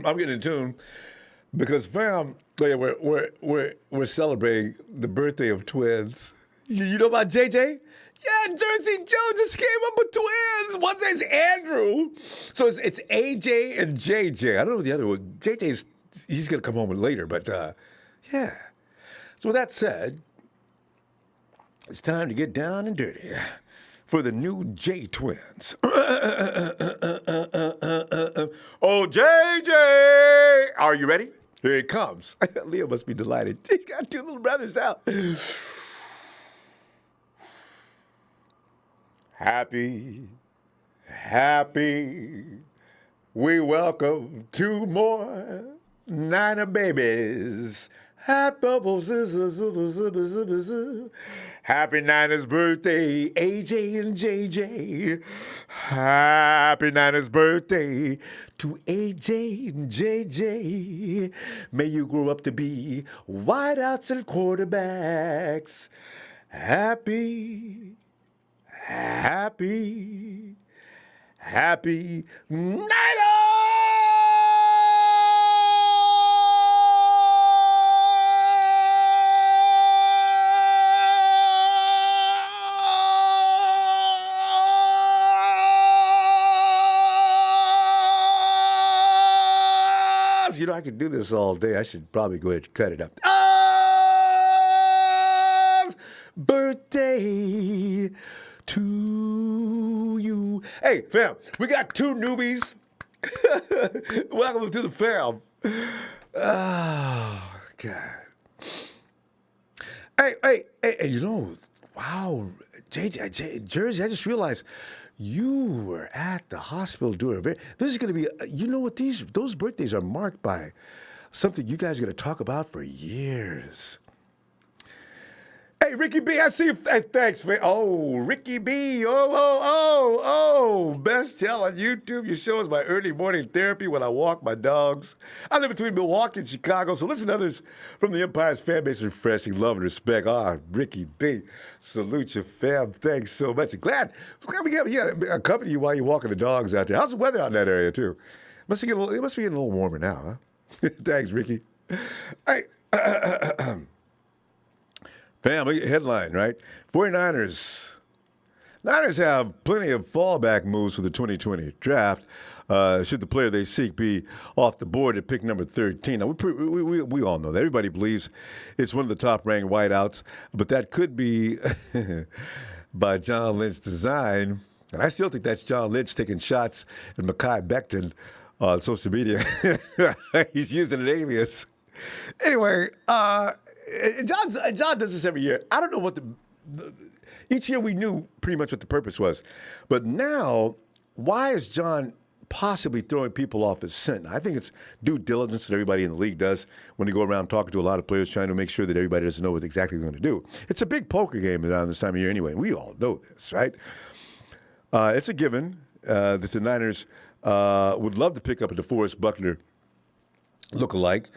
I'm getting in tune because, fam, yeah, we're celebrating the birthday of twins. You know about JJ? Yeah, Jersey Joe just came up with twins. One's name's Andrew. So it's AJ and JJ. I don't know the other one. He's going to come home later, but yeah. So with that said, it's time to get down and dirty for the new J twins. Oh, JJ! Are you ready? Here it comes. Leo must be delighted. He's got two little brothers now. Happy, we welcome two more Niner babies. Happy Niners birthday, AJ and JJ. Happy Niners birthday to AJ and JJ. May you grow up to be wideouts and quarterbacks. Happy Niners! You know, I could do this all day. I should probably go ahead and cut it up. Oz's birthday to you. Hey, fam, we got two newbies. Welcome to the fam. Oh, God. Hey, you know, wow, Jersey, I just realized you were at the hospital doing this is going to be, you know what, those birthdays are marked by something you guys are going to talk about for years. Hey, Ricky B, I see you. Hey, thanks, man. Oh, Ricky B. Oh. Best tell on YouTube. Your show is my early morning therapy when I walk my dogs. I live between Milwaukee and Chicago, so listen to others from the Empire's fan base refreshing love and respect. Ricky B. Salute your fam. Thanks so much. Glad we accompany you while you're walking the dogs out there. How's the weather out in that area, too? It must be getting a little warmer now, huh? Thanks, Ricky. Hey, fam, headline, right? 49ers. Niners have plenty of fallback moves for the 2020 draft. Should the player they seek be off the board at pick number 13? Now, we all know that. Everybody believes it's one of the top-ranked wideouts, but that could be by John Lynch design. And I still think that's John Lynch taking shots at Mekhi Becton on social media. He's using an alias. Anyway, John does this every year. I don't know what each year we knew pretty much what the purpose was. But now, why is John possibly throwing people off his scent? I think it's due diligence that everybody in the league does when they go around talking to a lot of players, trying to make sure that everybody doesn't know what exactly they're going to do. It's a big poker game around this time of year anyway. We all know this, right? It's a given that the Niners would love to pick up a DeForest Buckner lookalike.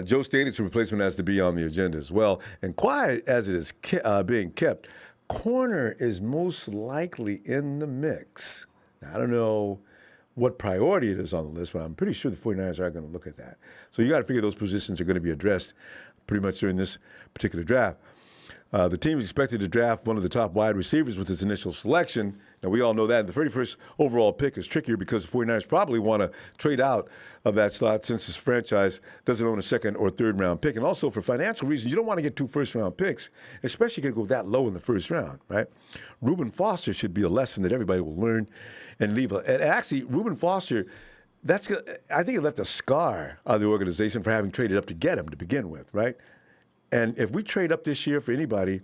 Joe Staley's replacement has to be on the agenda as well. And quiet as it is being kept, corner is most likely in the mix. Now, I don't know what priority it is on the list, but I'm pretty sure the 49ers are going to look at that. So you got to figure those positions are going to be addressed pretty much during this particular draft. The team is expected to draft one of the top wide receivers with its initial selection. Now, we all know that. The 31st overall pick is trickier because the 49ers probably want to trade out of that slot since this franchise doesn't own a second or third round pick. And also for financial reasons, you don't want to get 2 first-round picks, especially if you go that low in the first round, right? Reuben Foster should be a lesson that everybody will learn and leave. And actually, Reuben Foster, I think it left a scar on the organization for having traded up to get him to begin with, right? And if we trade up this year for anybody,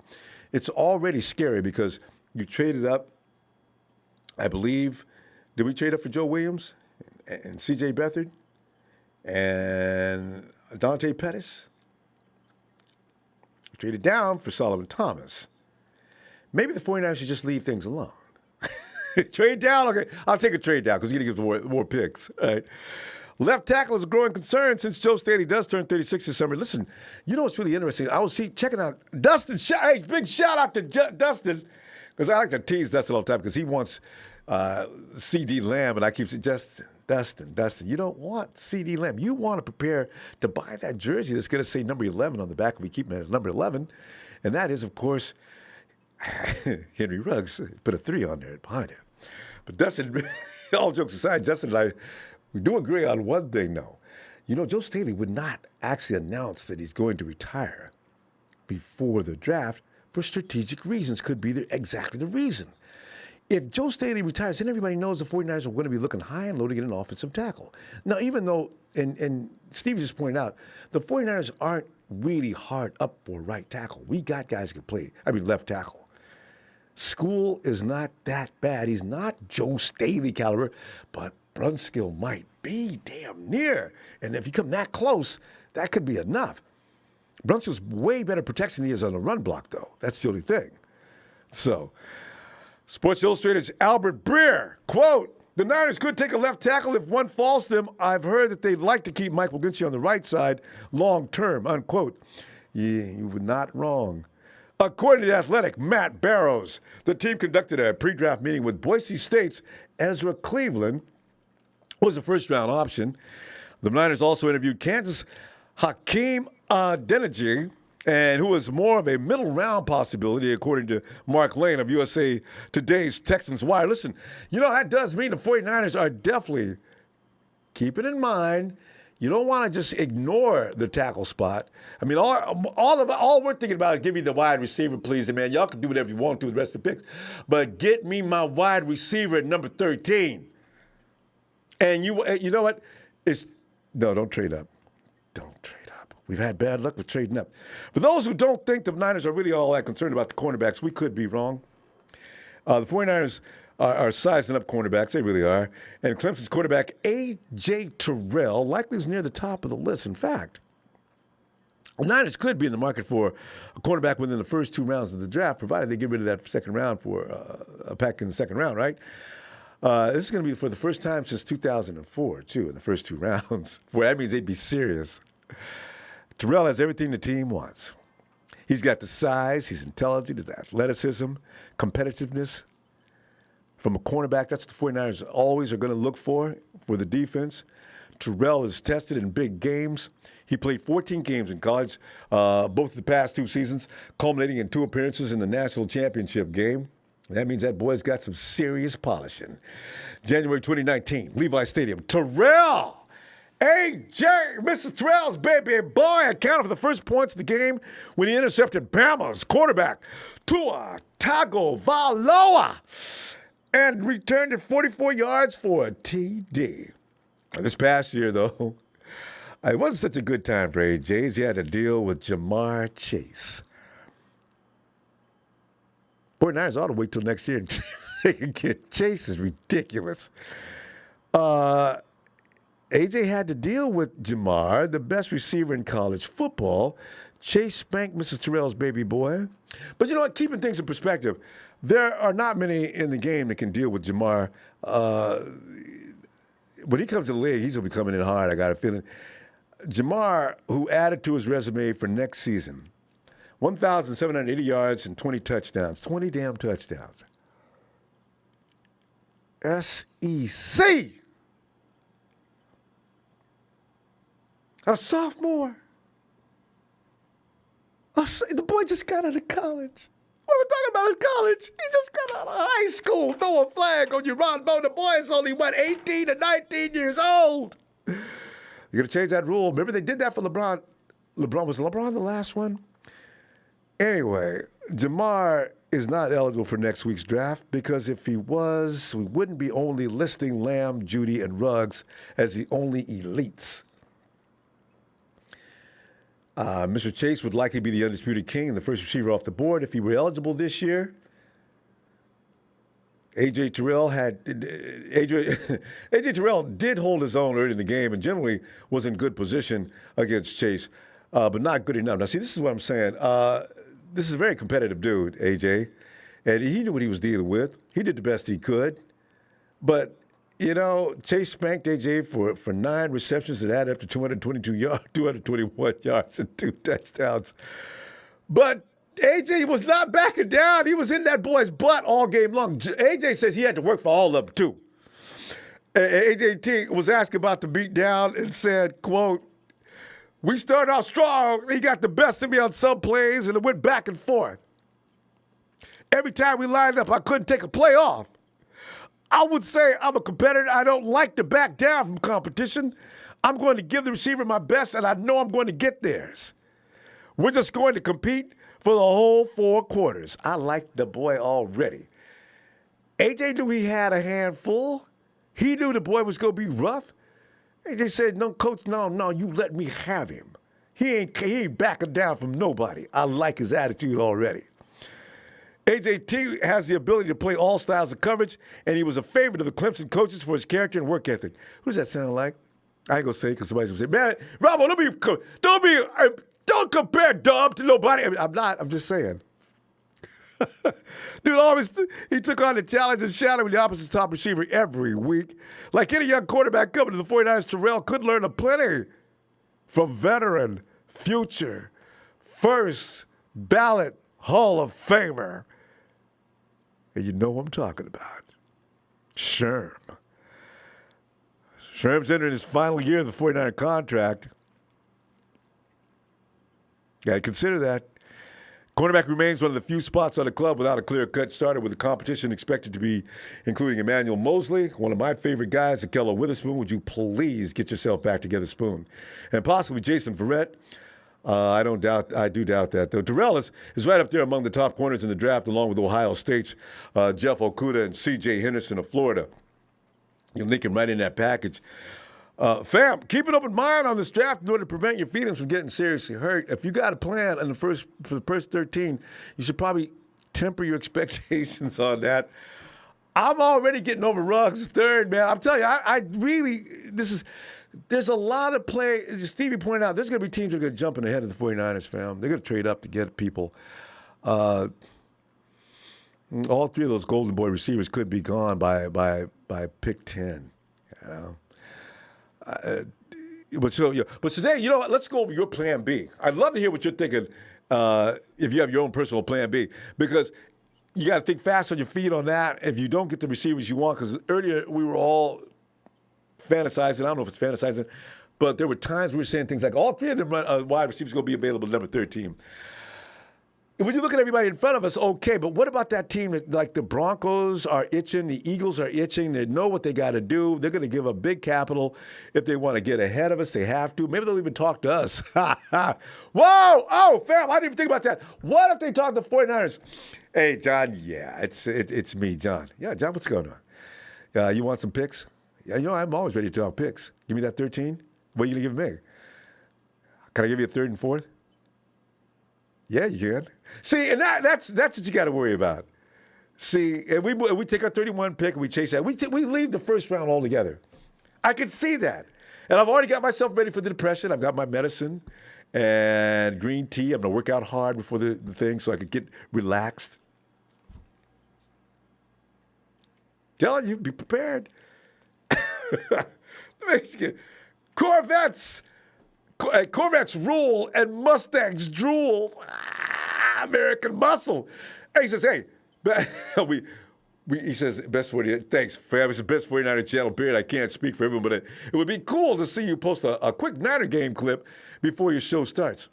it's already scary because you traded up, I believe, did we trade up for Joe Williams and C.J. Beathard and Dante Pettis? We traded down for Solomon Thomas. Maybe the 49ers should just leave things alone. Trade down? Okay, I'll take a trade down because you're going to give more picks. All right. Left tackle is a growing concern since Joe Staley does turn 36 this summer. Listen, you know what's really interesting? I was checking out Dustin. Hey, big shout out to Dustin, because I like to tease Dustin all the time because he wants C.D. Lamb, and I keep saying, Dustin, you don't want C.D. Lamb. You want to prepare to buy that jersey that's going to say number 11 on the back if we keep it as number 11. And that is, of course, Henry Ruggs. Put a 3 on there behind him. But Dustin, all jokes aside, Dustin and I, we do agree on one thing, though. Joe Staley would not actually announce that he's going to retire before the draft for strategic reasons. Could be exactly the reason. If Joe Staley retires, then everybody knows the 49ers are going to be looking high and low to get an offensive tackle. Now, even though, and Steve just pointed out, the 49ers aren't really hard up for right tackle. We got guys who can play, left tackle. School is not that bad. He's not Joe Staley caliber, but Brunskill might be damn near. And if you come that close, that could be enough. Brunskill's way better protection than he is on the run block, though. That's the only thing. So, Sports Illustrated's Albert Breer, quote, "The Niners could take a left tackle if one falls to them. I've heard that they'd like to keep Mike Wilginchi on the right side long term," unquote. Yeah, you were not wrong. According to The Athletic, Matt Barrows, the team conducted a pre-draft meeting with Boise State's Ezra Cleveland, who was a first-round option. The Niners also interviewed Kansas' Hakeem Adeniji, and who was more of a middle-round possibility, according to Mark Lane of USA Today's Texans Wire. Listen, that does mean the 49ers are definitely, keep it in mind, you don't want to just ignore the tackle spot. All we're thinking about is give me the wide receiver, please. And, man, y'all can do whatever you want to with the rest of the picks. But get me my wide receiver at number 13. And you know what? Don't trade up. Don't trade up. We've had bad luck with trading up. For those who don't think the Niners are really all that concerned about the cornerbacks, we could be wrong. The 49ers are sizing up cornerbacks. They really are. And Clemson's quarterback, A.J. Terrell, likely is near the top of the list. In fact, the Niners could be in the market for a cornerback within the first 2 rounds of the draft, provided they get rid of that second round for a pack in the second round, right? This is going to be for the first time since 2004, too, in the first 2 rounds. Boy, that means they'd be serious. Terrell has everything the team wants. He's got the size, he's intelligent, his athleticism, competitiveness. From a cornerback, that's what the 49ers always are going to look for the defense. Terrell is tested in big games. He played 14 games in college, both the past 2 seasons, culminating in 2 appearances in the national championship game. That means that boy's got some serious polishing. January 2019, Levi Stadium. Terrell! A.J. Mrs. Terrell's baby boy accounted for the first points of the game when he intercepted Bama's quarterback, Tua Tagovailoa, and returned it 44 yards for a TD. This past year, though, it wasn't such a good time for A.J. He had to deal with Jamar Chase. 49ers ought to wait till next year and they can get Chase. Is ridiculous. A.J. had to deal with Jamar, the best receiver in college football. Chase spanked Mrs. Terrell's baby boy. But you know what? Keeping things in perspective, there are not many in the game that can deal with Jamar. When he comes to the league, he's going to be coming in hard, I got a feeling. Jamar, who added to his resume for next season, 1,780 yards and 20 touchdowns. 20 damn touchdowns. SEC. A sophomore. The boy just got out of college. What are we talking about in college? He just got out of high school. Throw a flag on you, Ronbo. The boy is only, 18 to 19 years old. You're going to change that rule. Remember they did that for LeBron. Was LeBron the last one? Anyway, Jamar is not eligible for next week's draft because if he was, we wouldn't be only listing Lamb, Judy, and Ruggs as the only elites. Mr. Chase would likely be the undisputed king and the first receiver off the board if he were eligible this year. A.J. Terrell did hold his own early in the game and generally was in good position against Chase, but not good enough. Now, see, this is what I'm saying. This is a very competitive dude, A.J., and he knew what he was dealing with. He did the best he could. But, Chase spanked A.J. for 9 receptions that added up to 221 yards and 2 touchdowns. But A.J. was not backing down. He was in that boy's butt all game long. A.J. says he had to work for all of them, too. AJT was asked about the beatdown and said, quote, "We started out strong. He got the best of me on some plays, and it went back and forth. Every time we lined up, I couldn't take a play off. I would say I'm a competitor. I don't like to back down from competition. I'm going to give the receiver my best, and I know I'm going to get theirs. We're just going to compete for the whole 4 quarters." I like the boy already. AJ knew he had a handful. He knew the boy was going to be rough. AJ said, "No, coach, no, you let me have him. He ain't backing down from nobody." I like his attitude already. AJT has the ability to play all styles of coverage, and he was a favorite of the Clemson coaches for his character and work ethic. Who does that sound like? I ain't gonna say because somebody's gonna say, "Man, Ronbo, don't compare Dub to nobody." I mean, I'm not. I'm just saying. Dude, he took on the challenge and shadowing the opposite top receiver every week. Like any young quarterback coming to the 49ers, Terrell could learn a plenty from veteran, future, first ballot Hall of Famer. And you know what I'm talking about. Sherm. Sherm's entering his final year of the 49er contract. Got to consider that. Cornerback remains one of the few spots on the club without a clear-cut starter, with the competition expected to be including Emmanuel Mosley, one of my favorite guys, Akello Witherspoon. Would you please get yourself back together, Spoon? And possibly Jason Verrett. I do doubt that, though. Terrell is right up there among the top corners in the draft, along with Ohio State's Jeff Okudah and C.J. Henderson of Florida. You'll link him right in that package. Fam, keep an open mind on this draft in order to prevent your feelings from getting seriously hurt. If you got a plan for the first 13, you should probably temper your expectations on that. I'm already getting over Ruggs third, man. I'm telling you, there's a lot of play. As Stevie pointed out, there's going to be teams that are going to jump in ahead of the 49ers, fam. They're going to trade up to get people. All 3 of those Golden Boy receivers could be gone by pick 10, you know. But today, you know what? Let's go over your plan B. I'd love to hear what you're thinking if you have your own personal plan B, because you got to think fast on your feet on that if you don't get the receivers you want, because earlier we were all fantasizing. I don't know if it's fantasizing, but there were times we were saying things like all 3 of them wide receivers going to be available at number 13. When you look at everybody in front of us, okay, but what about that team that, like the Broncos are itching, the Eagles are itching, they know what they got to do. They're going to give up big capital if they want to get ahead of us. They have to. Maybe they'll even talk to us. Whoa! Oh, fam, I didn't even think about that. What if they talk to the 49ers? Hey, John, yeah, it's me, John. Yeah, John, what's going on? You want some picks? Yeah, you know, I'm always ready to talk picks. Give me that 13. What are you going to give me? Can I give you a 3rd and 4th? Yeah, you can. See, and that's what you got to worry about. See, and we take our 31 pick and we chase that. We leave the first round altogether. I can see that. And I've already got myself ready for the depression. I've got my medicine and green tea. I'm going to work out hard before the thing so I could get relaxed. Telling you, be prepared. Corvettes rule and Mustangs drool. American muscle. And he says, hey, he says, best 49, thanks, fam. It's the best 49er channel, period. I can't speak for everyone, but it would be cool to see you post a quick Niner game clip before your show starts.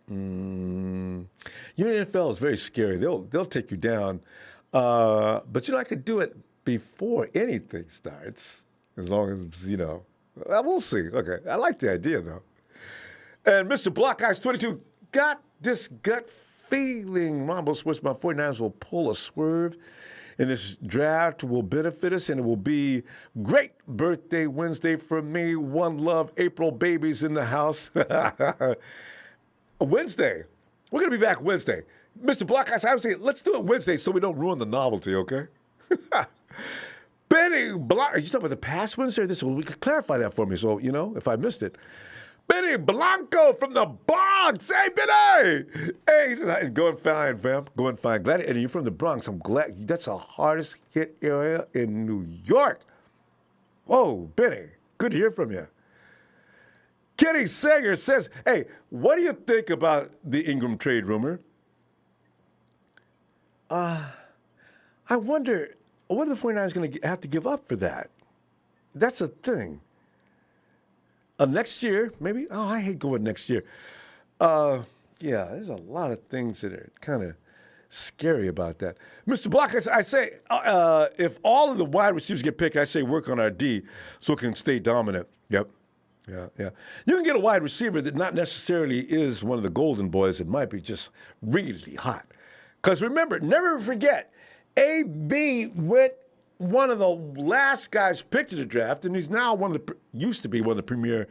You know, the NFL is very scary. They'll take you down. But, you know, I could do it before anything starts, as long as, you know, we'll see. Okay, I like the idea, though. And Mr. Block Eyes 22 got this gut feeling Ronbo Sports my 49ers will pull a swerve in this draft, will benefit us, and it will be great birthday Wednesday for me. One love, April babies in the house. Wednesday. We're going to be back Wednesday. Mr. Block Eyes, I would say let's do it Wednesday so we don't ruin the novelty, okay? Benny Blanco. Are you talking about the past Wednesday or this one? We could clarify that for me so, you know, if I missed it. Benny Blanco from the Bronx. Hey, Benny! Hey, he says, it's going fine, fam. Going fine. Glad, and you're from the Bronx. I'm glad. That's the hardest hit area in New York. Whoa, Benny. Good to hear from you. Kenny Sager says, hey, what do you think about the Ingram trade rumor? I wonder what are the 49ers going to have to give up for that? That's the thing. Next year, maybe. Oh, I hate going next year. Yeah, there's a lot of things that are kind of scary about that. Mr. Block, I say, if all of the wide receivers get picked, I say work on our D so it can stay dominant. Yep. Yeah. You can get a wide receiver that not necessarily is one of the golden boys. It might be just really hot. Because remember, never forget, AB went one of the last guys picked in the draft, and he's now used to be one of the premier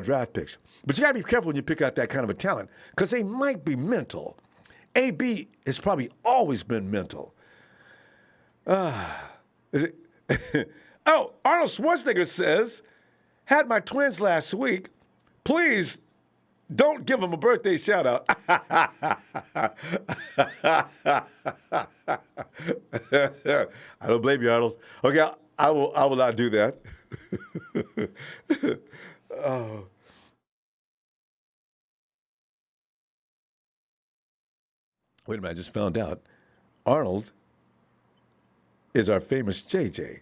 draft picks. But you got to be careful when you pick out that kind of a talent because they might be mental. AB has probably always been mental. Is it? Oh, Arnold Schwarzenegger says, had my twins last week. Please don't give them a birthday shout out. I don't blame you, Arnold. Okay, I will not do that. Oh. Wait a minute, I just found out. Arnold is our famous JJ.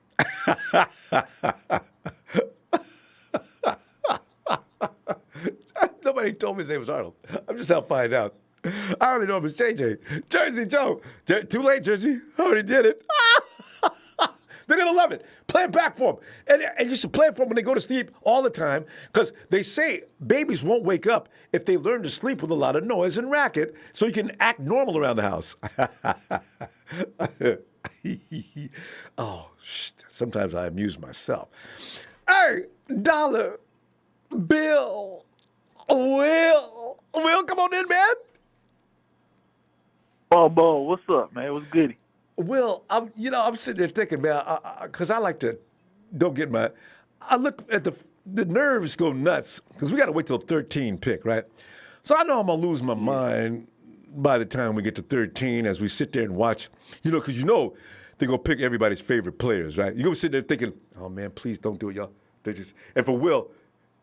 Nobody told me his name was Arnold. I'm just now finding out. I only know him as JJ. Jersey Joe. Too late, Jersey. I already did it. They're going to love it. Play it back for them. And you should play it for them when they go to sleep all the time because they say babies won't wake up if they learn to sleep with a lot of noise and racket so you can act normal around the house. Oh, sometimes I amuse myself. Hey, Dollar, Bill, Will, come on in, man. Bo, what's up, man? What's goody? Will, I'm sitting there thinking, man, because I like to, I look at the nerves go nuts because we got to wait till 13 pick, right? So I know I'm going to lose my mind by the time we get to 13 as we sit there and watch, because they're going to pick everybody's favorite players, right? You're going to sit there thinking, oh, man, please don't do it, y'all. And for Will,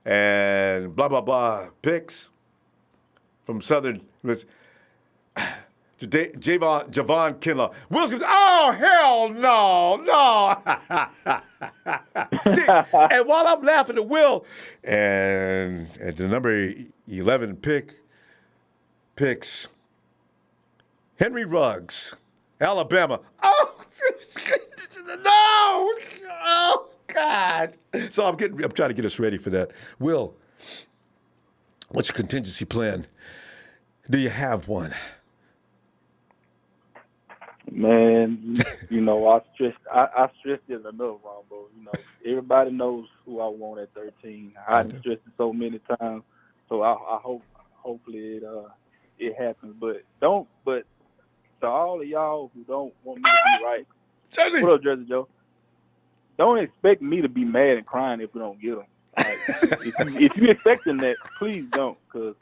and blah, blah, blah, picks from Southern, Javon Kinlaw. Will goes, oh, hell no. See, and while I'm laughing at Will, and at the number 11 picks Henry Ruggs, Alabama. Oh, no. Oh, God. So I'm trying to get us ready for that. Will, what's your contingency plan? Do you have one? Man, I stressed it enough, Ronbo. Everybody knows who I want at 13. I done stressed it so many times, so I hopefully it happens. But to all of y'all who don't want me to be right, Jersey. What up, Jersey Joe? Don't expect me to be mad and crying if we don't get them. Like, if you're expecting that, please don't, because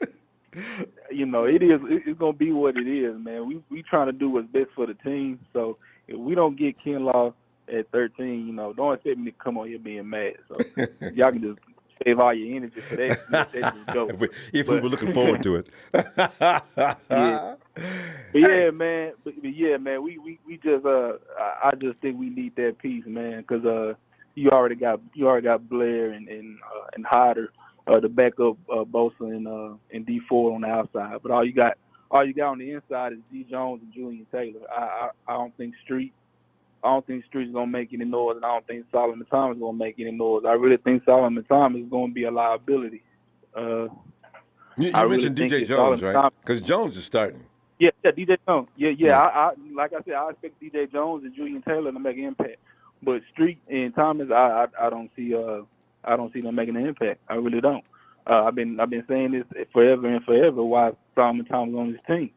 it's gonna be what it is, man. We trying to do what's best for the team. So if we don't get Kinlaw at 13, don't expect me to come on here being mad. So y'all can just save all your energy for that. Let that just go. If we were looking forward to it. Yeah. But man. We just I just think we need that piece, man, because you already got Blair and Hyder. To back up Bosa and D4 on the outside, but all you got on the inside is D Jones and Julian Taylor. I don't think Street's gonna make any noise, and I don't think Solomon Thomas is gonna make any noise. I really think Solomon Thomas is gonna be a liability. You mentioned DJ Jones, right? Because Jones is starting. Yeah, DJ Jones. Yeah. I like I said, I expect DJ Jones and Julian Taylor to make an impact, but Street and Thomas, I don't see them making an impact. I really don't. I've been saying this forever and forever. Why Solomon Thomas on this team?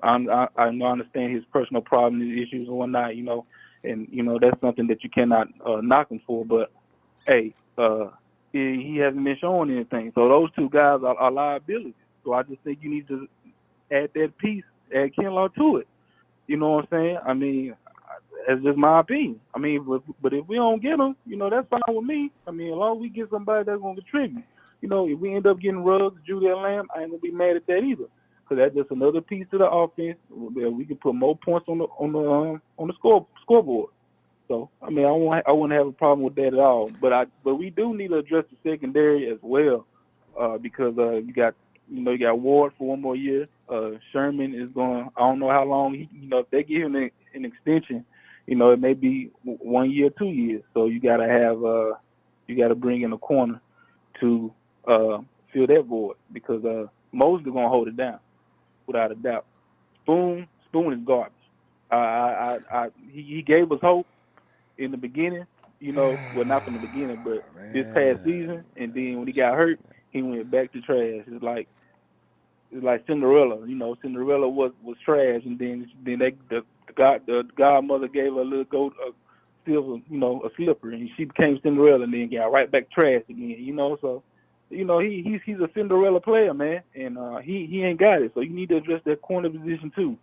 I understand his personal problems, his issues, and whatnot. And that's something that you cannot knock him for. But hey, he hasn't been showing anything. So those two guys are liabilities. So I just think you need to add that piece, add Kinlaw to it. You know what I'm saying? I mean, that's just my opinion. I mean, but if we don't get them, that's fine with me. I mean, as long as we get somebody that's going to contribute. If we end up getting Ruggs, Julian Lamb, I ain't going to be mad at that either. because that's just another piece to the offense. We can put more points on the scoreboard. So I mean, I wouldn't have a problem with that at all. But we do need to address the secondary as well, because you got Ward for one more year. Sherman is going. I don't know how long if they give him an extension, it may be 1 year, 2 years. So you got to bring in a corner to fill that void, because Mosley going to hold it down without a doubt. Spoon is garbage. He gave us hope in the beginning, well, not from the beginning, but this past season. And then when he got hurt, he went back to trash. It's like Cinderella. Cinderella was trash, and then the godmother gave her a little gold, silver, a slipper, and she became Cinderella, and then got right back trash again. So, he's a Cinderella player, man, and he ain't got it. So you need to address that corner position too.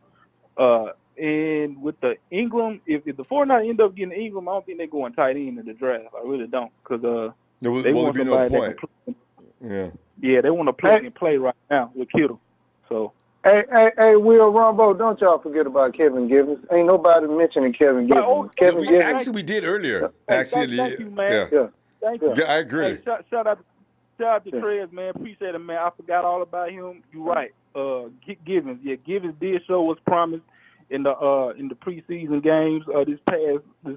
And with the Ingram, if the 49ers end up getting Ingram, I don't think they're going tight end in the draft. I really don't, because there they will want be no somebody point. that can play. Yeah, they want to plug and play right now with Kittle. So. Hey, Will, Ronbo, don't y'all forget about Kevin Givens. Ain't nobody mentioning Kevin Givens. Kevin Givens. Actually, we did earlier. Thank you, man. Yeah. Thank you. Yeah, I agree. Hey, shout out to Trez, man. Appreciate it, man. I forgot all about him. You're right. Givens. Yeah, Givens did show us promise in the preseason games this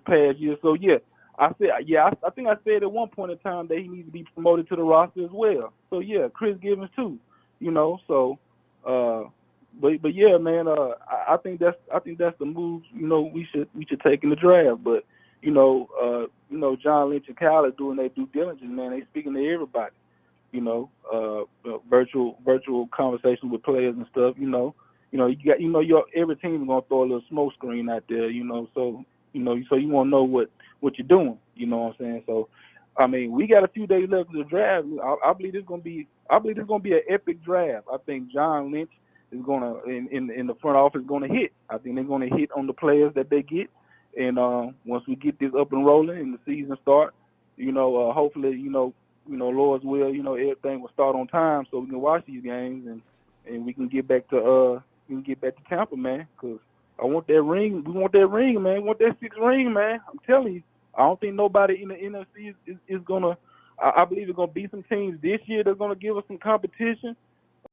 past year. So yeah, I think I said at one point in time that he needs to be promoted to the roster as well. So yeah, Chris Givens too. So but yeah, man, I think that's the move, we should take in the draft. But John Lynch and Kyle are doing their due diligence, man. They speaking to everybody, virtual conversation with players and stuff. You got your every team is gonna throw a little smoke screen out there, so so you wanna know what you're doing, you know what I'm saying? So I mean, we got a few days left of the draft. I believe it's gonna be an epic draft. I think John Lynch is gonna in the front office gonna hit. I think they're gonna hit on the players that they get, and once we get this up and rolling and the season start, hopefully Lord's will, everything will start on time so we can watch these games and we can get back to Tampa, man. Because I want that ring. We want that ring, man. We want that 6th ring, man. I'm telling you. I don't think nobody in the NFC is gonna. I believe it's gonna be some teams this year that's gonna give us some competition.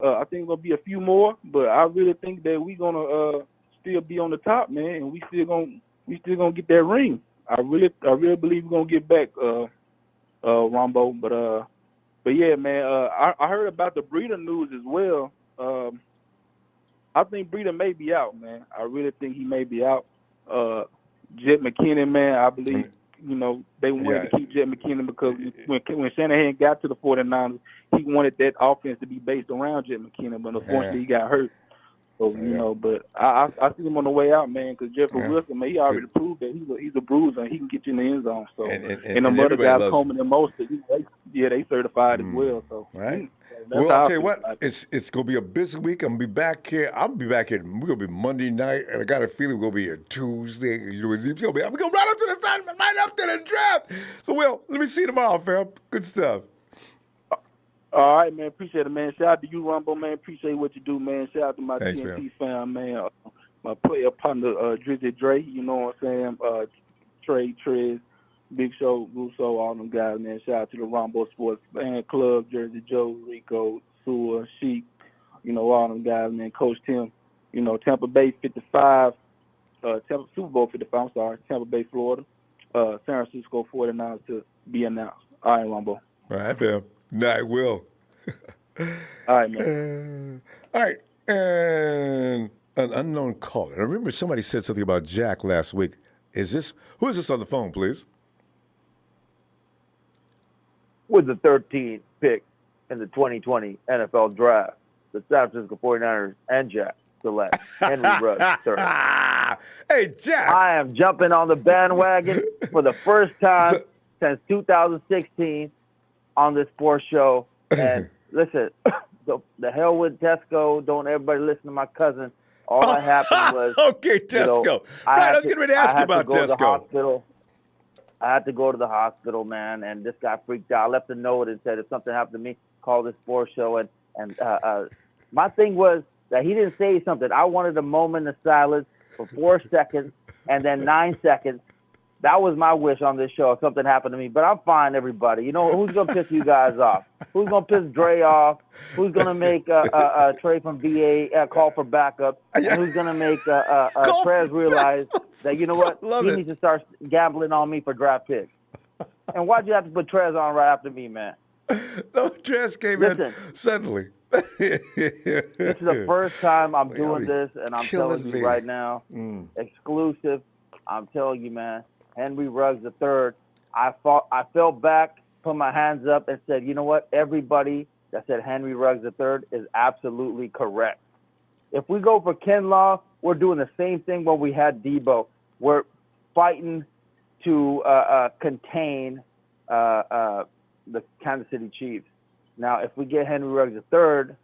I think it's gonna be a few more, but I really think that we're gonna still be on the top, man, and we still gonna get that ring. I really believe we're gonna get back, Ronbo. But yeah, man. I heard about the Breeder news as well. I think Breeder may be out, man. I really think he may be out. Jet McKinnon, man. I believe. They wanted to keep Jet McKinnon because when Shanahan got to the 49ers, he wanted that offense to be based around Jet McKinnon, but unfortunately he got hurt. So, but I see him on the way out, man, because Jeffrey Wilson, man, he already proved that he's a bruiser and he can get you in the end zone. So, and the other guys, Coleman and Mostert, they certified as well. So, right. Well, I'll tell you what, it's going to be a busy week. I'm going to be back here. We're going to be Monday night, and I got a feeling we're going to be here Tuesday. We're going to right up to the sun, right up to the draft. So, Will, let me see you tomorrow, fam. Good stuff. All right, man. Appreciate it, man. Shout out to you, Ronbo, man. Appreciate what you do, man. Shout out to my Thanks, TNT fam, man. My player partner, Drizzy Dre, you know what I'm saying? Trey, Trez, Big Show, Russo, all them guys, man. Shout out to the Ronbo Sports Fan Club, Jersey Joe, Rico, Sua, Sheik, all them guys, man. Coach Tim, Tampa Bay 55, Super Bowl 55, I'm sorry, Tampa Bay, Florida. San Francisco 49ers to be announced. All right, Ronbo. All right, fam. Night, Will. All right, man. All right. And an unknown caller. I remember somebody said something about Jack last week. Who is this on the phone, please? With the 13th pick in the 2020 NFL Draft, the San Francisco 49ers and Jack select Henry Ruggs III. Hey, Jack. I am jumping on the bandwagon for the first time since 2016 on this sports show. And listen, the hell with Tesco. Don't everybody listen to my cousin. All that happened was okay, Tesco. I was getting ready to ask you about Tesco. I had to go to the hospital, man, and this guy freaked out. I left a note and said, if something happened to me, call this sports show. And my thing was, that he didn't say something. I wanted a moment of silence for 4 seconds and then 9 seconds. That was my wish on this show if something happened to me. But I'm fine, everybody. You know, who's going to piss you guys off? Who's going to piss Dre off? Who's going to make Trey from VA call for backup? And who's going to make Trez realize that, you know what, he needs to start gambling on me for draft picks? And why'd you have to put Trez on right after me, man? No, Trez came in suddenly. This is the first time I'm doing this, and I'm telling you right now, exclusive, I'm telling you, man, Henry Ruggs III, I fell back, put my hands up, and said, you know what? Everybody that said Henry Ruggs III is absolutely correct. If we go for Kinlaw, we're doing the same thing when we had Debo. We're fighting to contain the Kansas City Chiefs. Now, if we get Henry Ruggs III,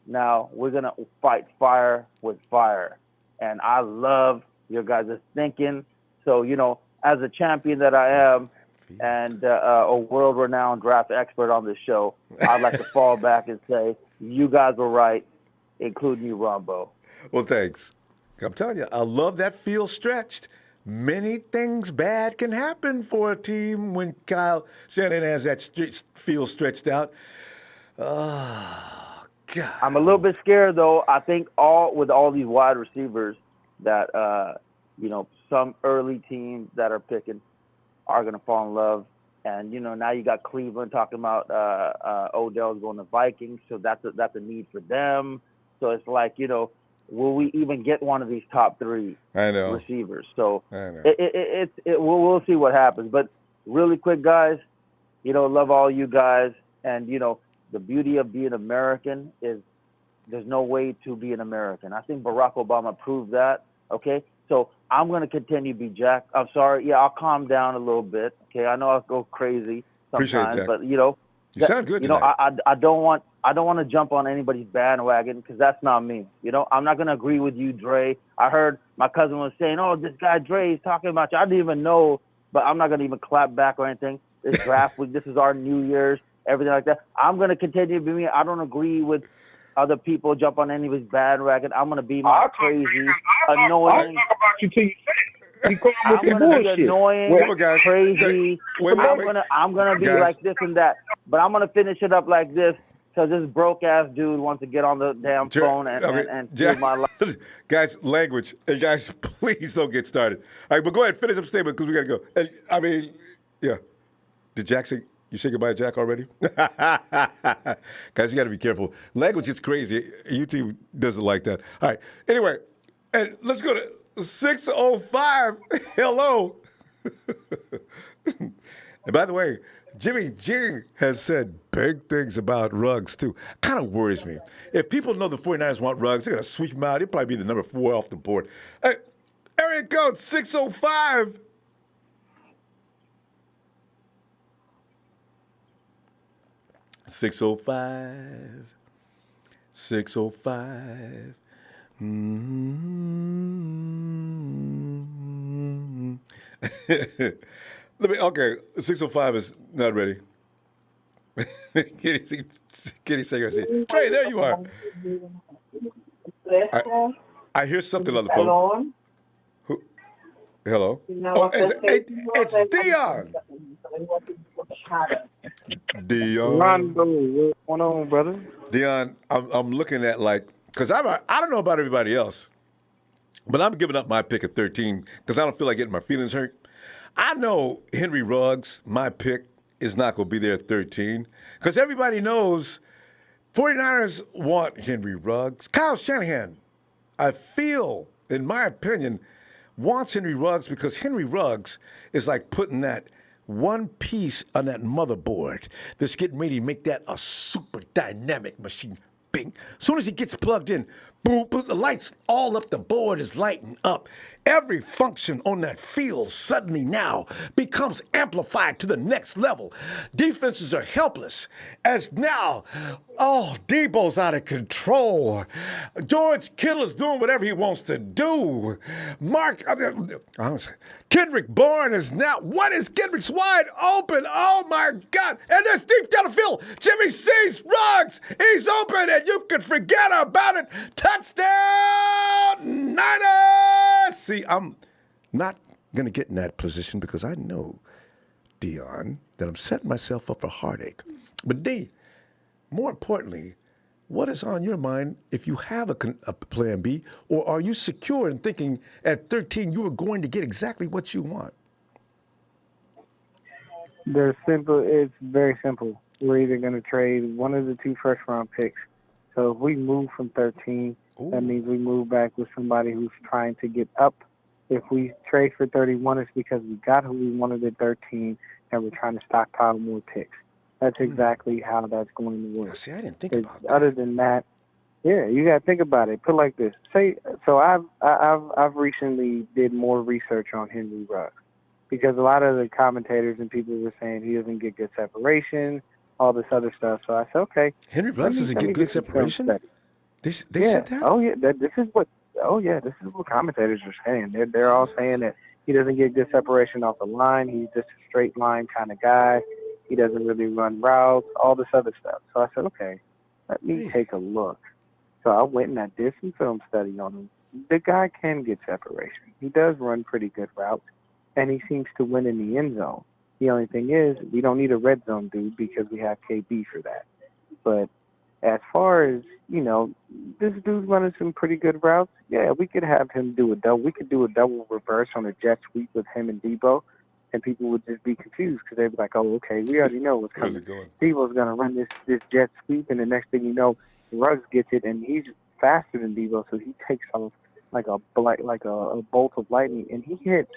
now we're going to fight fire with fire. And I love your guys' thinking. So, you know, as a champion that I am and a world-renowned draft expert on this show, I'd like to fall back and say you guys were right, including you, Ronbo. Well, thanks. I'm telling you, I love that field stretched. Many things bad can happen for a team when Kyle Shanahan has that field stretched out. Oh, God. I'm a little bit scared, though. I think with all these wide receivers that, you know, some early teams that are picking are going to fall in love. And, you know, now you got Cleveland talking about Odell's going to Vikings, so that's a need for them. So it's like, you know, will we even get one of these top 3 receivers? So we'll see what happens. But really quick, guys, you know, love all you guys. And, you know, the beauty of being American is there's no way to be an American. I think Barack Obama proved that, okay? So I'm going to continue to be Jack. I'm sorry. Yeah, I'll calm down a little bit, okay? I know I'll go crazy sometimes, but, you know. You sound good tonight. You know, I don't want to jump on anybody's bandwagon because that's not me. You know, I'm not going to agree with you, Dre. I heard my cousin was saying, oh, this guy Dre is talking about you. I didn't even know, but I'm not going to even clap back or anything. It's draft week. This is our New Year's, everything like that. I'm going to continue to be me. I don't agree with other people jump on any of his bandwagon. I'm going to be my crazy, annoying. I'll talk about you till you say it. You call I'm going to be annoying, crazy. I'm gonna be like this and that. But I'm going to finish it up like this because this broke-ass dude wants to get on the damn phone and steal my life. Guys, language. Hey, guys, please don't get started. All right, but go ahead, finish up statement because we got to go. And, I mean, yeah. Did Jack say, you say goodbye to Jack already? Guys, you got to be careful. Language is crazy. YouTube doesn't like that. All right. Anyway, and let's go to 605. Hello. And by the way, Jimmy G has said big things about Ruggs, too. Kind of worries me. If people know the 49ers want Ruggs, they're going to sweep him out. He'll probably be the number 4 off the board. Hey, area code 605. $605. Okay, 605 is not ready. Kitty Sager, Trey, there you are. I hear something on the phone. Hello? Oh, it's Dion. Dion. Ronbo, what's going on, brother? Dion, I'm looking at because I don't know about everybody else, but I'm giving up my pick at 13 because I don't feel like getting my feelings hurt. I know Henry Ruggs, my pick, is not going to be there at 13 because everybody knows 49ers want Henry Ruggs. Kyle Shanahan, I feel, in my opinion, wants Henry Ruggs because Henry Ruggs is like putting that one piece on that motherboard that's getting ready to make that a super dynamic machine. Bing. As soon as he gets plugged in, boom, boom, the lights all up the board is lighting up. Every function on that field suddenly now becomes amplified to the next level. Defenses are helpless as now, Debo's out of control. George Kittle is doing whatever he wants to do. Kendrick Bourne is now, what is Kendrick's wide open? Oh my God. And there's deep down the field. Jimmy sees Ruggs. He's open and you can forget about it. Touchdown, Niners! See, I'm not going to get in that position because I know, Dion, that I'm setting myself up for heartache. But D, more importantly, what is on your mind if you have a plan B, or are you secure in thinking at 13 you are going to get exactly what you want? It's very simple. We're either going to trade one of the 2 first-round picks. So if we move from 13, that means we move back with somebody who's trying to get up. If we trade for 31, it's because we got who we wanted at 13, and we're trying to stockpile more picks. That's exactly how that's going to work. See, I didn't think about that. Other than that, yeah, you got to think about it. Put it like this. I've recently did more research on Henry Ruggs because a lot of the commentators and people were saying he doesn't get good separation, all this other stuff. So I said, okay. Henry Ruggs doesn't get good separation? They said that? This is what commentators are saying. They're all saying that he doesn't get good separation off the line. He's just a straight line kind of guy. He doesn't really run routes, all this other stuff. So I said, okay, let me take a look. So I went and I did some film study on him. The guy can get separation. He does run pretty good routes, and he seems to win in the end zone. The only thing is we don't need a red zone dude because we have KB for that. But as far as, this dude's running some pretty good routes, yeah, we could have him do a double. We could do a double reverse on a jet sweep with him and Debo. And people would just be confused because they'd be like, oh, okay, we already know what's coming. Debo's going to run this jet sweep, and the next thing you know, Ruggs gets it, and he's faster than Debo, so he takes off like a bolt of lightning, and he hits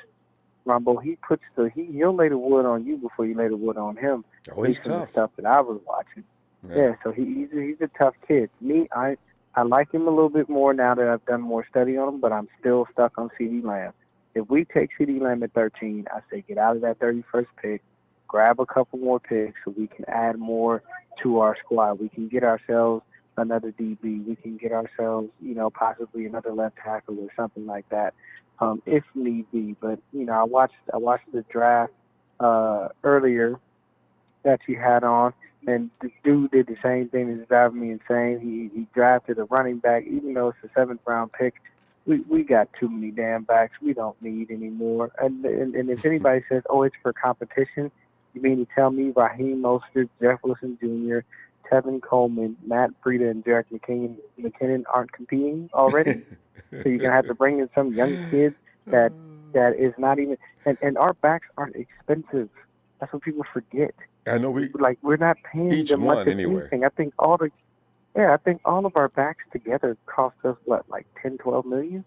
Ronbo. He'll lay the wood on you before you lay the wood on him. Oh, he's tough. The stuff that I was watching. Yeah, so he's a tough kid. Me, I like him a little bit more now that I've done more study on him, but I'm still stuck on CeeDee Lamb. If we take CeeDee Lamb at 13, I say get out of that 31st pick, grab a couple more picks so we can add more to our squad. We can get ourselves another DB. We can get ourselves, possibly another left tackle or something like that, if need be. But, I watched the draft earlier that you had on, and the dude did the same thing that's driving me insane. He drafted a running back, even though it's a 7th-round pick. We got too many damn backs. We don't need any more. And if anybody says, oh, it's for competition, you mean to tell me Raheem Mostert, Jeff Wilson Jr., Tevin Coleman, Matt Breida, and Jerick McKinnon aren't competing already? So you're going to have to bring in some young kid that is not even – and our backs aren't expensive. That's what people forget. I know we're not paying each them much one anyway. Anything. I think all of our backs together cost us like 10, 12 million,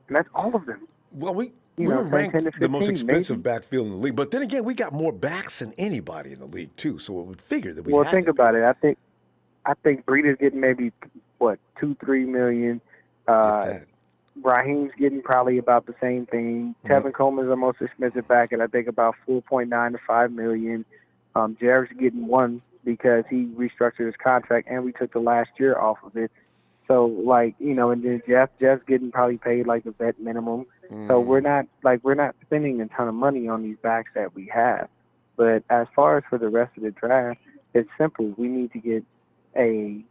and that's all of them. Well, we were ranked 10 to 15, the most expensive backfield in the league, but then again, we got more backs than anybody in the league too. So it would figure that we. Well, think about it. I think Breida's getting maybe $2-3 million. Raheem's getting probably about the same thing. Tevin Coleman's our most expensive back, and I think about $4.9 to $5 million. Jared's getting $1 million because he restructured his contract, and we took the last year off of it. So, and then Jeff's getting probably paid like the vet minimum. So we're not spending a ton of money on these backs that we have. But as far as for the rest of the draft, it's simple. We need to get a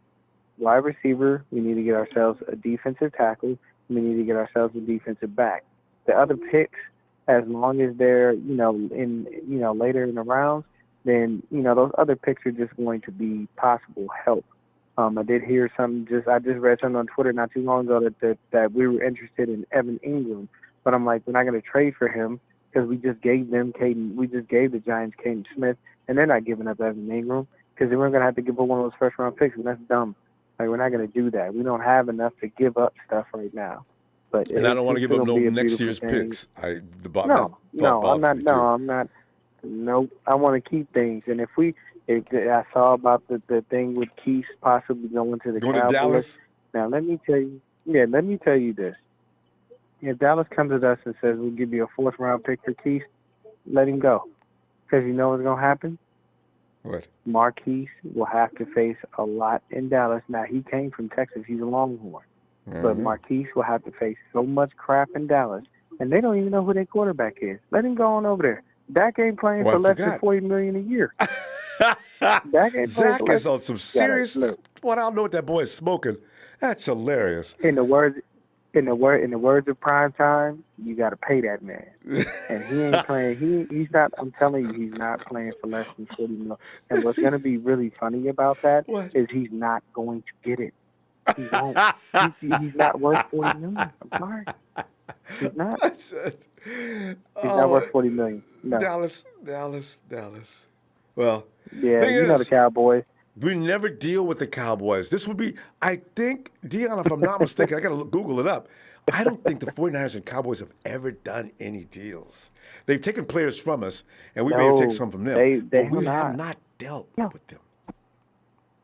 wide receiver. We need to get ourselves a defensive tackle. We need to get ourselves a defensive back. The other picks, as long as they're, later in the rounds, then, those other picks are just going to be possible help. I did hear I just read something on Twitter not too long ago that we were interested in Evan Ingram, but I'm like, we're not going to trade for him because we just gave the Giants Caden Smith, and they're not giving up Evan Ingram because then we're going to have to give up one of those first-round picks, and that's dumb. We're not going to do that. We don't have enough to give up stuff right now. And I don't want to give up no next year's picks. I'm not. Nope. I want to keep things. And I saw about the thing with Keith possibly going to the Cowboys. To Dallas? Now let me tell you this. if Dallas comes at us and says we'll give you a 4th-round pick for Keith, let him go. Because you know what's going to happen? What? Marquise will have to face a lot in Dallas. Now, he came from Texas. He's a Longhorn. But Marquise will have to face so much crap in Dallas, and they don't even know who their quarterback is. Let him go on over there. Dak ain't playing for less than $40 million a year. Dak ain't Zach playing is on some serious. Well, I don't know what that boy is smoking. That's hilarious. In the words of prime time, you got to pay that man, and he ain't playing. He's not. I'm telling you, he's not playing for less than $40 million. And what's going to be really funny about that is he's not going to get it. He won't. He's not worth $40 million. I'm sorry. He's not. He's not worth $40 million. No. Dallas. Well, yeah, you know the Cowboys. We never deal with the Cowboys. This would be, I think, Dion, if I'm not mistaken, I got to Google it up. I don't think the 49ers and Cowboys have ever done any deals. They've taken players from us, and we may have taken some from them. But we have not dealt with them.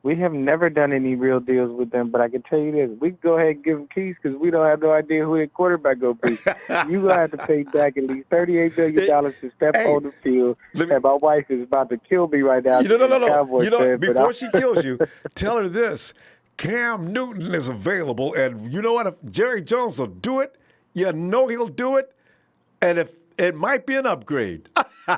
We have never done any real deals with them, but I can tell you this. We can go ahead and give them keys because we don't have no idea who their quarterback going to be. You're going to have to pay back at least $38 million to step on the field. And my wife is about to kill me right now. No. Before she kills you, tell her this. Cam Newton is available, and you know what? If Jerry Jones will do it, you know he'll do it, and if it might be an upgrade. Cam,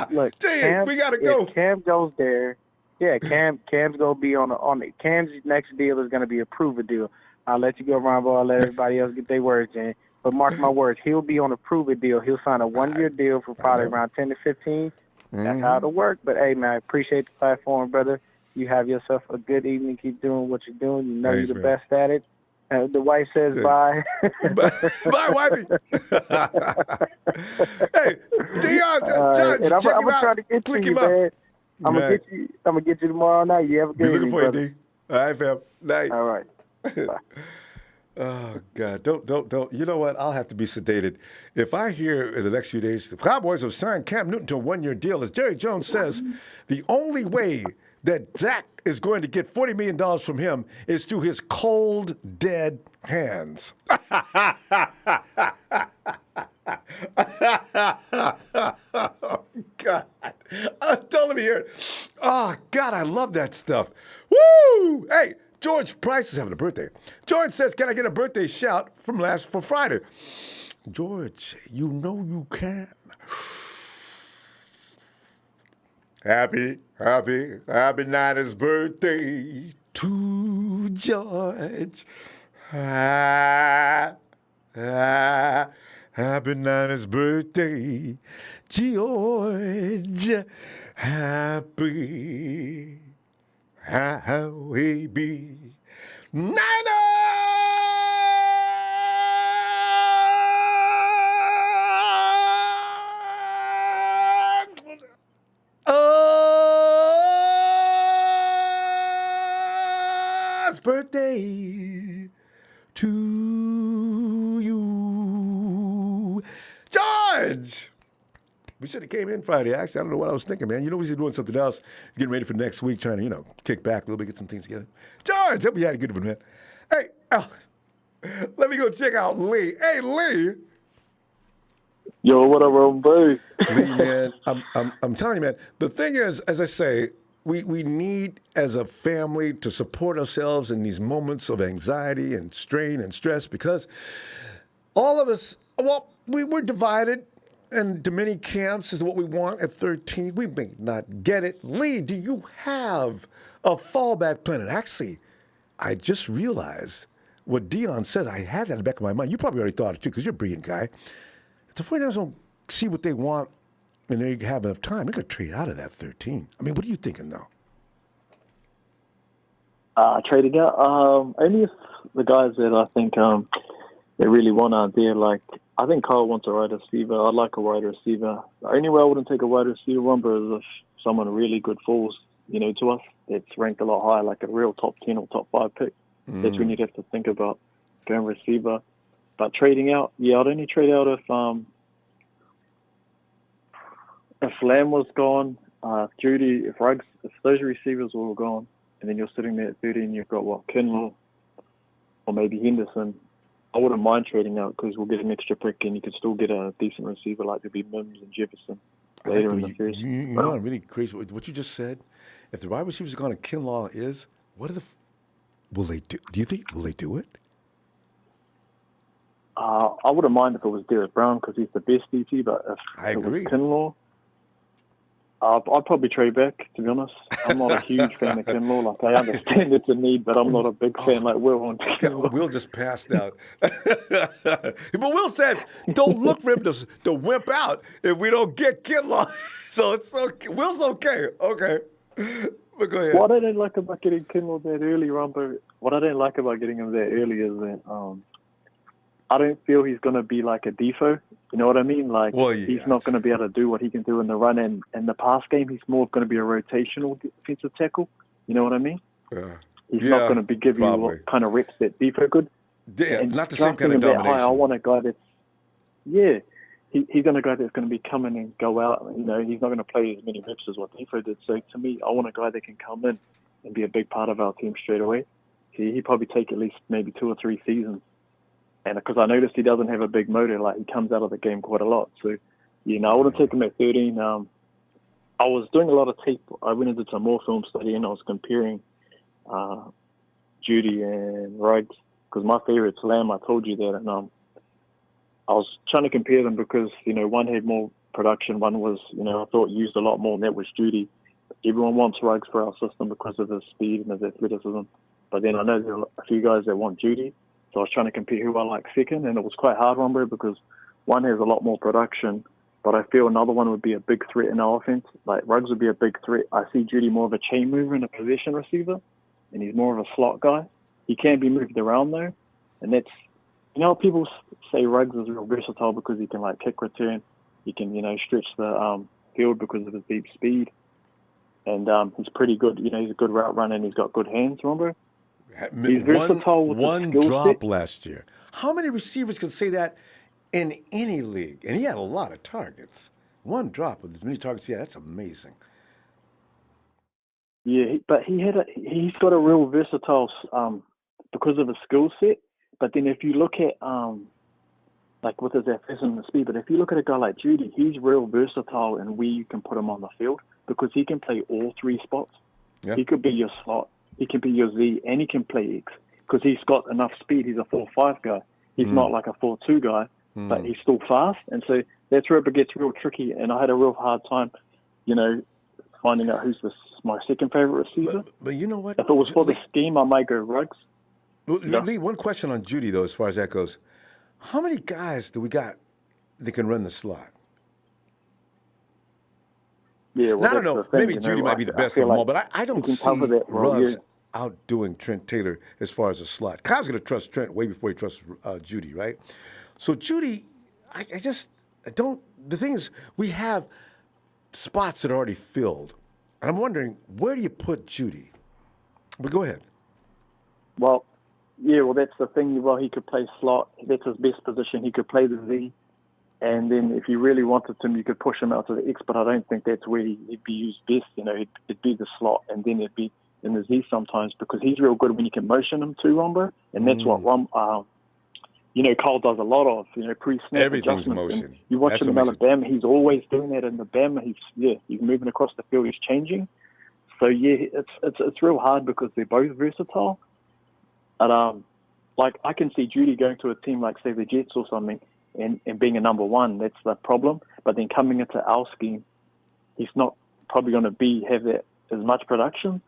we got to go. If Cam goes there, yeah, Cam's gonna be on the Cam's next deal is gonna be a prove it deal. I'll let you go, Ronbo. I'll let everybody else get their words in. But mark my words, he'll be on a prove it deal. He'll sign a 1-year deal for probably around 10 to 15. That's how it'll work. But hey, man, I appreciate the platform, brother. You have yourself a good evening. Keep doing what you're doing. You know you're the best at it. The wife says bye. Bye, wifey. Hey, Dion, John, and I'm gonna try to get to you, man. I'm gonna get you tomorrow night. You have a good evening, looking for brother. you, D. All right, fam. Night. All right. Bye. Oh God! Don't. You know what? I'll have to be sedated if I hear in the next few days the Cowboys have signed Cam Newton to a 1-year deal. As Jerry Jones says, the only way that Zach is going to get $40 million from him is through his cold, dead hands. Oh, God. Don't let me hear it. Oh, God, I love that stuff. Woo! Hey, George Price is having a birthday. George says, can I get a birthday shout from for Friday? George, you know you can. Happy Niners birthday to George. Happy Niners birthday, George. Happy Niners! Birthday to you, George. We should have came in Friday. Actually, I don't know what I was thinking, man. You know, we should be doing something else, getting ready for next week, trying to, kick back a little bit, get some things together. George, hope you had a good one, man. Hey, let me go check out Lee. Hey, Lee. Yo, what up, Ronbo? Lee, man, I'm telling you, man. The thing is, as I say, we need, as a family, to support ourselves in these moments of anxiety and strain and stress because all of us, we're divided into many camps is what we want at 13. We may not get it. Lee, do you have a fallback plan? And actually, I just realized what Dion says. I had that in the back of my mind. You probably already thought it too because you're a brilliant guy. If the 49ers don't see what they want, and they have enough time, they're going to trade out of that 13. I mean, what are you thinking, though? Trading out? Only if the guys that I think they really want out there. Like, I think Kyle wants a wide receiver. I'd like a wide receiver. The only way I wouldn't take a wide receiver, Ronbo, is if someone really good falls, to us. It's ranked a lot higher, like a real top 10 or top 5 pick. That's when you'd have to think about going receiver. But trading out, I'd only trade out if Lamb was gone, Judy, if Ruggs, if those receivers were all gone, and then you're sitting there at 30 and you've got, Kinlaw or maybe Henderson, I wouldn't mind trading out because we'll get an extra pick and you could still get a decent receiver like there'll be Mims and Jefferson later in the first. You know what I'm really crazy what you just said? If the wide receivers are going to Kinlaw is, what are the will they do? Do you think will they do it? I wouldn't mind if it was Derek Brown because he's the best DT, but if I it agree. was Kinlaw, I'd probably trade back, to be honest. I'm not a huge fan of Kinlaw. Like, I understand it's a need, but I'm not a big fan like Will on Kinlaw. Will just passed out. But Will says, don't look for him to wimp out if we don't get Kinlaw. So it's okay. Will's okay. Okay. But go ahead. What I don't like about getting Kinlaw that early, Ronbo, what I don't like about getting him that early is that I don't feel he's going to be like a Defo. You know what I mean? Like, he's not going to be able to do what he can do in the run and the pass game. He's more going to be a rotational defensive tackle. You know what I mean? He's not going to be giving you what kind of reps that Defo could. Yeah, and not the same kind of domination. High, I want a guy that's, he's going to go that's going to be coming and go out. You know, he's not going to play as many reps as what Defo did. So to me, I want a guy that can come in and be a big part of our team straight away. He'd probably take at least maybe 2 or 3 seasons. And because I noticed he doesn't have a big motor, like he comes out of the game quite a lot. So, I wouldn't take him at 13. I was doing a lot of tape. I went into some more film study and I was comparing Judy and Ruggs because my favorite's Lamb. I told you that, and I was trying to compare them because one had more production, one was I thought used a lot more, and that was Judy. Everyone wants Ruggs for our system because of his speed and his athleticism, but then I know there are a few guys that want Judy. So I was trying to compare who I like second, and it was quite hard, Ronbo, because one has a lot more production, but I feel another one would be a big threat in our offense. Like, Ruggs would be a big threat. I see Judy more of a chain mover and a possession receiver, and he's more of a slot guy. He can be moved around, though, and that's, people say Ruggs is real versatile because he can, like, kick return. He can, stretch the field because of his deep speed, and he's pretty good. He's a good route runner, and he's got good hands, Ronbo. He's versatile with one the skill drop set. last year. How many receivers can say that in any league? And he had a lot of targets. One drop with as many targets. Yeah, that's amazing. Yeah, but he's got a real versatile because of his skill set. But then if you look at like with his athleticism and speed, but if you look at a guy like Judy, he's real versatile in where you can put him on the field because he can play all 3 spots. Yeah. He could be your slot. He can be your Z, and he can play X because he's got enough speed. He's a 4.5 guy. He's not like a 4.2 guy, but he's still fast. And so that's where it gets real tricky. And I had a real hard time, finding out who's my second favorite receiver. But you know what? If it was for the scheme, I might go Ruggs. Lee, one question on Judy, though, as far as that goes. How many guys do we got that can run the slot? Yeah, well, I don't know. Maybe Judy might be the best of them all, but I don't see Ruggs outdoing Trent Taylor as far as a slot. Kyle's going to trust Trent way before he trusts Judy, right? So Judy, I don't. The thing is, we have spots that are already filled, and I'm wondering where do you put Judy? But go ahead. Well, that's the thing. Well, he could play slot. That's his best position. He could play the Z. And then if you really wanted him, you could push him out to the X, but I don't think that's where he'd be used best. It'd be the slot, and then it'd be in the Z sometimes because he's real good when you can motion him too, Ronbo. And that's what Kyle does a lot of, pre-snap everything's adjustments. motion. And you watch him in Alabama, he's always doing that in Alabama. He's moving across the field, he's changing. So, it's real hard because they're both versatile. But, I can see Judy going to a team like, say, the Jets or something, and being a number 1, that's the problem. But then coming into our scheme, he's not probably going to have that as much production.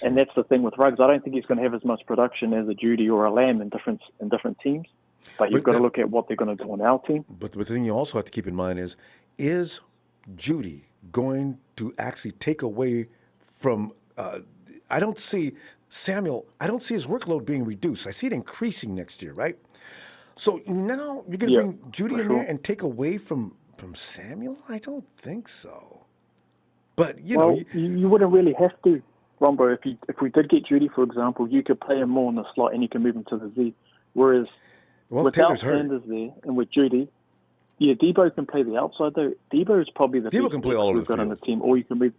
And that's the thing with Ruggs. I don't think he's going to have as much production as a Judy or a Lamb in different teams. But you've got to look at what they're going to do on our team. But the thing you also have to keep in mind is Judy going to actually take away from I don't see Samuel, I don't see his workload being reduced. I see it increasing next year, right? So now you're going to bring Judy in there and take away from Samuel? I don't think so. But, you wouldn't really have to, Ronbo. If we did get Judy, for example, you could play him more in the slot and you can move him to the Z. Whereas without Sanders there and with Judy, Debo can play the outside, though. Debo is probably the Debo can play all over the field on the team. Or you can move,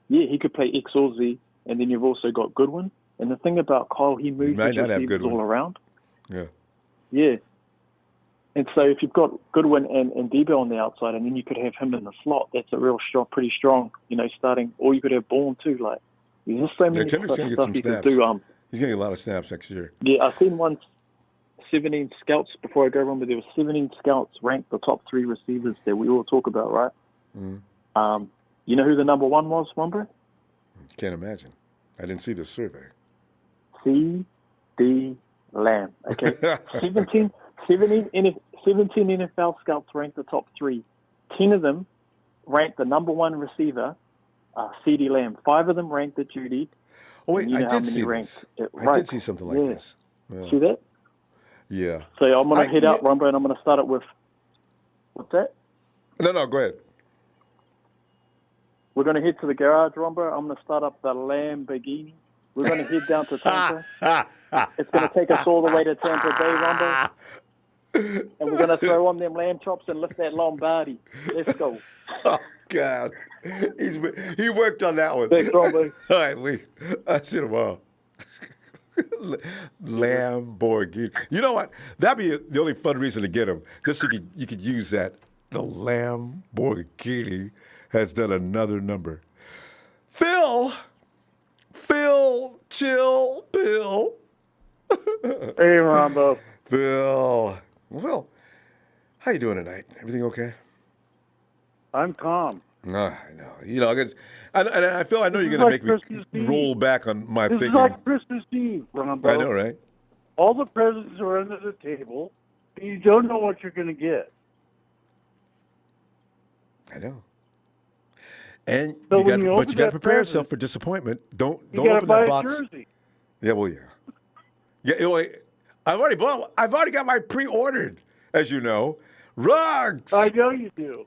he could play X or Z, and then you've also got Goodwin. And the thing about Kyle, he moves his receivers all around. Yeah. Yeah. And so if you've got Goodwin and Debo on the outside, and then you could have him in the slot, that's a real strong, pretty strong, starting. Or you could have Bourne too. Like, there's just so many Kendrick's going to get stuff some you snaps. can do. He's going to get a lot of snaps next year. Yeah, I've seen once 17 scouts before I go on, but there were 17 scouts ranked the top 3 receivers that we all talk about, right? Mm. You know who the number 1 was, Ronbo? Can't imagine. I didn't see the survey. C.D. Lamb. Okay, 17 NFL scouts ranked the top 3. 10 of them ranked the number 1 receiver, C.D. Lamb. 5 of them ranked the Judy. Oh, wait, I did see ranked this. I did see something like this. Yeah. See that? Yeah. So I'm going to head out, Ronbo, and I'm going to start it with, what's that? No, go ahead. We're going to head to the garage, Ronbo. I'm going to start up the Lamborghini. We're going to head down to Tampa. It's going to take us all the way to Tampa Bay, Ronbo. And we're going to throw on them lamb chops and lift that Lombardi. Let's go. Oh, God. He worked on that one. Thanks, Ronbo. All right, I see tomorrow. Lamborghini. You know what? That'd be the only fun reason to get him. Just so you could use that. The Lamborghini has done another number. Phil, chill, Bill. Hey, Ronbo. Phil. Well, how you doing tonight? Everything okay? I'm calm. No, I know. I feel I know you're going to make Christmas me Eve. roll back on my This thinking. is like Christmas Eve, Ronbo. I know, right? All the presents are under the table, and you don't know what you're going to get. I know. And So you got when you to open prepare that yourself present, for disappointment. Don't You got to open buy that a box. jersey. Yeah, well, yeah. I've already got my pre-ordered, as you know. Rugs. I know you do.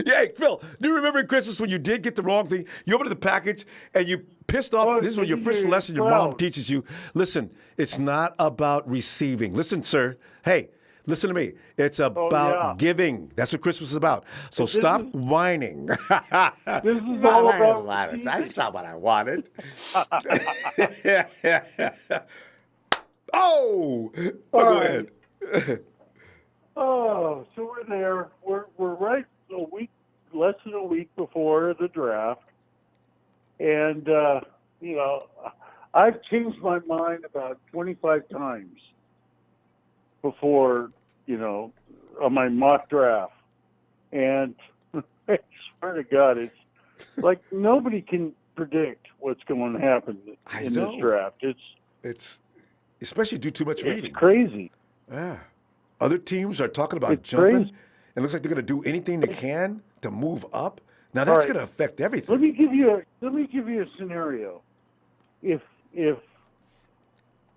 Yeah, Phil, do you remember Christmas when you did get the wrong thing? You opened the package and you pissed off. Oh, This is when your first you're lesson your mom proud. teaches you. Listen, it's not about receiving. Listen, sir. Hey, listen to me. It's about giving. That's what Christmas is about. So stop whining. This is all about That's not what I wanted. Oh, go ahead. Oh, so we're there. We're right less than a week before the draft, and I've changed my mind about 25 times before, on my mock draft, and I swear to God, it's like nobody can predict what's going to happen in this draft. It's especially do too much reading. It's crazy. Yeah. Other teams are talking about It's jumping. crazy. It looks like they're going to do anything they can to move up. Now that's going to affect everything. Let me give you a scenario. If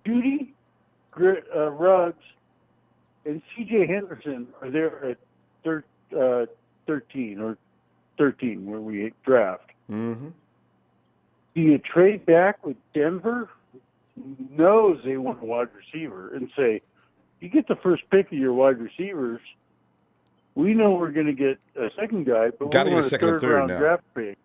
Judy, Ruggs, and C.J. Henderson are there at 13 where we draft, Mm-hmm. do you trade back with Denver? Knows they want a wide receiver and say, you get the first pick of your wide receivers. We know we're going to get a second guy, but Gotta we get a want a second or third third-round now. draft pick.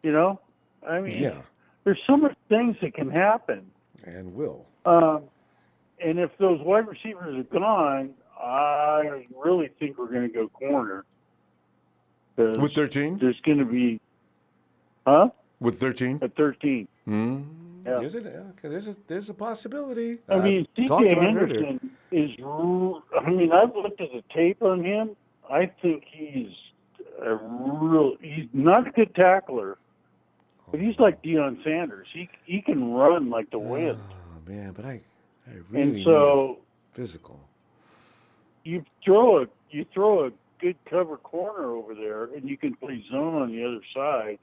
I mean, Yeah. there's so much things that can happen. And will. And if those wide receivers are gone, I really think we're going to go corner. With 13? There's going to be, huh? With 13? At 13. Yeah. There's a possibility. I mean, C.J. Henderson is. I've looked at the tape on him. I think he's not a good tackler, but he's like Deion Sanders. He can run like the wind. Oh man, but I really And so need physical. you throw a good cover corner over there, and you can play zone on the other side.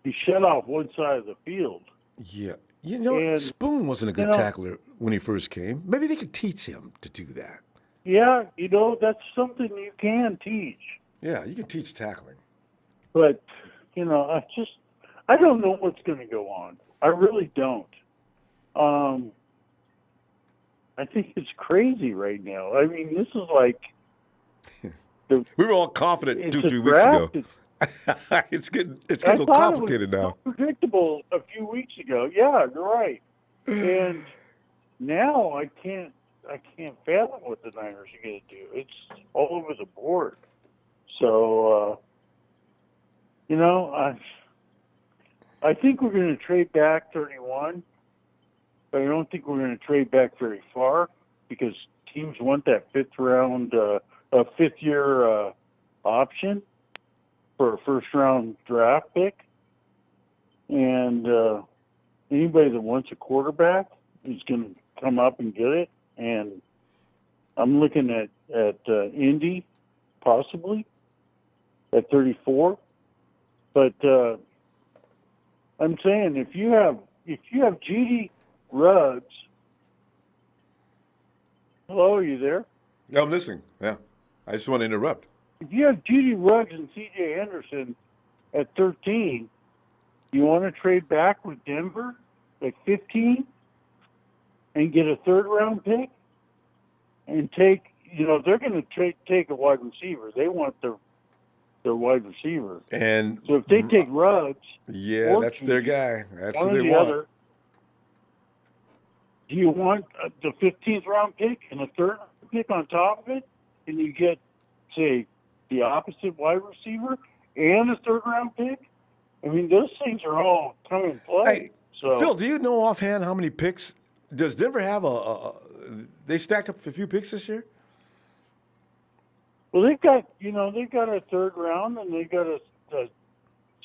You shut off one side of the field. Yeah. Spoon wasn't a good tackler when he first came. Maybe they could teach him to do that. Yeah, that's something you can teach. Yeah, you can teach tackling. But, I don't know what's going to go on. I really don't. I think it's crazy right now. I mean, this is like... We were all confident 2-3 weeks draft. ago. It's getting a I little thought complicated it was now. so predictable a few weeks ago. Yeah, you're right. And now I can't fathom what the Niners are going to do. It's all over the board. So I think we're going to trade back 31, but I don't think we're going to trade back very far because teams want that fifth year option for a first round draft pick, and anybody that wants a quarterback is going to come up and get it. And I'm looking at Indy possibly at 34, but I'm saying if you have G.D. Ruggs, hello, are you there? No, I'm listening. Yeah, I just want to interrupt. If you have G.D. Ruggs and C.J. Henderson at 13, you want to trade back with Denver at 15 and get a third-round pick and take, they're going to take a wide receiver. They want their wide receiver. And so if they take Ruggs, yeah, that's their guy. That's one who or they the want. other, do you want the 15th round pick and a third pick on top of it, and you get, say, the opposite wide receiver and a third round pick? I mean, those things are all come in play. Hey, so, Phil, do you know offhand how many picks does Denver have? They stacked up a few picks this year. well, they've got a third round and they've got a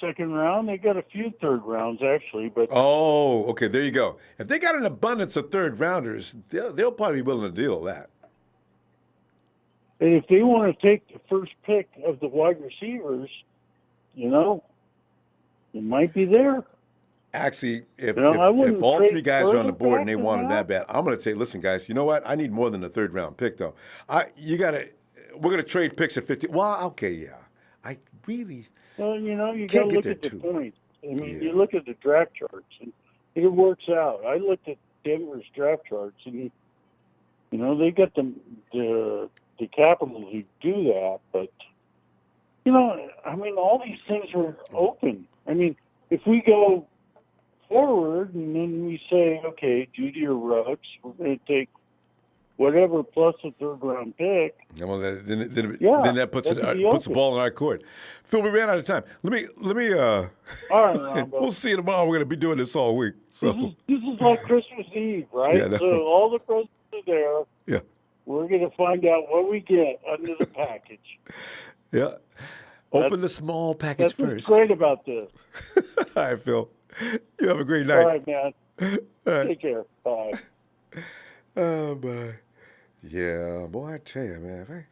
second round. They got a few third rounds actually, but Oh, okay, there you go. If they got an abundance of third rounders, they'll probably be willing to deal that. and if they want to take the first pick of the wide receivers, it might be there. Actually, if I wouldn't all trade three guys are on the further board and they back want than him that bad, I'm going to say, listen, guys, you know what? I need more than a third round pick, though. We're going to trade picks at 50. Well, okay, yeah. I really Well, you can't got to get look there at the too. points. I mean, Yeah. you look at the draft charts, and it works out. I looked at Denver's draft charts, and they got the capital to do that. But I mean, all these things are open. I mean, if we go forward and then we say, okay, Judy or Ruggs, we're going to take whatever plus a third round pick. Yeah, well, then Yeah, that puts that could be puts the open. ball in our court. Phil, we ran out of time. Let me. All right, Ronbo. We'll see you tomorrow. We're going to be doing this all week. So This is like Christmas Eve, right? Yeah, I know. So all the presents are there. yeah, We're going to find out what we get under the package. yeah. Open the small package That's what's first. great about this. All right, Phil. You have a great night. All right, man. All right. Take care. Bye. Oh, boy. Yeah, boy, I tell you, man,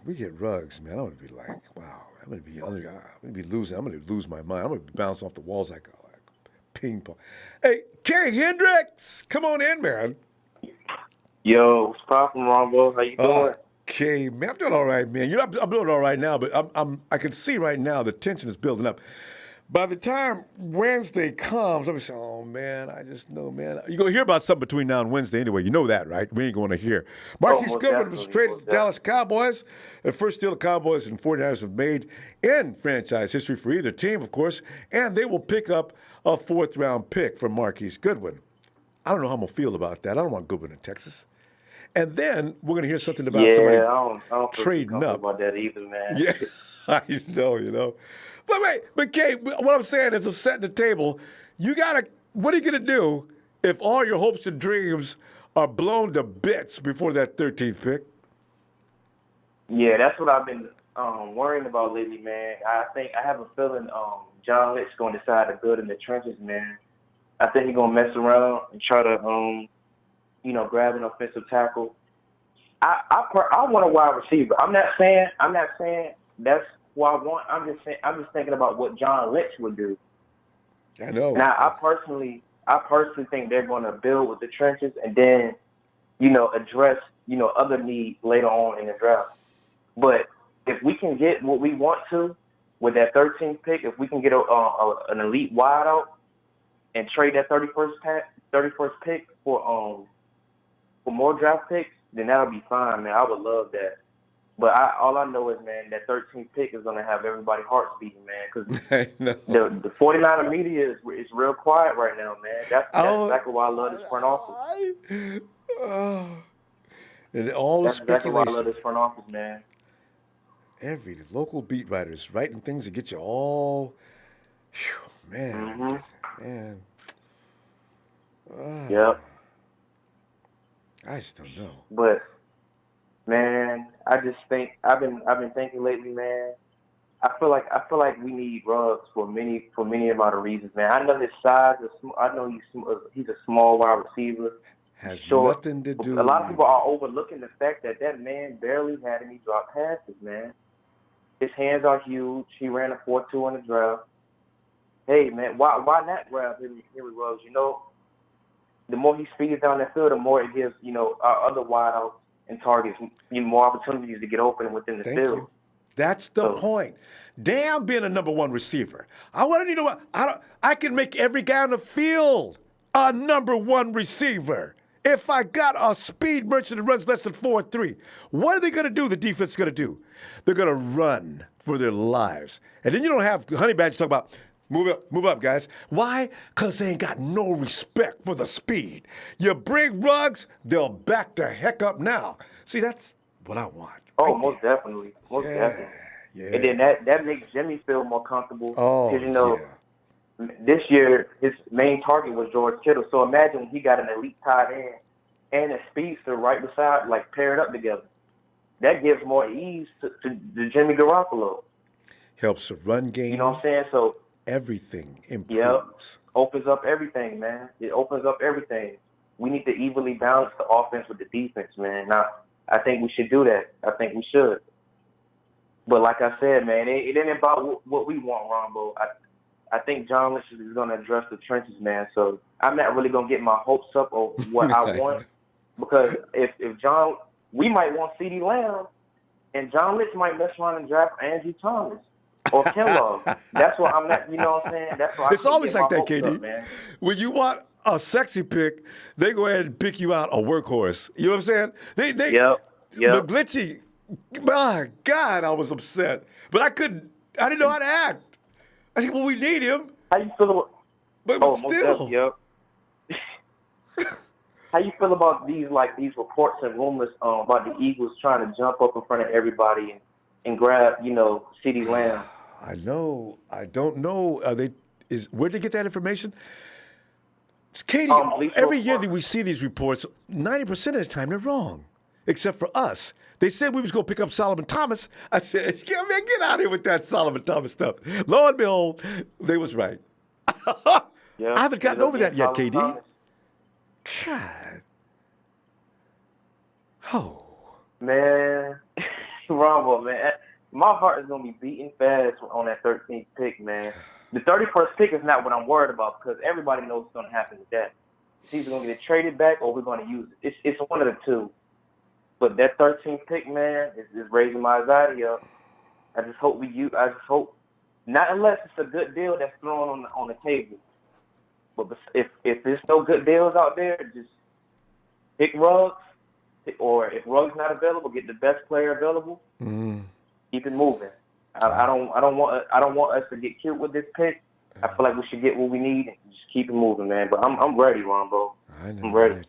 we get Rugs, man, I'm going to be like, wow, I'm going to be losing. I'm going to lose my mind. I'm going to be bouncing off the walls like ping pong. Hey, Kerry Hendricks, come on in, man. Yo, what's poppin', Ronbo? How you doing? Okay, man, I'm doing all right, man. I'm doing all right now, but I can see right now the tension is building up. By the time Wednesday comes, I'm saying, oh, man, I just know, man. You're going to hear about something between now and Wednesday anyway. You know that, right? We ain't going to hear. Marquise most Goodwin was definitely, traded to Dallas Cowboys. The first deal the Cowboys and 49ers have made in franchise history for either team, of course, and they will pick up a fourth-round pick from Marquise Goodwin. I don't know how I'm going to feel about that. I don't want Goodwin in Texas. And then we're going to hear something about somebody I don't feel trading up. about that either, man. Yeah, I know. But wait, Kate, what I'm saying is I'm setting the table. What are you going to do if all your hopes and dreams are blown to bits before that 13th pick? Yeah, that's what I've been worrying about lately, man. I have a feeling John Lynch is going to decide to build in the trenches, man. I think he's going to mess around and try to, grab an offensive tackle. I want a wide receiver. I'm not saying that's what I want. I'm just thinking about what John Lynch would do. I know. Now, I personally think they're going to build with the trenches and then, address, other needs later on in the draft. But if we can get what we want to with that 13th pick, if we can get an elite wideout and trade that 31st pick for more draft picks, then that'll be fine, man. I would love that. But all I know is, man, that 13th pick is gonna have everybody's hearts beating, man. Because I know. the 49er media is real quiet right now, man. That's Oh, exactly why I love this front office. Oh. And all the That's exactly why I speculation. love this front office, man. Every local beat writers writing things to get you all. Whew, man, man. Yep. I just don't know. But man, I just think I've been thinking lately, man. I feel like we need Ruggs for many amount of reasons, man. I know his size I know he's a small wide receiver. Has Short. nothing to do. A lot of people are overlooking the fact that man barely had any drop passes, man. His hands are huge. He ran a 4.2 in the draft. Hey, man, why not grab Henry Ruggs? You know, the more he speeds down that field, the more it gives, our other wideouts and targets more opportunities to get open within the Thank field. you. That's the point. Damn, being a number one receiver. I want to know what I can make every guy on the field a number one receiver. If I got a speed merchant that runs less than 4.3, what are they going to do? The defense is going to do. They're going to run for their lives. And then you don't have Honey Badger talk about move up, guys. Why? Because they ain't got no respect for the speed. You bring Ruggs, they'll back the heck up now. See, that's what I want. Oh, most definitely. Most definitely. Yeah. And then that makes Jimmy feel more comfortable. Oh, Because, this year his main target was George Kittle. So imagine he got an elite tight end and a speedster right beside, like paired up together. That gives more ease to Jimmy Garoppolo. Helps the run game. You know what I'm saying? So everything improves. Yep. Opens up everything, man. It opens up everything. We need to evenly balance the offense with the defense, man. Now, I think we should do that. I think we should. But like I said, man, it ain't about what we want, Ronbo. I think John Lynch is going to address the trenches, man. So I'm not really going to get my hopes up of what I want. Because if we might want CeeDee Lamb, and John Lynch might mess around and draft Andrew Thomas or Kellogg. That's what I'm not, you know what I'm saying? That's why it's always like that, KD. Up, man. When you want a sexy pick, they go ahead and pick you out a workhorse. You know what I'm saying? Yep. McGlinchey, my God, I was upset. But I didn't know how to act. I said, well, we need him. How you feel about but still. Yep. How you feel about these reports and rumors about the Eagles trying to jump up in front of everybody and grab, CeeDee Lamb? I know. I don't know. Where'd they get that information? Katie, every year that we see these reports, 90% of the time they're wrong, except for us. They said we was going to pick up Solomon Thomas. I said, man, get out of here with that Solomon Thomas stuff. Lo and behold, they was right. Yep. I haven't gotten over that yet, KD. Thomas. God. Oh. Man, Ronbo, man. My heart is going to be beating fast on that 13th pick, man. The 31st pick is not what I'm worried about because everybody knows what's going to happen with that. It's either going to get it traded back or we're going to use it. It's one of the two. But that 13th pick, man, is raising my anxiety up. I just hope not unless it's a good deal that's thrown on the table. But if there's no good deals out there, just pick Ruggs. Or if Ruggs not available, get the best player available. Keep it moving. I don't want us to get cute with this pick. I feel like we should get what we need and just keep it moving, man. But I'm ready, Ronbo. I'm ready.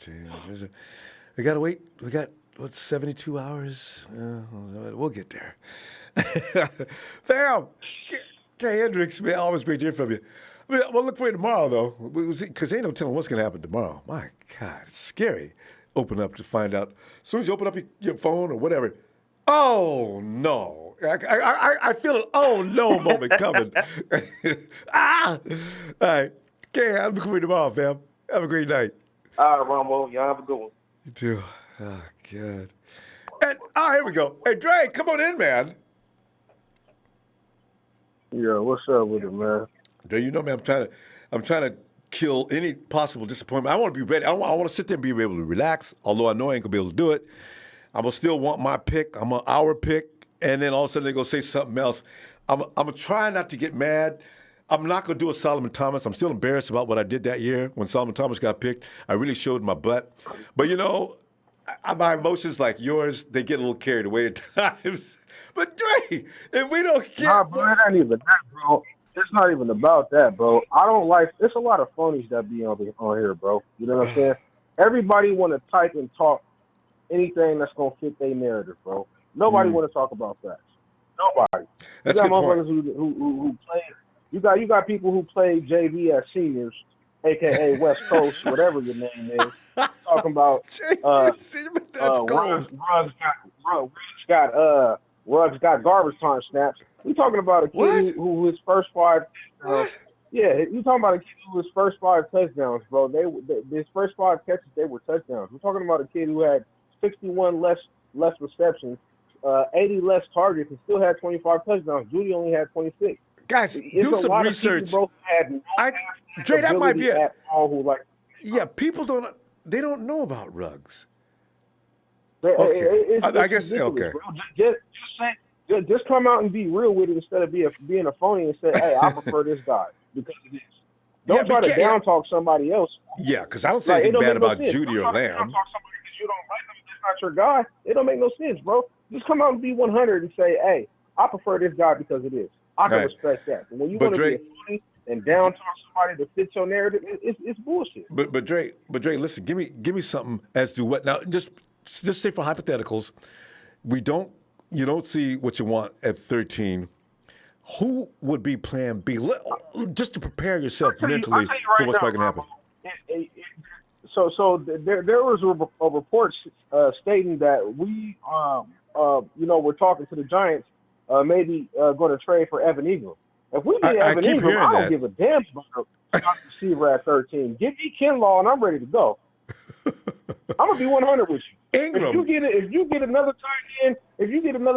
We gotta wait. We got 72 hours. We'll get there. Fam, K. Hendricks, man, always great to hear from you. I mean, we'll look for you tomorrow, though, because ain't no telling what's going to happen tomorrow. My God, it's scary. Open up to find out. As soon as you open up your phone or whatever, oh, no. I feel an oh, no moment coming. All right. Okay, I'm looking for you tomorrow, fam. Have a great night. All right, Ronbo. Y'all have a good one. You too. Oh, God. And, here we go. Hey, Dre, come on in, man. Yeah, what's up with it, man? Dre, you know me, I'm trying to kill any possible disappointment. I want to be ready. I want to sit there and be able to relax, although I know I ain't going to be able to do it. I'm going to still want my pick. I'm our pick. And then all of a sudden they're going to say something else. I'm going to try not to get mad. I'm not going to do a Solomon Thomas. I'm still embarrassed about what I did that year when Solomon Thomas got picked. I really showed my butt. But, my emotions like yours, they get a little carried away at times. But Dre, if we don't get Nah, bro, it ain't even that, bro. It's not even about that, bro. I don't like. There's a lot of phonies that be on here, bro. You know what I'm saying? Everybody want to type and talk anything that's gonna fit their narrative, bro. Nobody want to talk about facts. Nobody. That's you a got good point. motherfuckers who play. You got people who play JV as seniors, aka West Coast, whatever your name is, talking about That's gold. Ruggs got garbage time snaps. We talking about a kid who his first 5 touchdowns. Yeah, you talking about a kid who his first 5 touchdowns, bro. His first 5 catches, they were touchdowns. We're talking about a kid who had 61 less receptions, 80 less targets, and still had 25 touchdowns. Judy only had 26. Guys, do some research. People, bro, had no Dre, that might be at all who like. Yeah, people don't know about Ruggs. Okay, I guess okay. Bro. Just come out and be real with it instead of being a phony and say, "Hey, I prefer this guy because of this." Don't try to down talk somebody else. Yeah, because I don't say anything bad about Judy or Lamb. Down talk somebody because you don't like them. It's not your guy. It don't make no sense, bro. Just come out and be 100 and say, "Hey, I prefer this guy because of this." I can respect that. But when you want to be funny and down talk somebody to fit your narrative, it's bullshit. But Dre, listen, give me something as to what now. Just say for hypotheticals, you don't see what you want at 13. Who would be Plan B? Just to prepare yourself mentally for what's going to happen. So there was a report stating that we we're talking to the Giants, maybe going to trade for Evan Ingram. If we get Evan Ingram, I don't give a damn about the receiver at 13. Give me Kinlaw, and I'm ready to go. I'm gonna be 100 with you. Ingram. If you get another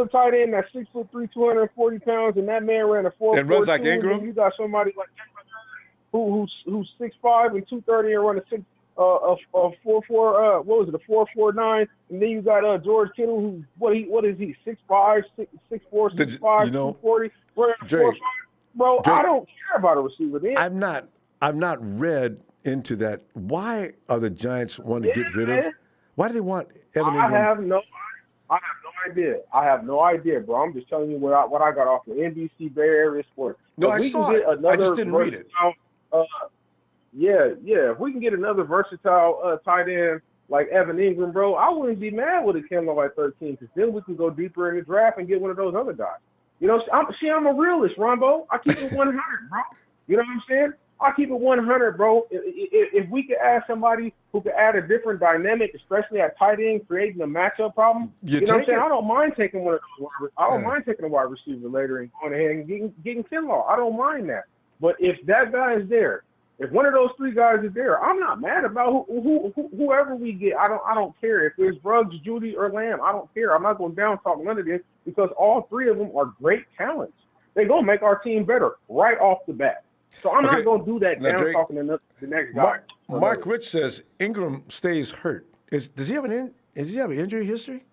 tight end, that's 6'3", 240 pounds, and that man ran a 4.42, and runs like Ingram, you got somebody like who's 6'5" and 230 and run a 4.4. What was it? A 4.49, and then you got George Kittle, who what is he? 6'5", 6'4", 6'5", 240. Bro, I don't care about a receiver. Then I'm not read into that. Why are the Giants wanting to get rid of? Why do they want Evan Ingram? I have no idea. I have no idea, bro. I'm just telling you what I got off of NBC Bay Area Sports. No, I saw it. I just didn't read it. If we can get another versatile tight end like Evan Ingram, bro, I wouldn't be mad with a Kinlaw at 13 because then we can go deeper in the draft and get one of those other guys. You know, I'm a realist, Ronbo. I keep it 100, bro. You know what I'm saying? I keep it 100, bro. If we could add somebody who could add a different dynamic, especially at tight end, creating a matchup problem, you know what I'm saying? I don't mind taking one of those. I don't mind taking a wide receiver later and going ahead and getting Kinlaw. I don't mind that. But if that guy is there, if one of those 3 guys is there, I'm not mad about whoever we get. I don't care if there's Ruggs, Judy, or Lamb. I don't care. I'm not going to down talk none of this because all 3 of them are great talents. They're going to make our team better right off the bat. So I'm not going to do that down talking to the next guy. Mark Rich says Ingram stays hurt. Does he have an injury history?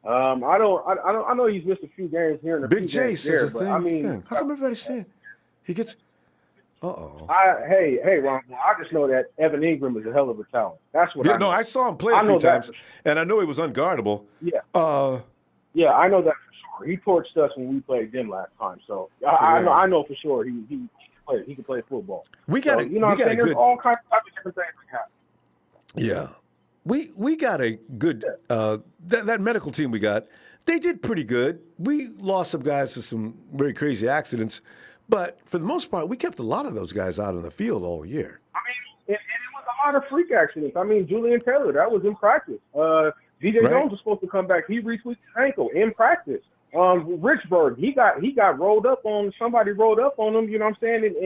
I know he's missed a few games here and a Big few J games says there, the but same I mean, thing. How come everybody's saying he gets? Hey, Ron, I just know that Evan Ingram is a hell of a talent. That's what I know. No, I saw him play a few times, and I know he was unguardable. Yeah. I know that for sure. He torched us when we played them last time, so I know for sure he can play football. There's all kinds of different things that happen. Yeah. We got a good that medical team we got. They did pretty good. We lost some guys to some very crazy accidents, but for the most part, we kept a lot of those guys out on the field all year. I mean, and it was a lot of freak accidents. I mean, Julian Taylor, that was in practice. DJ Jones was supposed to come back. He retweaked his ankle in practice. Richburg, he got rolled up on. Somebody rolled up on him. You know what I'm saying? And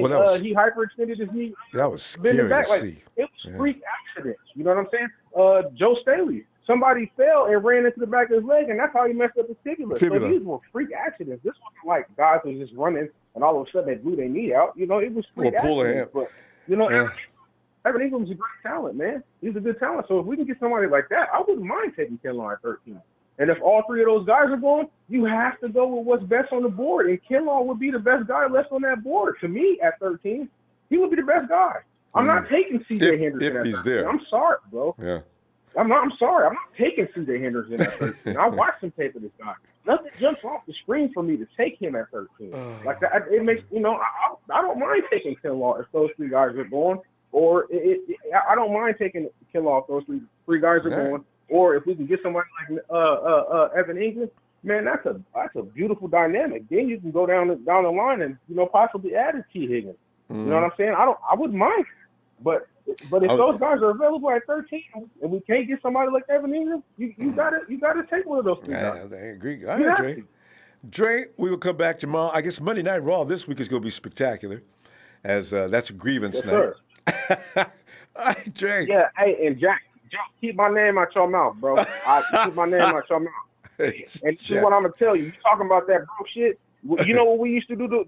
he hyperextended his knee. That was scary to see. It was freak accidents. You know what I'm saying? Joe Staley, somebody fell and ran into the back of his leg, and that's how he messed up his fibula. So these were freak accidents. This wasn't like guys who were just running and all of a sudden they blew their knee out. You know, it was freak accidents. But you know, Evan Ingram's a great talent, man. He's a good talent. So if we can get somebody like that, I wouldn't mind taking Kinlaw at 13. And if all 3 of those guys are going, you have to go with what's best on the board. And Kinlaw would be the best guy left on that board. To me, at 13, he would be the best guy. I'm not taking C.J. Henderson if he's 13. there. I'm sorry, bro. Yeah. I'm sorry. I'm not taking C.J. Henderson at 13. I watched some tape of this guy. Nothing jumps off the screen for me to take him at 13. Like that, it makes I don't mind taking Kinlaw if those three guys are going, or I don't mind taking Kinlaw if those three guys are going, or if we can get somebody like Evan Ingram. Man, that's a beautiful dynamic. Then you can go down the line and possibly add a T. Higgins. You know what I'm saying? I wouldn't mind, but if those guys are available at 13 and we can't get somebody like Evan Ingram, you gotta take one of those three guys. I agree. All right, Dre. Dre, we will come back tomorrow. I guess Monday Night Raw this week is going to be spectacular, as that's a grievance night. Sir. All right, Dre. Yeah, hey, and Jack, keep my name out your mouth, bro. Keep my name out your mouth. And this is what I'm gonna tell you. You talking about that broke shit? You know what we used to do to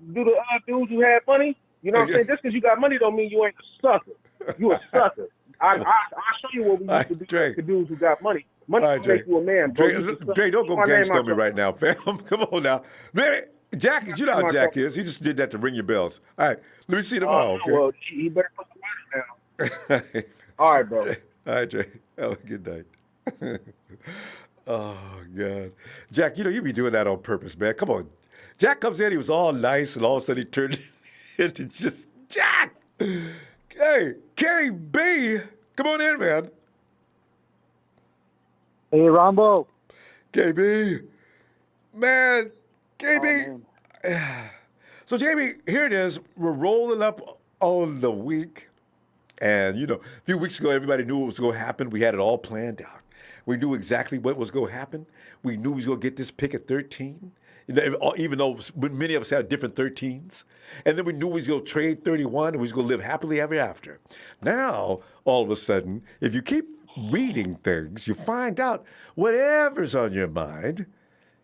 dudes who had money? You know what I'm saying? Just because you got money don't mean you ain't a sucker. You a sucker. I'll show you what we used to do to dudes who got money. Money will make you a man, bro. Dre, don't go gangster on me right now, fam. Come on now. Man, Jack, you know how Jack is. He just did that to ring your bells. All right, let me see tomorrow, okay? Well, he better put some money down. All right, bro. All right, Dre. Have a good night. Oh, God. Jack, you be doing that on purpose, man. Come on. Jack comes in, he was all nice, and all of a sudden he turned into just Jack. Hey, Kerry B, come on in, man. Hey, Ronbo. KB. Man, KB. Oh, man. So, JB, here it is. We're rolling up on the week. And, a few weeks ago, everybody knew what was going to happen. We had it all planned out. We knew exactly what was going to happen. We knew we was going to get this pick at 13, even though many of us had different 13s. And then we knew we was going to trade 31 and we was going to live happily ever after. Now, all of a sudden, if you keep reading things, you find out whatever's on your mind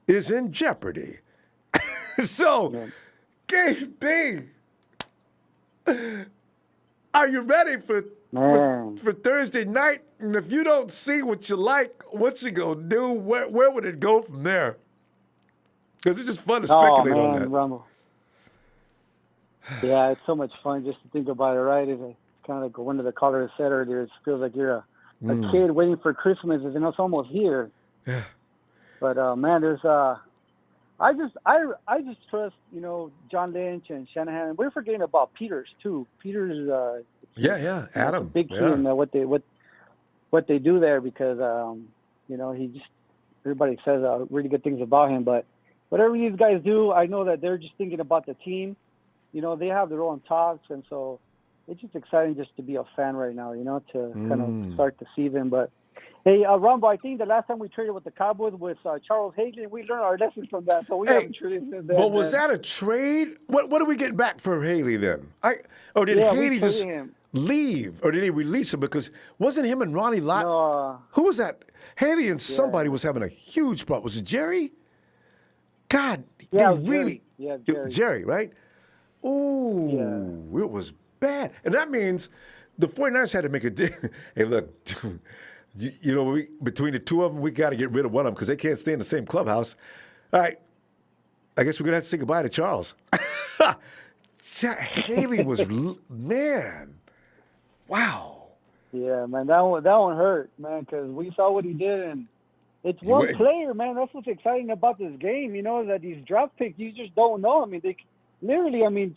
is in jeopardy. So, KB, are you ready for Thursday night? And if you don't see what you like, what you gonna do? Where would it go from there? Because it's just fun to speculate on that. Rumble. Yeah, it's so much fun just to think about it, right? It's kind of like one of the callers said earlier. It feels like you're a kid waiting for Christmas, and it's almost here. Yeah. But man, there's I just trust John Lynch and Shanahan. We're forgetting about Peters too. Peters. Adam. Big key in what they do there because he just everybody says really good things about him. But whatever these guys do, I know that they're just thinking about the team. They have their own talks, and so it's just exciting just to be a fan right now. To kind of start the season. But hey, Ronbo, I think the last time we traded with the Cowboys was Charles Haley, and we learned our lessons from that. So we haven't traded since then. But was that a trade? What did we get back for Haley then? Did Haley just leave, or did he release him? Because wasn't him and Ronnie Lott? No, who was that? Haley and somebody was having a huge problem. Was it Jerry? God, they really. Yeah, Jerry, right? Ooh, it was bad. And that means the 49ers had to make a deal. Hey, look, between the two of them, we got to get rid of one of them because they can't stay in the same clubhouse. All right. I guess we're going to have to say goodbye to Charles. Haley was, man, wow. Yeah, man, that one hurt, man, because we saw what he did, and it's one player, man. That's what's exciting about this game, that these draft picks, you just don't know. I mean,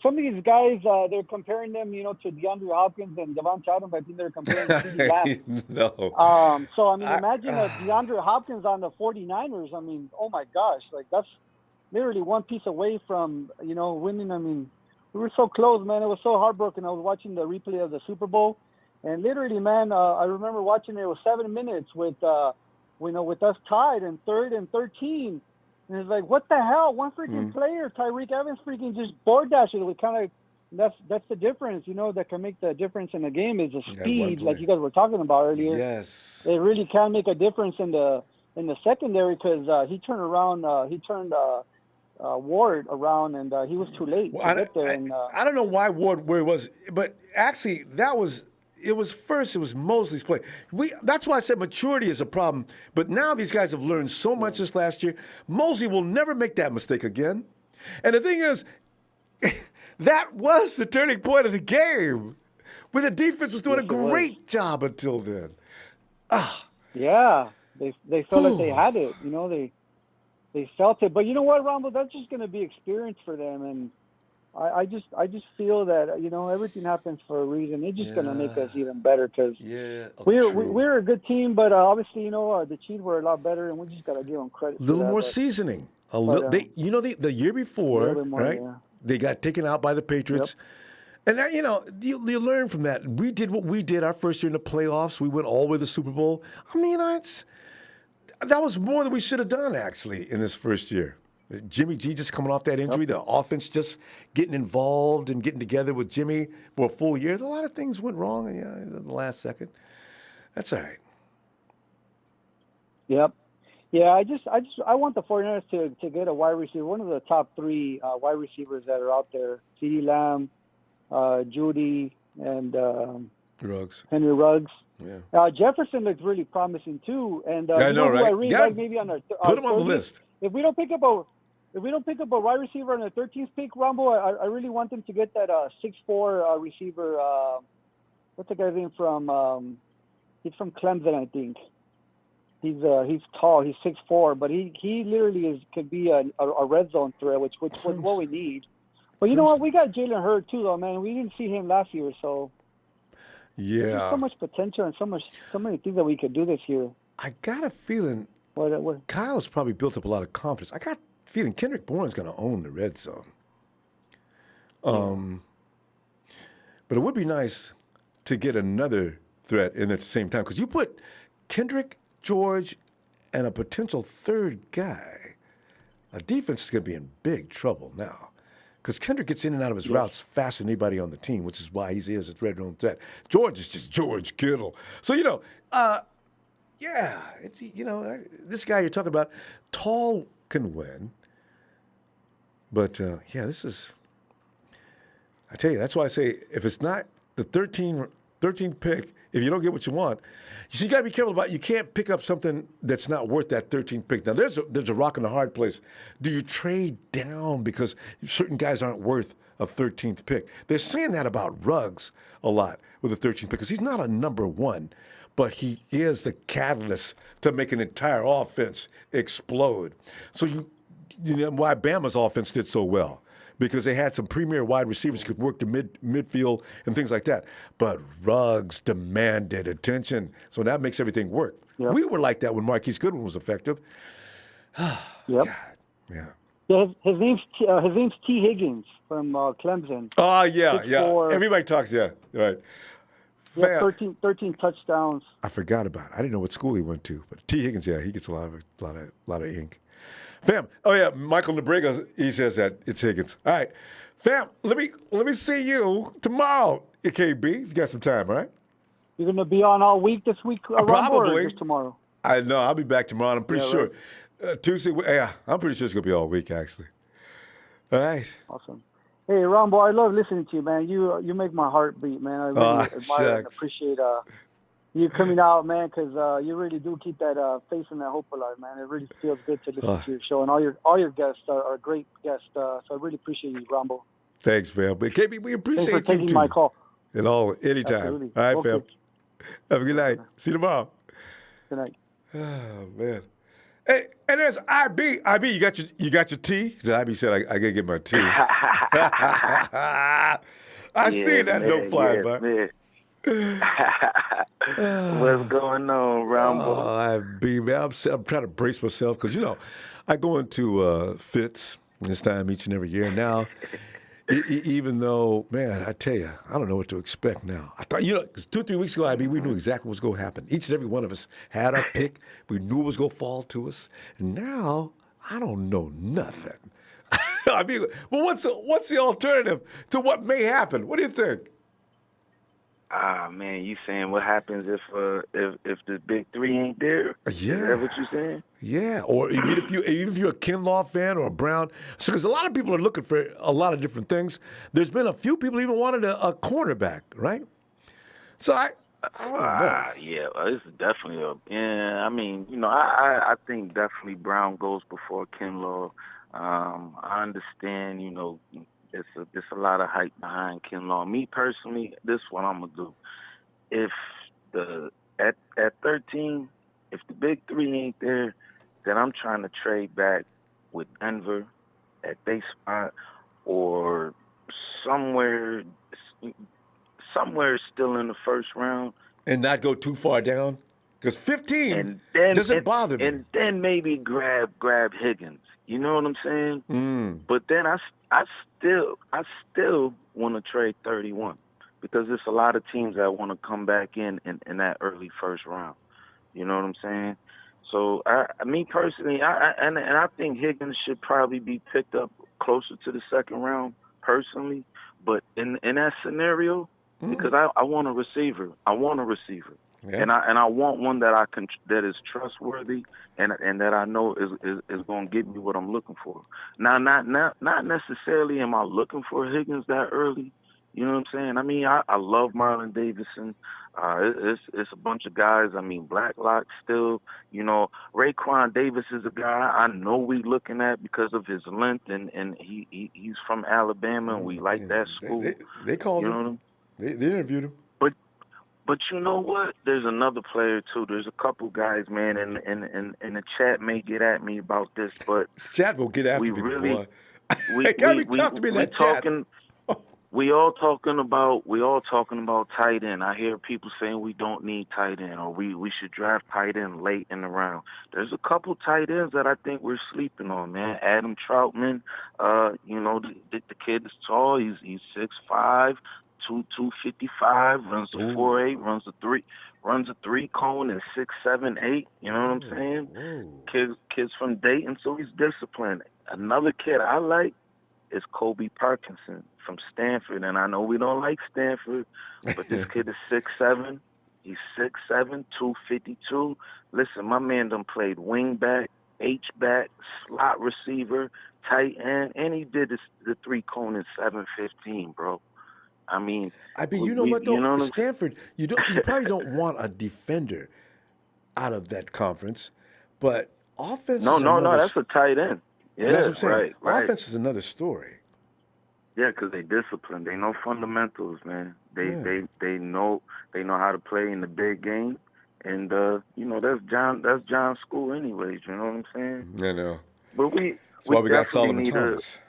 some of these guys, they're comparing them, to DeAndre Hopkins and Devontae Adams. I think they're comparing to CeeDee Lamb. No. So, imagine DeAndre Hopkins on the 49ers. Oh, my gosh. Like, that's literally one piece away from, winning. We were so close, man. It was so heartbroken. I was watching the replay of the Super Bowl. And literally, man, I remember watching it was 7 minutes with us tied in 3rd and 13. And it's like, what the hell? One freaking player, Tyreek Evans, freaking just board dashes. We kind of that's the difference, that can make the difference in the game is the speed, like you guys were talking about earlier. Yes, it really can make a difference in the secondary because he turned Ward around, and he was too late to get there. I don't know why Ward where he was, but actually it was Mosley's play. That's why I said maturity is a problem. But now these guys have learned so much this last year. Mosley will never make that mistake again. And the thing is, that was the turning point of the game. When the defense was doing a great job until then. Yeah, they felt like they had it. You know, they felt it. But you know what, Rumble? That's just going to be experience for them, and I just feel that everything happens for a reason. It's just going to make us even better because we're a good team, but obviously the Chiefs were a lot better, and we just got to give them credit. A little for that, more but, seasoning. The year a before, little bit more, right? yeah. They got taken out by the Patriots. And that, you learn from that. We did what we did our first year in the playoffs. We went all the way to the Super Bowl. I mean, that was more than we should have done, actually, in this first year. Jimmy G just coming off that injury, the offense just getting involved and getting together with Jimmy for a full year. A lot of things went wrong in the last second. That's all right. Yep. Yeah, I want the 49ers to get a wide receiver, one of the top 3 wide receivers that are out there. CeeDee Lamb, Judy, and Henry Ruggs. Yeah. Jefferson looks really promising too, and I know, right? I really like maybe on our put him on the list. If we don't pick up a wide receiver on the 13th pick, Ronbo, I really want them to get that 6'4" receiver. What's the guy's name from? He's from Clemson, I think. He's tall. He's 6'4", but he literally could be a red zone threat, which was what we need. But you know what? We got Jalen Hurd too, though, man. We didn't see him last year, so there's so much potential and so many things that we could do this year. I got a feeling Kyle's probably built up a lot of confidence. I got a feeling Kendrick Bourne's going to own the red zone. But it would be nice to get another threat in at the same time because you put Kendrick, George, and a potential third guy. A defense is going to be in big trouble now. Because Kendrick gets in and out of his routes faster than anybody on the team, which is why he is a red zone threat. George is just George Kittle. So, this guy you're talking about, tall can win. But, this is, I tell you, that's why I say if it's not the 13th pick, if you don't get what you want, you got to be careful about you can't pick up something that's not worth that 13th pick. Now, there's a rock in the hard place. Do you trade down because certain guys aren't worth a 13th pick? They're saying that about Ruggs a lot with the 13th pick because he's not a number 1, but he is the catalyst to make an entire offense explode. So you know why Bama's offense did so well. Because they had some premier wide receivers who could work the midfield and things like that. But Ruggs demanded attention, so that makes everything work. Yep. We were like that when Marquise Goodwin was effective. Yep. God. Yeah. His name's T. Higgins from Clemson. Oh, yeah. 6'4". Everybody talks, right. Yeah, 13 touchdowns. I forgot about it. I didn't know what school he went to, but T. Higgins, he gets a lot of ink. Fam, Michael Nebrega, he says that it's Higgins. All right, fam, let me see you tomorrow at KB. If you got some time, all right? You're gonna be on all week this week, probably. Or just tomorrow? I know. I'll be back tomorrow. I'm pretty sure. Right. Tuesday. I'm pretty sure it's gonna be all week actually. All right. Awesome. Hey, Ronbo, I love listening to you, man. You make my heart beat, man. I really admire and appreciate you coming out, man, because you really do keep that face and that hope alive, man. It really feels good to listen to your show, and all your guests are great guests. So I really appreciate you, Ronbo. Thanks, fam. But KB, we appreciate Thanks for taking you my call. Anytime. Absolutely. All right, okay. fam. Have a good night. See you tomorrow. Good night. Oh man. Hey, and there's IB. IB, you got your tea? Because IB said I gotta get my tea. I see that note flying by. What's going on, Ronbo? IB, man, I'm trying to brace myself because I go into fits this time each and every year. Now, even though, man, I tell you, I don't know what to expect now. I thought, because 2-3 weeks ago, IB, we knew exactly what was going to happen. Each and every one of us had our pick. We knew it was going to fall to us. And now, I don't know nothing. I mean, well, what's the alternative to what may happen? What do you think? Man, you saying what happens if the big three ain't there? Yeah. Is that what you saying? Yeah, or even if you're a Kinlaw fan or a Brown, because a lot of people are looking for a lot of different things. There's been a few people even wanted a cornerback, right? So I don't know. Yeah, this is definitely I mean, I think definitely Brown goes before Kinlaw. I understand, it's a lot of hype behind Kinlaw. Me personally, this is what I'm gonna do. If at 13, If the big three ain't there, then I'm trying to trade back with Denver at they spot or somewhere still in the first round. And not go too far down? Because 15 And then doesn't bother me. and then maybe grab Higgins. You know what I'm saying? Mm. But then I still want to trade 31 because there's a lot of teams that want to come back in that early first round. You know what I'm saying? So me personally, I think Higgins should probably be picked up closer to the second round personally. But in that scenario, because I want a receiver. Yeah. And I want one that is trustworthy and that I know is going to give me what I'm looking for. Now, not necessarily am I looking for Higgins that early. You know what I'm saying? I mean, I love Marlon Davidson. It's a bunch of guys. I mean, Blacklock still. You know, Raekwon Davis is a guy I know we looking at because of his length and he's from Alabama and we like that school. They called him. They interviewed him. But you know what? There's another player too. There's a couple guys, man, and the chat may get at me about this, but chat will get after me, boy. It gotta be tough to be in that chat. We all talking about tight end. I hear people saying we don't need tight end or we should draft tight end late in the round. There's a couple tight ends that I think we're sleeping on, man. Adam Troutman, you know, the kid is tall. He's 6'5". 255, runs a 4.8, runs a 3 cone and 6'7", 8. You know what I'm saying? Kids from Dayton, so he's disciplined. Another kid I like is Kobe Parkinson from Stanford, and I know we don't like Stanford, but this kid is 6'7". He's 6'7", 252. Listen, my man done played wingback, H-back, slot receiver, tight end, and he did the 3 cone and 7'15", bro. I mean, you know what though? You know Stanford, you probably don't want a defender out of that conference, but offense. No, that's a tight end. Yeah, that's what I'm saying. Right. Offense is another story. Yeah, because they disciplined. They know fundamentals, man. They know how to play in the big game, and you know that's John's school, anyways. You know what I'm saying? I know. But that's why we got Solomon Thomas.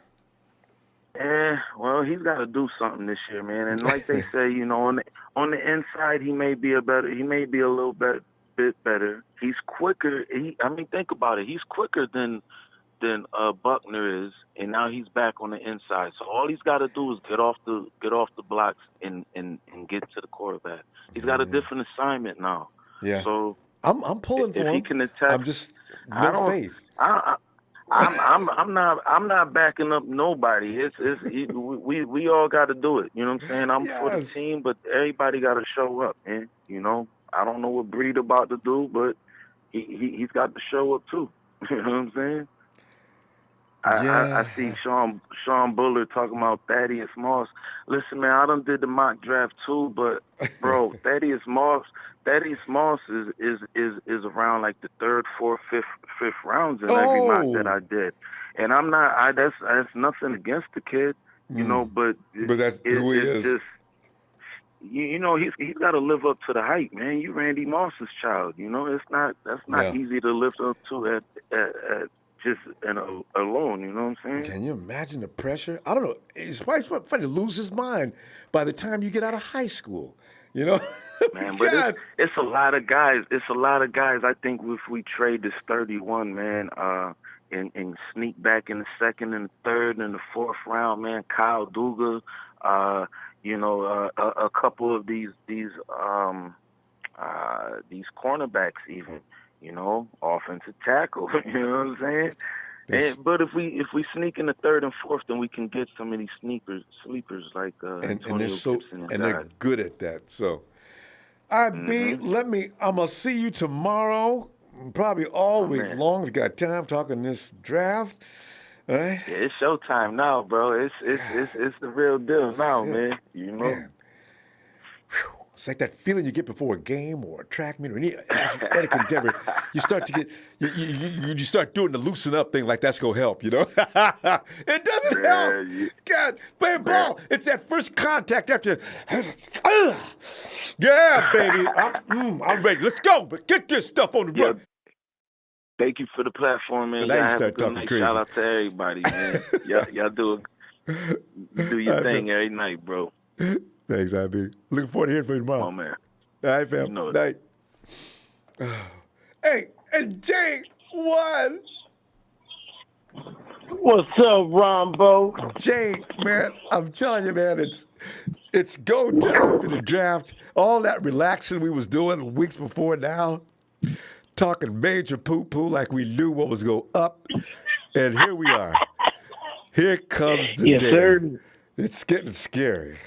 Well, he's got to do something this year, man. And like they say, you know, on the inside, he may be a little bit better. He's quicker. I mean, think about it. He's quicker than Buckner is, and now he's back on the inside. So all he's got to do is get off the blocks and get to the quarterback. He's got a different assignment now. Yeah. So I'm pulling for him. If he can attack, I'm just no faith. I'm not backing up nobody. We all got to do it. You know what I'm saying? I'm for the team, but everybody got to show up, man. You know, I don't know what Breed about to do, but he's got to show up too. You know what I'm saying? I see Sean Bullard talking about Thaddeus Moss. Listen, man, I done did the mock draft too, but bro, Thaddeus Moss is around like the 3rd, 4th, 5th rounds in every mock that I did, and I'm not. That's nothing against the kid, you know, but that's who he is. Just, you know, he's got to live up to the hype, man. You Randy Moss's child, you know. That's not easy to live up to at just alone, you know what I'm saying? Can you imagine the pressure? I don't know. It's funny to lose his mind by the time you get out of high school, you know? Man, but it's a lot of guys. It's a lot of guys. I think if we trade this 31, man, and sneak back in the 2nd and the 3rd and the 4th round, man, Kyle Duga, you know, a couple of these cornerbacks even. You know, offensive tackle. You know what I'm saying? But if we sneak in the 3rd and 4th, then we can get some of these sleepers like Antonio Gibson and they're good at that. So, all right, B, I'm gonna see you tomorrow. Probably all week long. We got time talking this draft. All right. Yeah, it's showtime now, bro. It's the real deal now, man. You know. It's like that feeling you get before a game or a track meet or any athletic endeavor. You start to get, you start doing the loosen up thing like that's going to help, you know? It doesn't help. God, playing ball, it's that first contact after. Yeah, baby. I'm ready. Let's go. But get this stuff on the run. Thank you for the platform, man. Now Y'all you have a start good talking night. crazy. Shout out to everybody, man. y'all do your thing every night, bro. Thanks, IB. Looking forward to hearing from you tomorrow. Oh, man. All right, fam. You know it. Night. Hey, and Jay won. What's up, Ronbo? Jay, man, I'm telling you, man, it's go time for the draft. All that relaxing we was doing weeks before now, talking major poo-poo like we knew what was going up. And here we are. Here comes the yes, day. Sir. It's getting scary.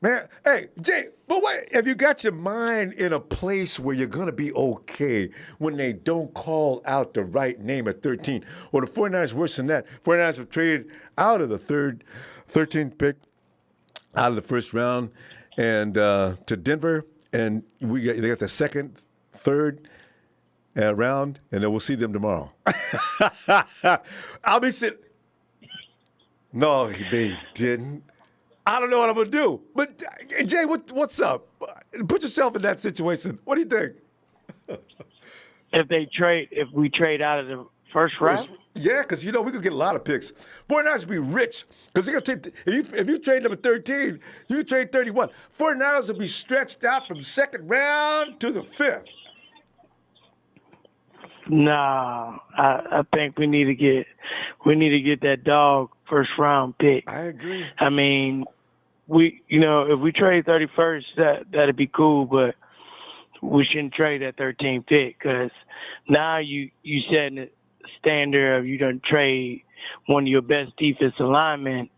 Man, hey, Jay, but wait, have you got your mind in a place where you're going to be okay when they don't call out the right name at 13? Or the 49ers worse than that. 49ers have traded out of the 13th pick, out of the first round, and to Denver, and they got the second, third round, and then we'll see them tomorrow. I'll be sitting. No, they didn't. I don't know what I'm going to do. But, Jay, what's up? Put yourself in that situation. What do you think? If we trade out of the first round? Yeah, because, we could get a lot of picks. 49ers would be rich because they're going to take, if you trade number 13, you can trade 31. 49ers will be stretched out from second round to the fifth. Nah, I think we need to get that dog first round pick. I agree. I mean, if we trade 31st, that'd be cool, but we shouldn't trade that 13th pick because now you setting the standard of you gonna trade one of your best defensive linemen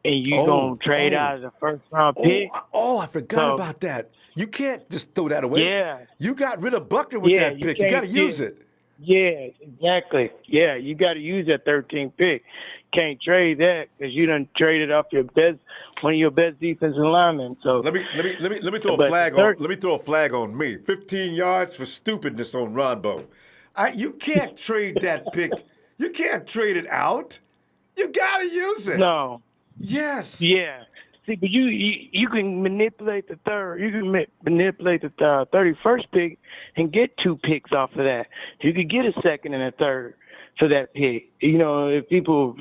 and you gonna trade out of the first round pick. I forgot about that. You can't just throw that away. Yeah. You got rid of Buckner with that pick. You got to use it. Yeah, exactly. Yeah, you got to use that 13th pick. Can't trade that because you done traded off one of your best defensive linemen. So let me throw a flag on. Let me throw a flag on me. 15 yards for stupidness on Ronbo. You can't trade that pick. You can't trade it out. You got to use it. No. Yes. Yeah. See, but you can manipulate the third. You can manipulate the 31st pick and get 2 picks off of that. You could get a second and a third for that pick. If people,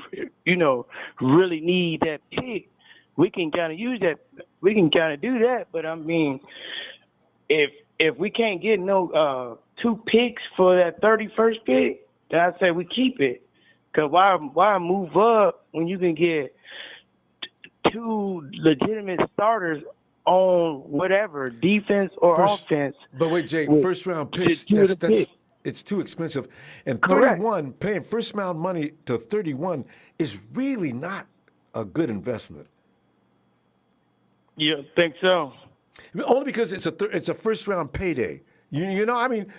really need that pick, we can kind of use that. We can kind of do that. But I mean, if we can't get no 2 picks for that 31st pick, then I say we keep it. Cause why move up when you can get 2 legitimate starters on whatever defense or offense? But wait, Jay, first round picks, it's too expensive. And 31, paying first round money to 31 is really not a good investment. You think so? Only because it's a first round payday. I mean,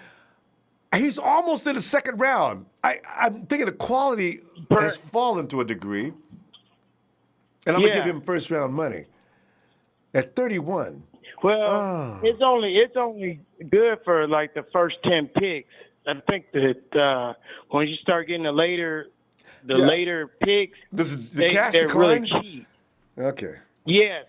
he's almost in the second round. I'm thinking the quality has fallen to a degree. And I'm going to give him first round money at 31. Well, it's only good for like the first 10 picks. I think that when you start getting the later picks, cash they're decline? really cheap. Okay. Yes.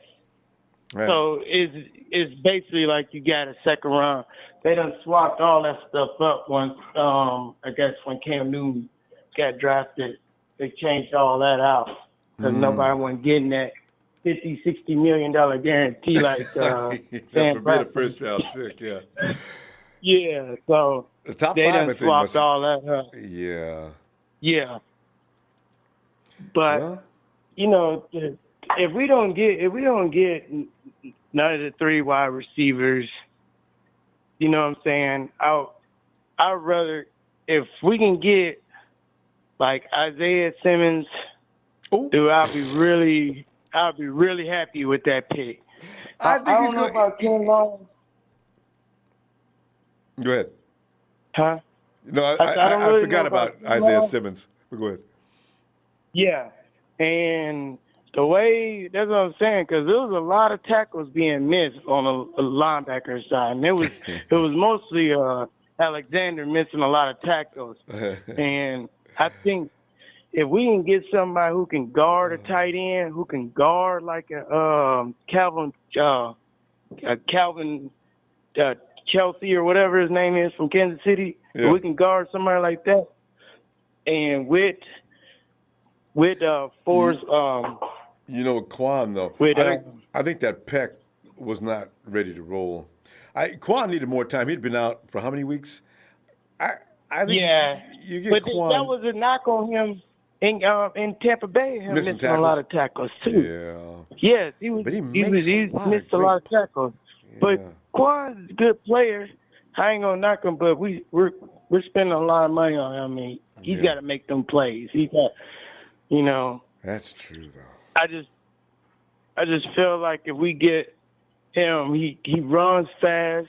Right. So it's basically like you got a second round. They done swapped all that stuff up once. I guess when Cam Newton got drafted, they changed all that out. Because nobody wasn't getting that $50, $60 million guarantee like Sam a first round pick, yeah. Yeah, so the top they 5 done swapped all that up. Yeah. Yeah. But if we don't get none of the 3 wide receivers, you know what I'm saying? I'd rather, if we can get like Isaiah Simmons. Dude, I'll be really happy with that pick. I think he's going about Ken Long. Go ahead. Huh? No, I forgot about Isaiah Simmons. But go ahead. Yeah, and the way that's what I'm saying, because there was a lot of tackles being missed on a linebacker side, and it was mostly Alexander missing a lot of tackles, and I think if we can get somebody who can guard a tight end, who can guard like a Calvin Chelsea or whatever his name is from Kansas City, if we can guard somebody like that, and with Forrest. You know, Quan though. I think that Peck was not ready to roll. Quan needed more time. He'd been out for how many weeks? I think you get Quan. That was a knock on him in Tampa Bay. Him missing a lot of tackles too. Yeah. Yes, he missed a lot of tackles. Yeah. But Quan's a good player. I ain't gonna knock him, but we're spending a lot of money on him. I mean, he's got to make them plays. He's got, you know. That's true though. I just feel like if we get him, he runs fast.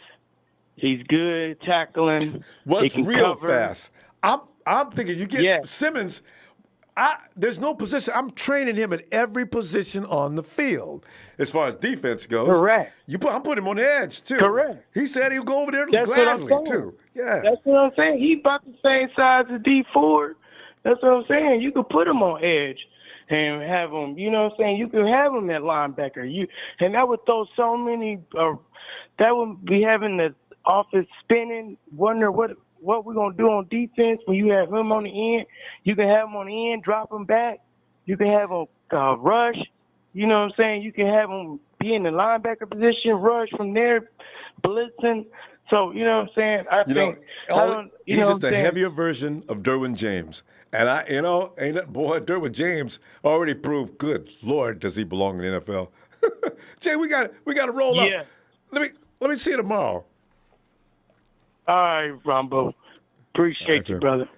He's good at tackling. What's he can real cover. Fast? I'm thinking you get Simmons. There's no position. I'm training him at every position on the field as far as defense goes. Correct. I'm putting him on the edge too. Correct. He said he'll go over there That's gladly too. Yeah. That's what I'm saying. He's about the same size as D Ford. That's what I'm saying. You could put him on edge and have him. You know what I'm saying? You could have him at linebacker. And that would throw so many. That would be having the offense spinning, wonder what we're going to do on defense when you have him on the end. You can have him on the end, drop him back. You can have him rush. You know what I'm saying? You can have him be in the linebacker position, rush from there, blitzing. So, you know what I'm saying? He's just a heavier version of Derwin James. And Derwin James already proved, good Lord, does he belong in the NFL. Jay, we got to roll up. Let me see you tomorrow. All right, Ronbo. Appreciate you, brother.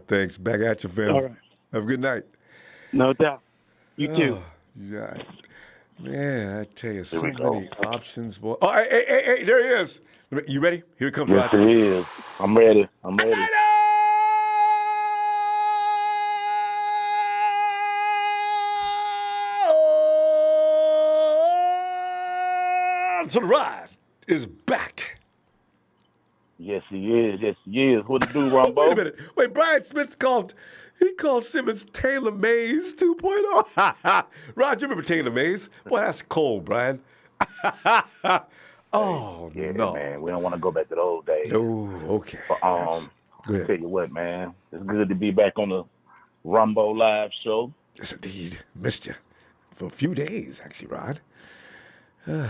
Thanks. Back at you, fam. All right. Have a good night. No doubt. You too. Yeah. Man, I tell you, so many options. Boy. Oh, hey, there he is. You ready? Here it comes. Yes, it is. I'm ready. So the ride is back. Yes, he is. What to do, Ronbo? Wait a minute. Brian Smith called Simmons Taylor Mays 2.0. Rod, you remember Taylor Mays? Boy, that's cold, Brian. No. Man, we don't want to go back to the old days. Oh, okay. But, I'll tell you what, man. It's good to be back on the Ronbo Live show. Yes, indeed. Missed you for a few days, actually, Rod. Hey,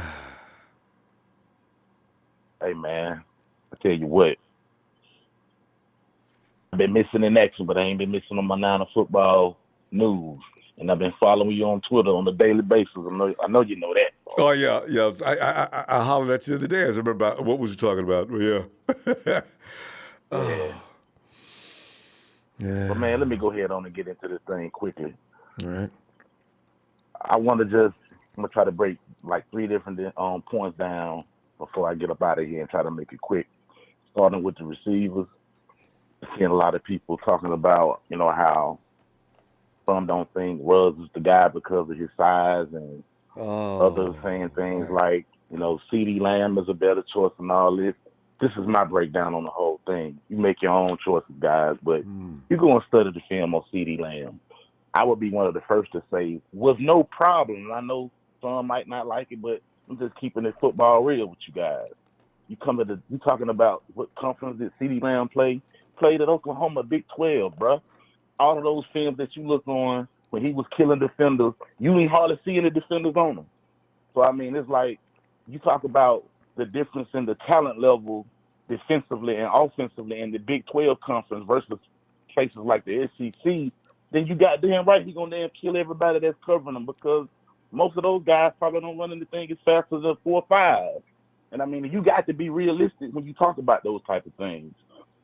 man. I tell you what. I've been missing in action, but I ain't been missing on my Niner football news. And I've been following you on Twitter on a daily basis. I know you know that. Oh, yeah. I hollered at you the other day. I remember what was you talking about? Well, yeah. Yeah. But, man, let me go ahead on and get into this thing quickly. All right. I'm going to try to break like 3 different points down before I get up out of here and try to make it quick. Starting with the receivers. Seeing a lot of people talking about, how some don't think Ruggs is the guy because of his size, and others saying things like, CeeDee Lamb is a better choice and all this. This is my breakdown on the whole thing. You make your own choices, guys, but you go and study the film on CeeDee Lamb. I would be one of the first to say, with no problem. I know some might not like it, but I'm just keeping it football real with you guys. You talking about what conference did CeeDee Lamb play? Played at Oklahoma, Big 12, bro. All of those films that you look on when he was killing defenders, you ain't hardly seeing the defenders on them. So, it's like you talk about the difference in the talent level defensively and offensively in the Big 12 conference versus places like the SEC, then you got damn right he's going to kill everybody that's covering them, because most of those guys probably don't run anything as fast as a 4.5. And, you got to be realistic when you talk about those type of things.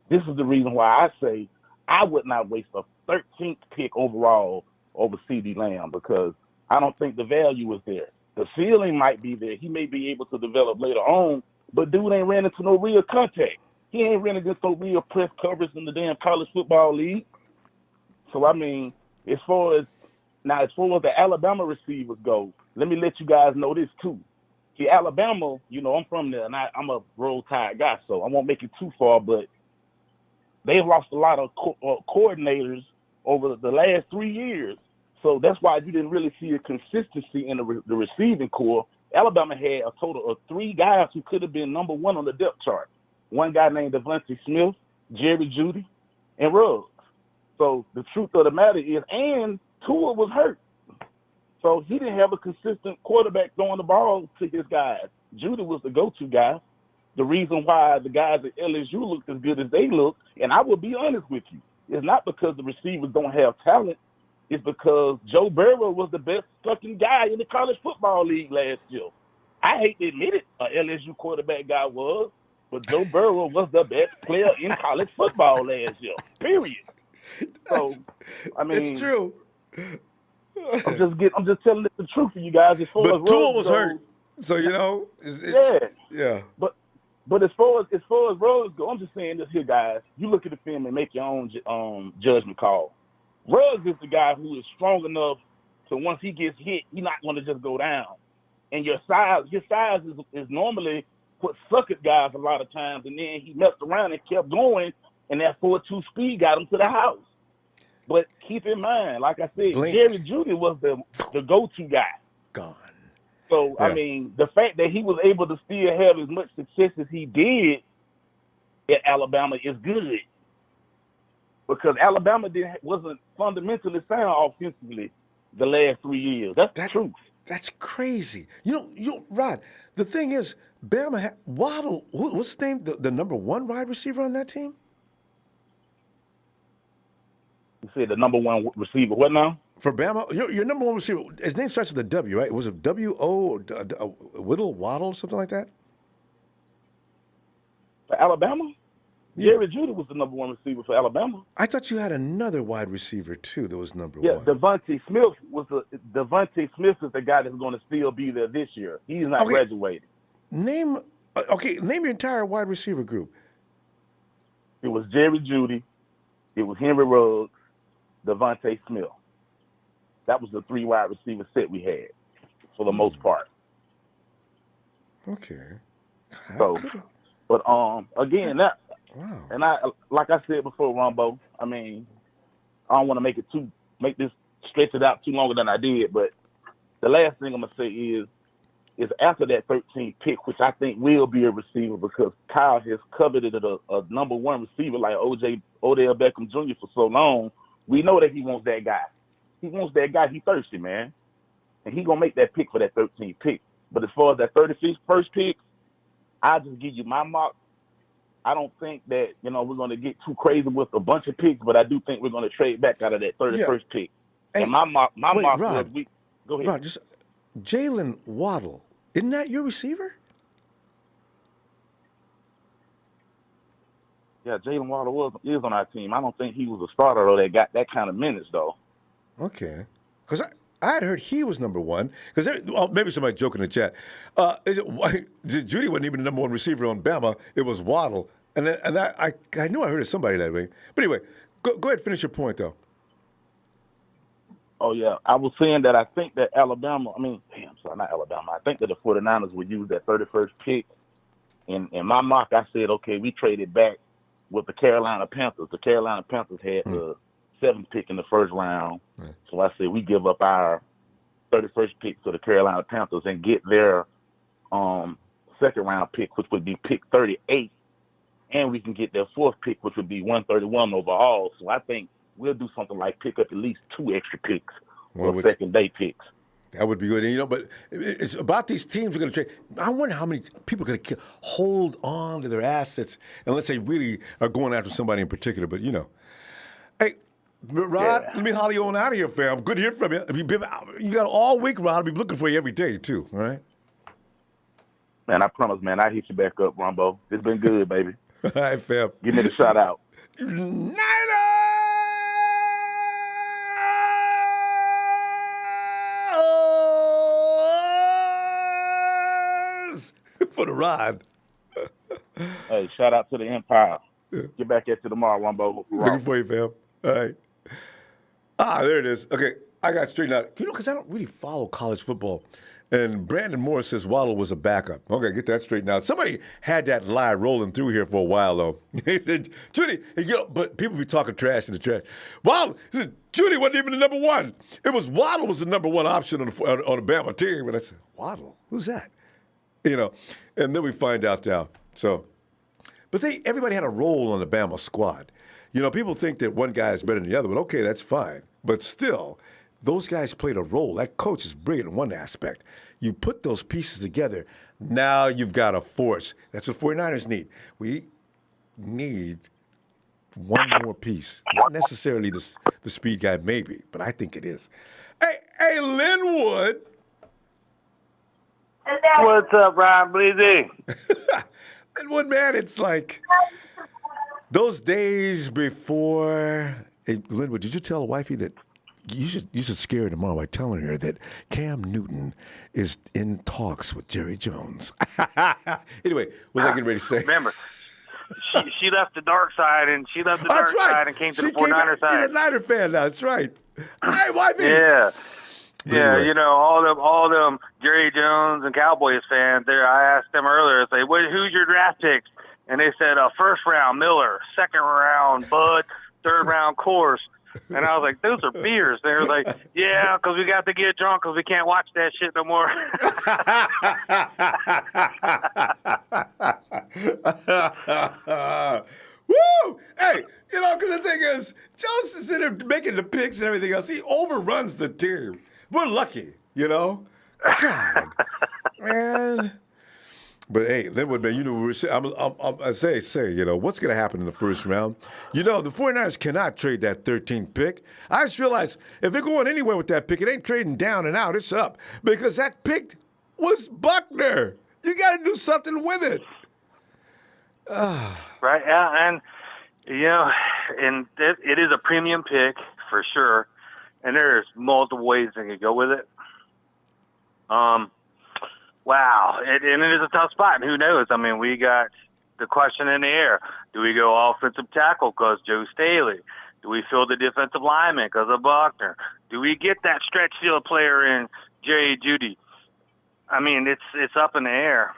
This is the reason why I say I would not waste a 13th pick overall over CeeDee Lamb, because I don't think the value is there. The ceiling might be there. He may be able to develop later on, but dude ain't ran into no real contact. He ain't ran against no real press coverage in the damn college football league. So, as far as Now, as far as the Alabama receivers go, let me let you guys know this too. See, Alabama, I'm from there, and I'm a Roll Tide guy, so I won't make it too far, but they've lost a lot of coordinators over the last 3 years. So that's why you didn't really see a consistency in the receiving core. Alabama had a total of 3 guys who could have been number 1 on the depth chart. One guy named Devontae Smith, Jerry Jeudy, and Ruggs. So the truth of the matter is, and Tua was hurt. So he didn't have a consistent quarterback throwing the ball to his guys. Jeudy was the go-to guy. The reason why the guys at LSU looked as good as they looked, and I will be honest with you, it's not because the receivers don't have talent. It's because Joe Burrow was the best fucking guy in the college football league last year. I hate to admit it, a LSU quarterback guy was, but Joe Burrow was the best player in college football last year, period. So, I mean, it's true. I'm just telling the truth for you guys. As far But as Tua Ruggs was goes, hurt, so yeah. But as far as Ruggs go, I'm just saying this here, guys. You look at the film and make your own judgment call. Ruggs is the guy who is strong enough so once he gets hit, he's not going to just go down. And your size is normally what suck at guys a lot of times, and then he messed around and kept going, and that 4.2 speed got him to the house. But keep in mind, like I said, Jerry Jeudy was the go-to guy. Gone. So, Yeah. I mean, the fact that he was able to still have as much success as he did at Alabama is good. Because Alabama wasn't fundamentally sound offensively the last 3 years. That's the truth. That's crazy. Rod, the thing is, Bama had Waddle, what's his name? The number 1 wide receiver on that team? You said the number 1 receiver. What now? For Bama, your number 1 receiver, his name starts with a W, right? Was it W-O, Whittle, Waddle, something like that? For Alabama? Yeah. Jerry Jeudy was the number 1 receiver for Alabama. I thought you had another wide receiver, too, that was number 1. Yeah, Devontae Smith is the guy that's going to still be there this year. He's not graduated. Name your entire wide receiver group. It was Jerry Jeudy. It was Henry Ruggs, Devontae Smith. That was the 3 wide receiver set we had for the most part. Okay. So, but again, that. Wow. And like I said before, Ronbo, I mean, I don't want to make this stretch it out too longer than I did, but the last thing I'm gonna say is after that 13th pick, which I think will be a receiver because Kyle has coveted a number 1 receiver like Odell Beckham Jr. for so long. We know that he wants that guy. He wants that guy. He's thirsty, man, and he gonna make that pick for that 13th pick. But as far as that 31st pick, I'll just give you my mock. I don't think that, we're going to get too crazy with a bunch of picks, but I do think we're going to trade back out of that 31st pick. Hey, and my mock Rod, was go ahead. Rod, just Jalen Waddle, isn't that your receiver? Yeah, Jalen Waddle is on our team. I don't think he was a starter though that got that kind of minutes though. Okay, because I had heard he was number 1. Because maybe somebody joking in the chat. Jeudy wasn't even the number 1 receiver on Bama. It was Waddle, and I knew I heard of somebody that way. But anyway, go ahead, finish your point though. Oh yeah, I was saying that I think that not Alabama. I think that the 49ers would use that 31st pick. In my mock, I said, okay, we traded back with the Carolina Panthers. The Carolina Panthers had the 7th pick in the first round. So I said we give up our 31st pick to the Carolina Panthers and get their 2nd round pick, which would be pick 38, and we can get their 4th pick, which would be 131 overall. So I think we'll do something like pick up at least 2 extra picks for second day picks. That would be good. But it's about these teams are going to trade. I wonder how many people are going to hold on to their assets unless they really are going after somebody in particular. But, Hey, Rod, let me holler you on out of here, fam. Good to hear from you. You got all week, Rod. I'll be looking for you every day, too, all right? Man, I promise, man. I'll hit you back up, Ronbo. It's been good, baby. All right, fam. Give me the shout out. Niners! For the ride. Hey, shout out to the Empire. Get back at you tomorrow, Ronbo. Looking for you, fam. All right. There it is. Okay. I got straightened out. Because I don't really follow college football. And Brandon Morris says Waddle was a backup. Okay, get that straightened out. Somebody had that lie rolling through here for a while, though. He said, Judy, but people be talking trash in the trash. Waddle, he said, Judy wasn't even the number one. It was Waddle was the number one option on the Bama team. And I said, Waddle? Who's that? And then we find out now. So, but everybody had a role on the Bama squad. People think that one guy is better than the other, but okay, that's fine. But still, those guys played a role. That coach is brilliant in one aspect. You put those pieces together, now you've got a force. That's what 49ers need. We need one more piece. Not necessarily the speed guy, maybe, but I think it is. Hey, Linwood. What's up, Ryan Bleezy? Linwood, man, it's like those days before. Hey, Linwood, did you tell wifey that you should scare her tomorrow by telling her that Cam Newton is in talks with Jerry Jones? Anyway, what was I getting ready to say? Remember, she left the dark side and came to the 49er side. She's a Niner fan now. That's right. Hey, wifey. Yeah. Yeah, Anyway. all them Jerry Jones and Cowboys fans there. I asked them earlier, I say, who's your draft picks? And they said, first round Miller, second round Bud, third round Coors. And I was like, those are beers. They were like, yeah, because we got to get drunk because we can't watch that shit no more. Woo! Hey, because the thing is, Jones is in there making the picks and everything else. He overruns the team. We're lucky, God, man. But hey, Linwood, man, we were saying, I say, what's going to happen in the first round? The 49ers cannot trade that 13th pick. I just realized if they're going anywhere with that pick, it ain't trading down and out. It's up because that pick was Buckner. You got to do something with it. Right, yeah, and and it is a premium pick for sure, and there's multiple ways they can go with it. Wow, and it is a tough spot, and who knows? I mean, we got the question in the air. Do we go offensive tackle because Joe Staley? Do we fill the defensive lineman because of Buckner? Do we get that stretch field player in Jerry Jeudy? I mean, it's up in the air.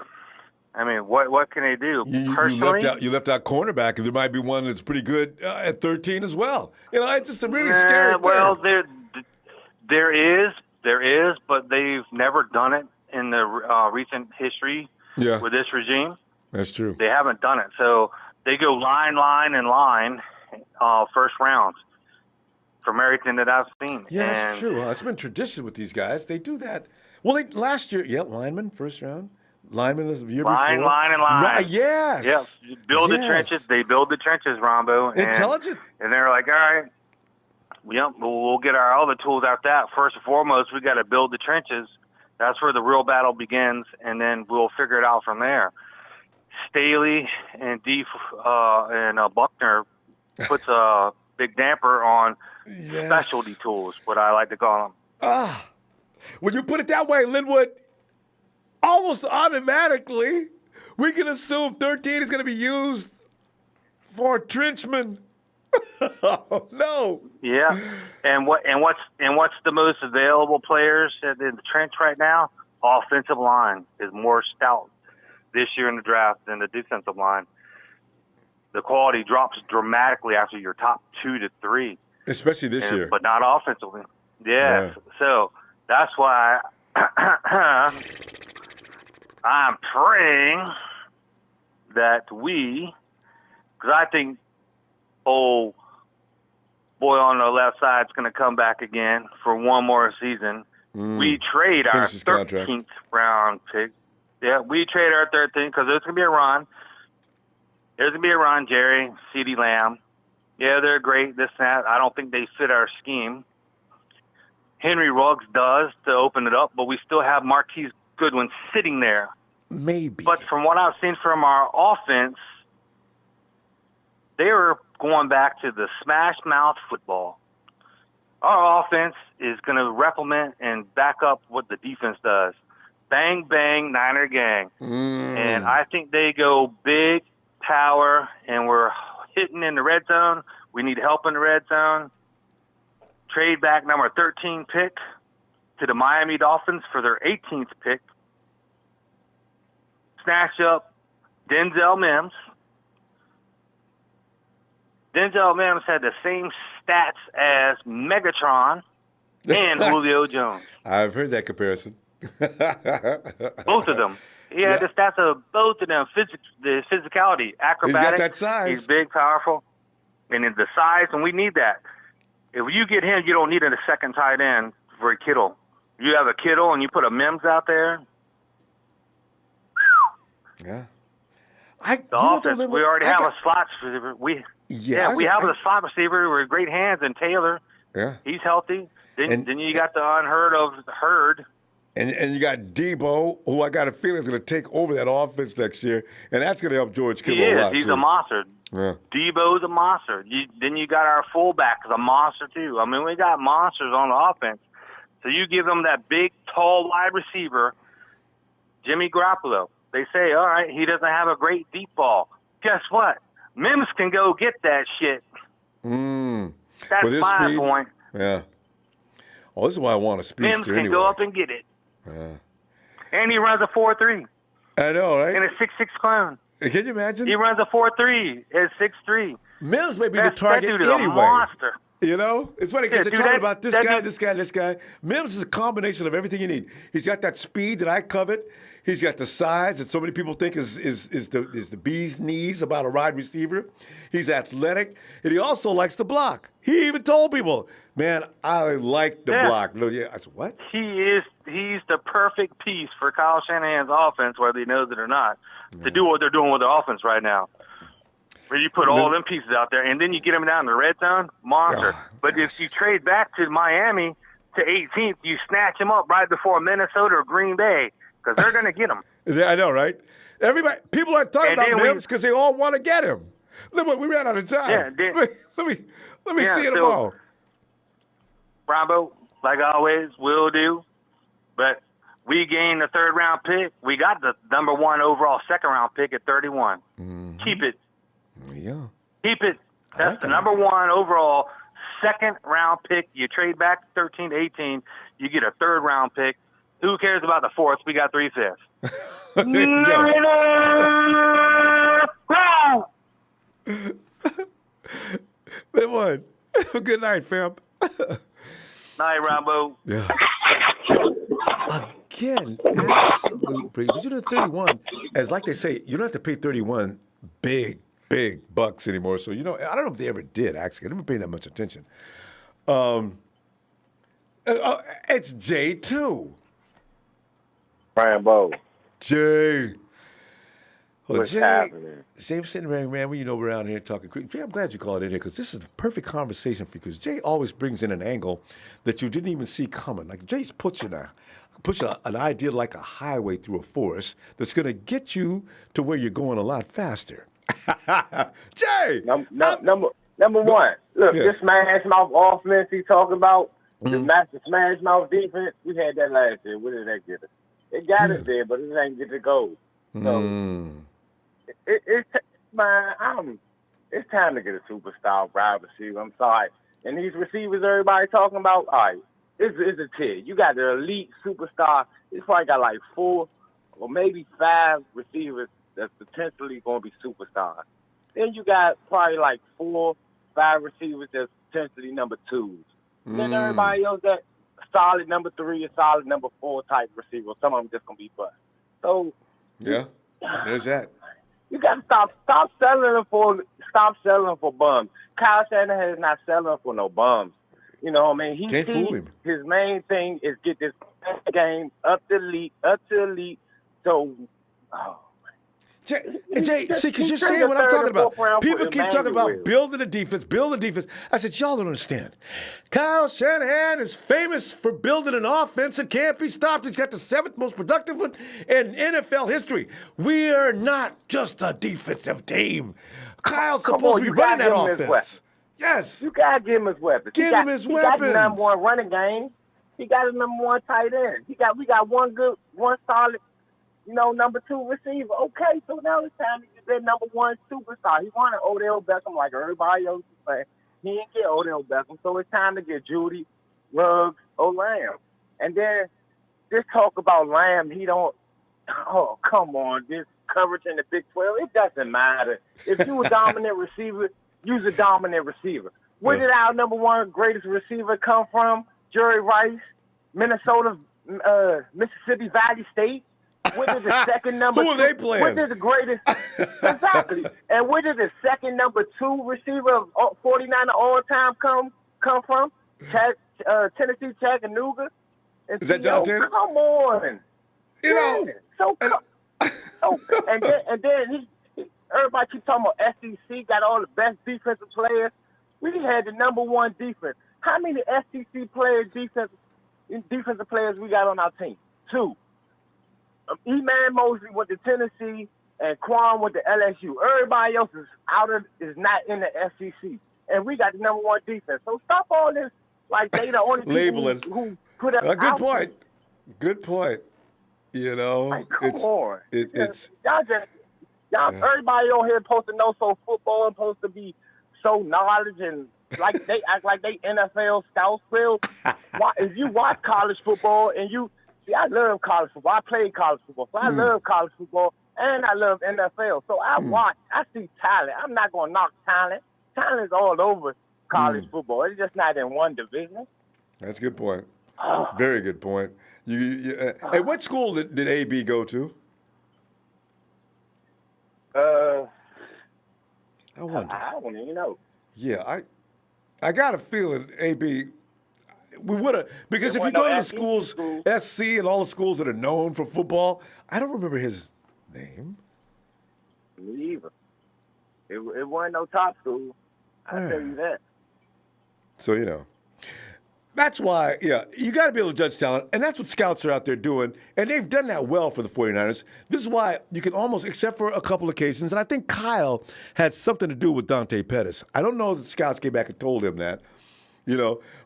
I mean, what can they do? You left out cornerback, and there might be one that's pretty good at 13 as well. It's just a really scary thing. Well, there is, but they've never done it in the recent history with this regime. That's true. They haven't done it. So they go line, first rounds from everything that I've seen. Yeah, that's true. It's been tradition with these guys. They do that. Well, last year, lineman, first round. Lineman the year before. Line. Right, yes. Yep. The trenches. They build the trenches, Ronbo. Intelligent. And they're like, all right, we'll get all the tools out that. First and foremost, we got to build the trenches. That's where the real battle begins, and then we'll figure it out from there. Staley and Buckner puts a big damper on specialty tools, what I like to call them. When you put it that way, Linwood, almost automatically, we can assume 13 is going to be used for trenchmen. Oh, no. Yeah, and what's the most available players in the trench right now? Offensive line is more stout this year in the draft than the defensive line. The quality drops dramatically after your top 2 to 3, especially this year, but not offensively. Yeah. So that's why I'm praying that because I think old boy on the left side is going to come back again for one more season. We trade our 13th round pick. Yeah, we trade our 13th because there's going to be a run. There's going to be a run, Jerry, CeeDee Lamb. Yeah, they're great, this and that. I don't think they fit our scheme. Henry Ruggs does to open it up, but we still have Marquise Goodwin sitting there. Maybe. But from what I've seen from our offense, they were going back to the smash mouth football. Our offense is going to replement and back up what the defense does. Bang, bang, Niner gang. And I think they go big, power, and we're hitting in the red zone. We need help in the red zone. trade back number 13 pick to the Miami Dolphins for their 18th pick, snatch up Denzel Mims. Denzel Mims had the same stats as Megatron and Julio Jones. I've heard that comparison. Both of them. He had the stats of both of them. The physicality, acrobatic. He's got that size. He's big, powerful, and in the size, and we need that. If you get him, you don't need a second tight end for a Kittle. You have a Kittle and you put a Mims out there. Yeah. The offense, we already have a slot receiver. We have a slot receiver with great hands and Taylor. Yeah. He's healthy. Then you got the unheard of Hurd. And you got Debo, who I got a feeling is going to take over that offense next year, and that's going to help George Kittle a lot, He's too. a monster. Yeah. Debo's a monster. Then you got our fullback is a monster, too. I mean, we got monsters on the offense. So you give them that big, tall wide receiver, Jimmy Garoppolo. They say, all right, he doesn't have a great deep ball. Guess what? Mims can go get that shit. That's With his my speed? point. Yeah. Oh, this is why I want a speedster Mims can anyway. go up and get it. Yeah. And he runs a 4.3. I know, right? And a 6'6" clone. Can you imagine? He runs a 4.3 at 6'3". Mims may be the target that dude is anyway. a monster. You know? It's funny because Yeah, they're dude, talking about this that guy, dude- this guy, this guy. Mims is a combination of everything you need. He's got that speed that I covet. He's got the size that so many people think is the bee's knees about a wide receiver. He's athletic, and he also likes to block. He even told people, "Man, I like to block." No, yeah, I said, "What?" He's the perfect piece for Kyle Shanahan's offense, whether he knows it or not, to do what they're doing with their offense right now. Where you put all them pieces out there, and then you get them down in the red zone, monster. But if you trade back to Miami to 18th, you snatch him up right before Minnesota or Green Bay, because they're going to get him. Yeah, I know, right? People are talking about Mims because they all want to get him. Look, we ran out of time. Yeah, let me see it all. Ronbo, like always, will do. But we gained the third-round pick. We got the number 1 overall second-round pick at 31. Keep it. Yeah. Keep it. That's the number 1 overall second-round pick. You trade back 13 to 18, you get a third-round pick. Who cares about the fourth? We got 3 fifths. They won. Good night, fam. Night, Ronbo. Yeah. Again, absolute breeze. But you know, 31, as like they say, you don't have to pay 31 big bucks anymore. So, you know, I don't know if they ever did, actually. I didn't pay that much attention. It's Jay, too. Ronbo. Jay. Well, What's Jay, happening? Jay, I'm sitting around, man, we're around here talking. Jay, I'm glad you called in here because this is the perfect conversation for you because Jay always brings in an angle that you didn't even see coming. Like Jay's puts an idea like a highway through a forest that's going to get you to where you're going a lot faster. Jay! Number one, look, this smash mouth offense he talking about, the smash mouth defense, we had that last year. What did that get us? It got us there, but it ain't get the goal. So it's time to get a superstar wide receiver. I'm sorry. And these receivers everybody talking about, all right, it's a tier. You got the elite superstar. It's probably got like 4 or maybe 5 receivers that's potentially going to be superstars. Then you got probably like 4, 5 receivers that's potentially number 2s. Then everybody else that solid number 3 or solid number 4 type receiver. Some of them just going to be bust. So yeah, there's that. You got to stop selling for bums. Kyle Shanahan is not selling for no bums. You know what I mean? Can't fool him. His main thing is get this game up to elite. So, Jay, see, because you're saying what I'm talking about. People keep talking about building a defense. I said, y'all don't understand. Kyle Shanahan is famous for building an offense that can't be stopped. He's got the 7th most productive one in NFL history. We are not just a defensive team. Kyle's supposed to be running that offense. Yes. You got to give him his weapons. Give him his weapons. He got the number 1 running game. He got his number 1 tight end. We got one solid, number 2 receiver. Okay, so now it's time to get that number 1 superstar. He wanted Odell Beckham like everybody else is saying. He didn't get Odell Beckham, so it's time to get Judy, Ruggs, or Lamb. And then just talk about Lamb. He don't. Oh, come on. This coverage in the Big 12, it doesn't matter. If you a dominant receiver, you's a dominant receiver. Where did our number one greatest receiver come from? Jerry Rice, Minnesota, Mississippi Valley State. Where did the second number Who were they playing? Where did the greatest exactly? And where did the second number 2 receiver of 49 all time come from? Tennessee Chattanooga. And Is that John Taylor? Come on. You know. And then everybody keep talking about SEC got all the best defensive players. We had the number 1 defense. How many SEC players, defensive players we got on our team? 2. E-Man Mosley went to Tennessee and Quan went to LSU. Everybody else is not in the SEC. And we got the number 1 defense. So stop all this like they the only labeling. people who put up Good point. Good point. You know, like, come on. It's everybody on here supposed to know so football and supposed to be so knowledge and like they act like they NFL scouts. Phil, if you watch college football and I love college football. I played college football, so I love college football and I love NFL. So I see talent. I'm not gonna knock talent. Talent is all over college football. It's just not in one division. That's a good point. Very good point. Hey, what school did AB go to? I wonder. I don't even know. Yeah, I got a feeling AB. We would have, because if you go to the schools, SC and all the schools that are known for football, I don't remember his name. Me either. It wasn't no top school. I'll tell you that. So, you know. That's why, you got to be able to judge talent, and that's what scouts are out there doing, and they've done that well for the 49ers. This is why you can almost, except for a couple occasions, and I think Kyle had something to do with Dante Pettis. I don't know if the scouts came back and told him that,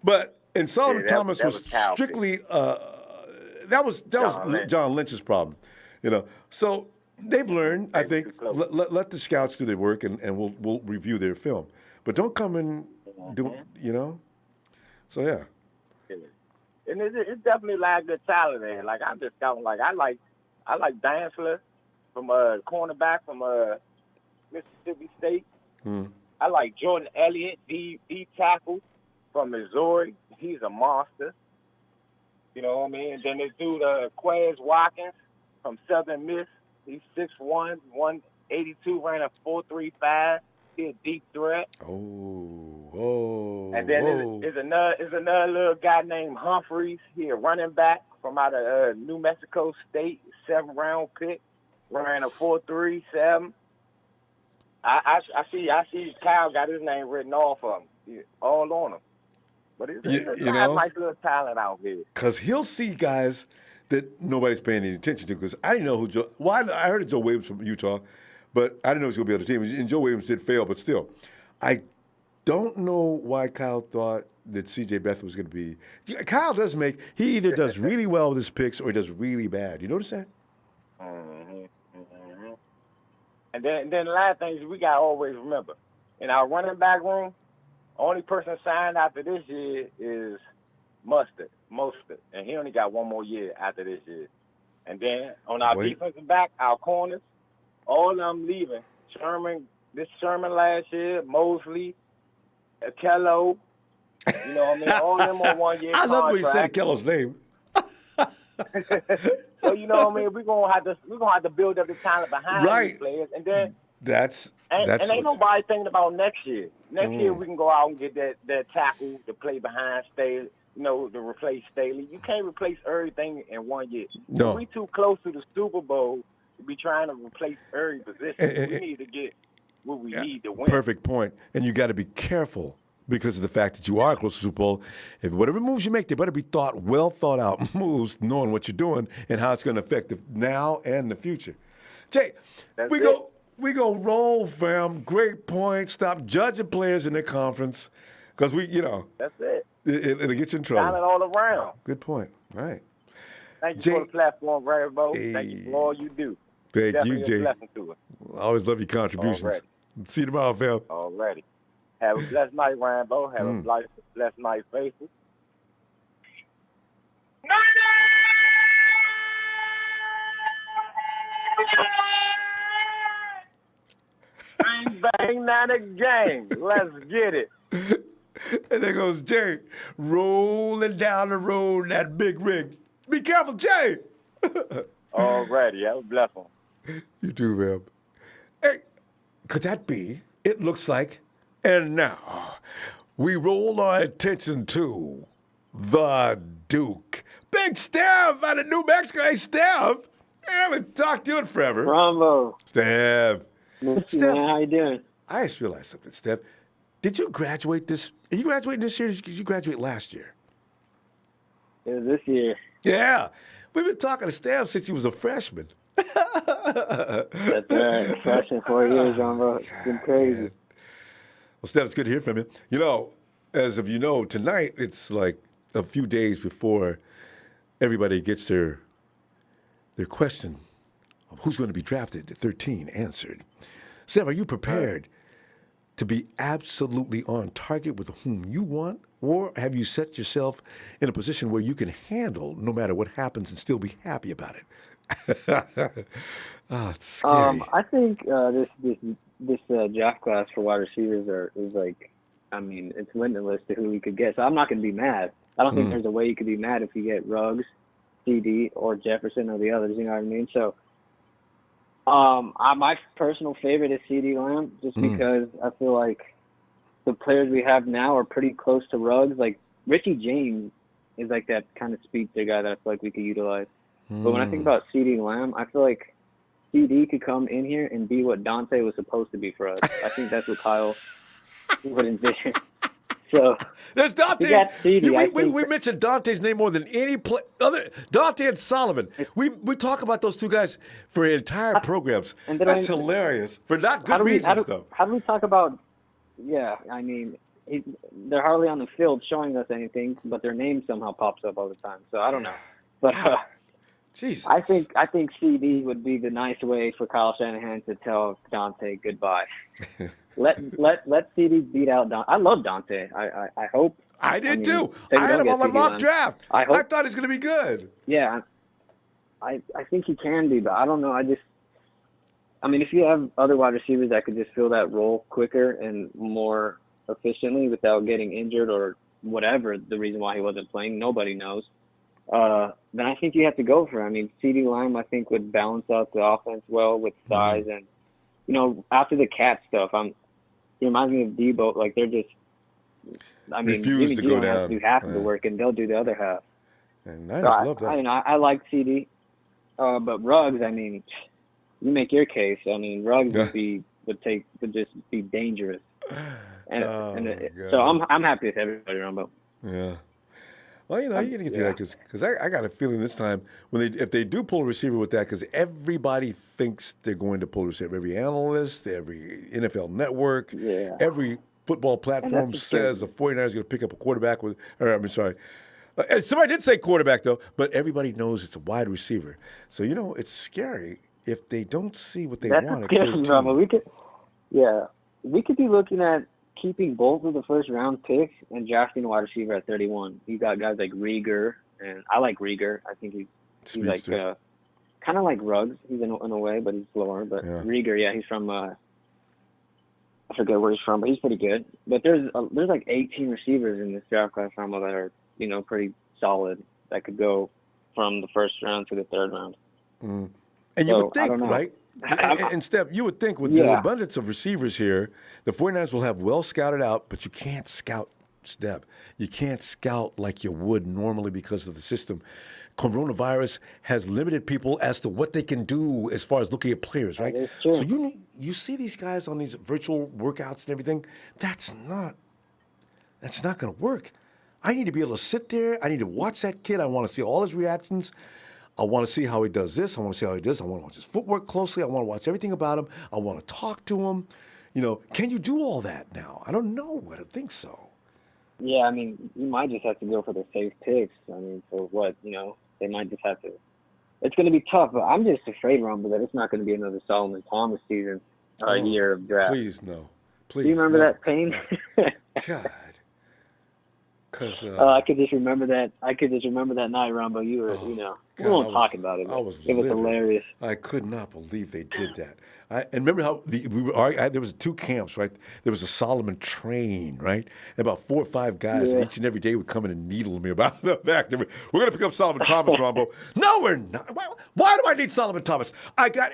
but and Solomon Thomas was strictly that was John Lynch's problem, So they've learned, I think, let the scouts do their work, and we'll review their film, but don't come and do, So yeah. And it's definitely like good talent there. Like I'm just scouting. Like I like Dantzler from cornerback from Mississippi State. I like Jordan Elliott, D tackle from Missouri. He's a monster. You know what I mean? And then this dude Quez Watkins from Southern Miss. He's 6'1", 182, ran a 4.35. He's a deep threat. And then there's another little guy named Humphreys. He's a running back from out of New Mexico State, 7th-round pick, ran a 4.37. I see Kyle got his name written off of him, all on him. But it's nice little talent out here. Because he'll see guys that nobody's paying any attention to. Because I didn't know who I heard of Joe Williams from Utah, but I didn't know he was going to be on the team. And Joe Williams did fail, but still. I don't know why Kyle thought that C.J. Beathard was going to be. Kyle he either does really well with his picks or he does really bad. You notice that? And then the last thing is we got to always remember, in our running back room, only person signed after this year is Mostert, and he only got one more year after this year. And then on our defensive back, our corners, all of them leaving. Sherman last year, Mosley, Kello, you know what I mean? All of them on 1 year I love when you said contract. Kello's name. So you know what I mean? We're gonna have to build up the talent behind these players, and then ain't nobody thinking about next year. Next year we can go out and get that tackle to play behind Staley, to replace Staley. You can't replace everything in 1 year. No. We too close to the Super Bowl to be trying to replace every position. We need to get what we need to win. Perfect point. And you got to be careful because of the fact that you are close to Super Bowl. If whatever moves you make, they better be well thought out moves, knowing what you're doing and how it's going to affect the now and the future. Jay, we go roll, fam. Great point. Stop judging players in their conference because that's it. It'll get you in trouble. Talent all around. Good point. All right. Thank you for the platform, Ronbo. Hey. Thank you for all you do. Thank you, Jay. A blessing to us. I always love your contributions. Alrighty. See you tomorrow, fam. Alrighty. Have a blessed night, Rambo. Have a blessed night, Faithful. Bang, bang, Nana gang. Let's get it. And there goes Jay rolling down the road in that big rig. Be careful, Jay. Alrighty. Have a blessed one. You too, man. Hey, could that be? It looks like. And now, we roll our attention to the Duke. Big Steph out of New Mexico. Hey, Steph. I haven't talked to you in forever. Ronbo. Steph. Steph, man, how you doing? I just realized something, Steph. Did you graduate this? Are you graduating this year? Or did you graduate last year? It was this year. Yeah. We've been talking to Steph since he was a freshman. That's right. Freshman 4 years, Ronbo. It's been crazy. Man. Well, Steph, it's good to hear from you. You know, as of you know, tonight it's like a few days before everybody gets their question of who's going to be drafted at 13 answered. Steph, are you prepared to be absolutely on target with whom you want, or have you set yourself in a position where you can handle no matter what happens and still be happy about it? It's scary. I think this draft class for wide receivers is like, I mean, it's limitless to who we could get. So I'm not going to be mad. I don't think there's a way you could be mad if you get Ruggs, CD, or Jefferson or the others. You know what I mean? So my personal favorite is CD Lamb, just because I feel like the players we have now are pretty close to Ruggs. Like Richie James is like that kind of speedster guy that I feel like we could utilize. But when I think about CD Lamb, I feel like CD could come in here and be what Dante was supposed to be for us. I think that's what Kyle would envision. So there's Dante. CD, we mentioned Dante's name more than any other. Dante and Solomon. We talk about those two guys for entire programs. And that's hilarious for not good reasons, though. How do we talk about? Yeah, I mean, they're hardly on the field showing us anything, but their name somehow pops up all the time. So I don't know, but Jesus. I think CD would be the nice way for Kyle Shanahan to tell Dante goodbye. let CD beat out Dante. I love Dante. I hope. I did too. I had him on my mock draft. I thought he was going to be good. Yeah, I think he can be, but I don't know. I mean, if you have other wide receivers that could just fill that role quicker and more efficiently without getting injured or whatever the reason why he wasn't playing, nobody knows. Then I think you have to go for it. I mean, CD Lamb, I think, would balance out the offense well with size. And, you know, after the cat stuff, it reminds me of Debo. Like, they're just, I mean, refuse to go down. Has to do half of the work, and they'll do the other half. And I just love that. I like CD. But Ruggs, I mean, you make your case. I mean, Ruggs would just be dangerous. So I'm happy with everybody, Ronbo. Yeah. Well, you know, you got to get to that because I got a feeling this time if they do pull a receiver with that, because everybody thinks they're going to pull a receiver. Every analyst, every NFL network, every football platform says the 49ers are going to pick up a quarterback somebody did say quarterback, though, but everybody knows it's a wide receiver. So, you know, it's scary if they don't see what they want. We could be looking at keeping both of the first-round picks and drafting a wide receiver at 31. You got guys like Rieger, and I like Rieger. I think he's like kind of like Ruggs. He's in a way, but he's slower. But Rieger, he's from I forget where he's from, but he's pretty good. But there's like 18 receivers in this draft class that are, you know, pretty solid that could go from the first round to the third round. And you would think, right? And Steph, you would think with the abundance of receivers here, the 49ers will have well scouted out, but you can't scout, Steph. You can't scout like you would normally because of the system. Coronavirus has limited people as to what they can do as far as looking at players, right? So you see these guys on these virtual workouts and everything. That's not going to work. I need to be able to sit there. I need to watch that kid. I want to see all his reactions. I want to see how he does this. I want to see how he does. I want to watch his footwork closely. I want to watch everything about him. I want to talk to him. You know, can you do all that now? I don't know. I don't think so. Yeah, I mean, you might just have to go for the safe picks. I mean, for what, you know, they might just have to. It's going to be tough, but I'm just afraid, Ron, that it's not going to be another Solomon Thomas season, year of draft. Please, no. Please. Do you remember no. that pain? God. Because I could just remember that. I could just remember that night, Ronbo. You were, we won't talk about it. I But was it was livid. hilarious. I could not believe they did that. And remember how there was 2 camps, right? There was a Solomon train, right? And about 4 or 5 guys each and every day would come in and needle me about the fact that we're going to pick up Solomon Thomas, Ronbo. No, we're not. Why do I need Solomon Thomas?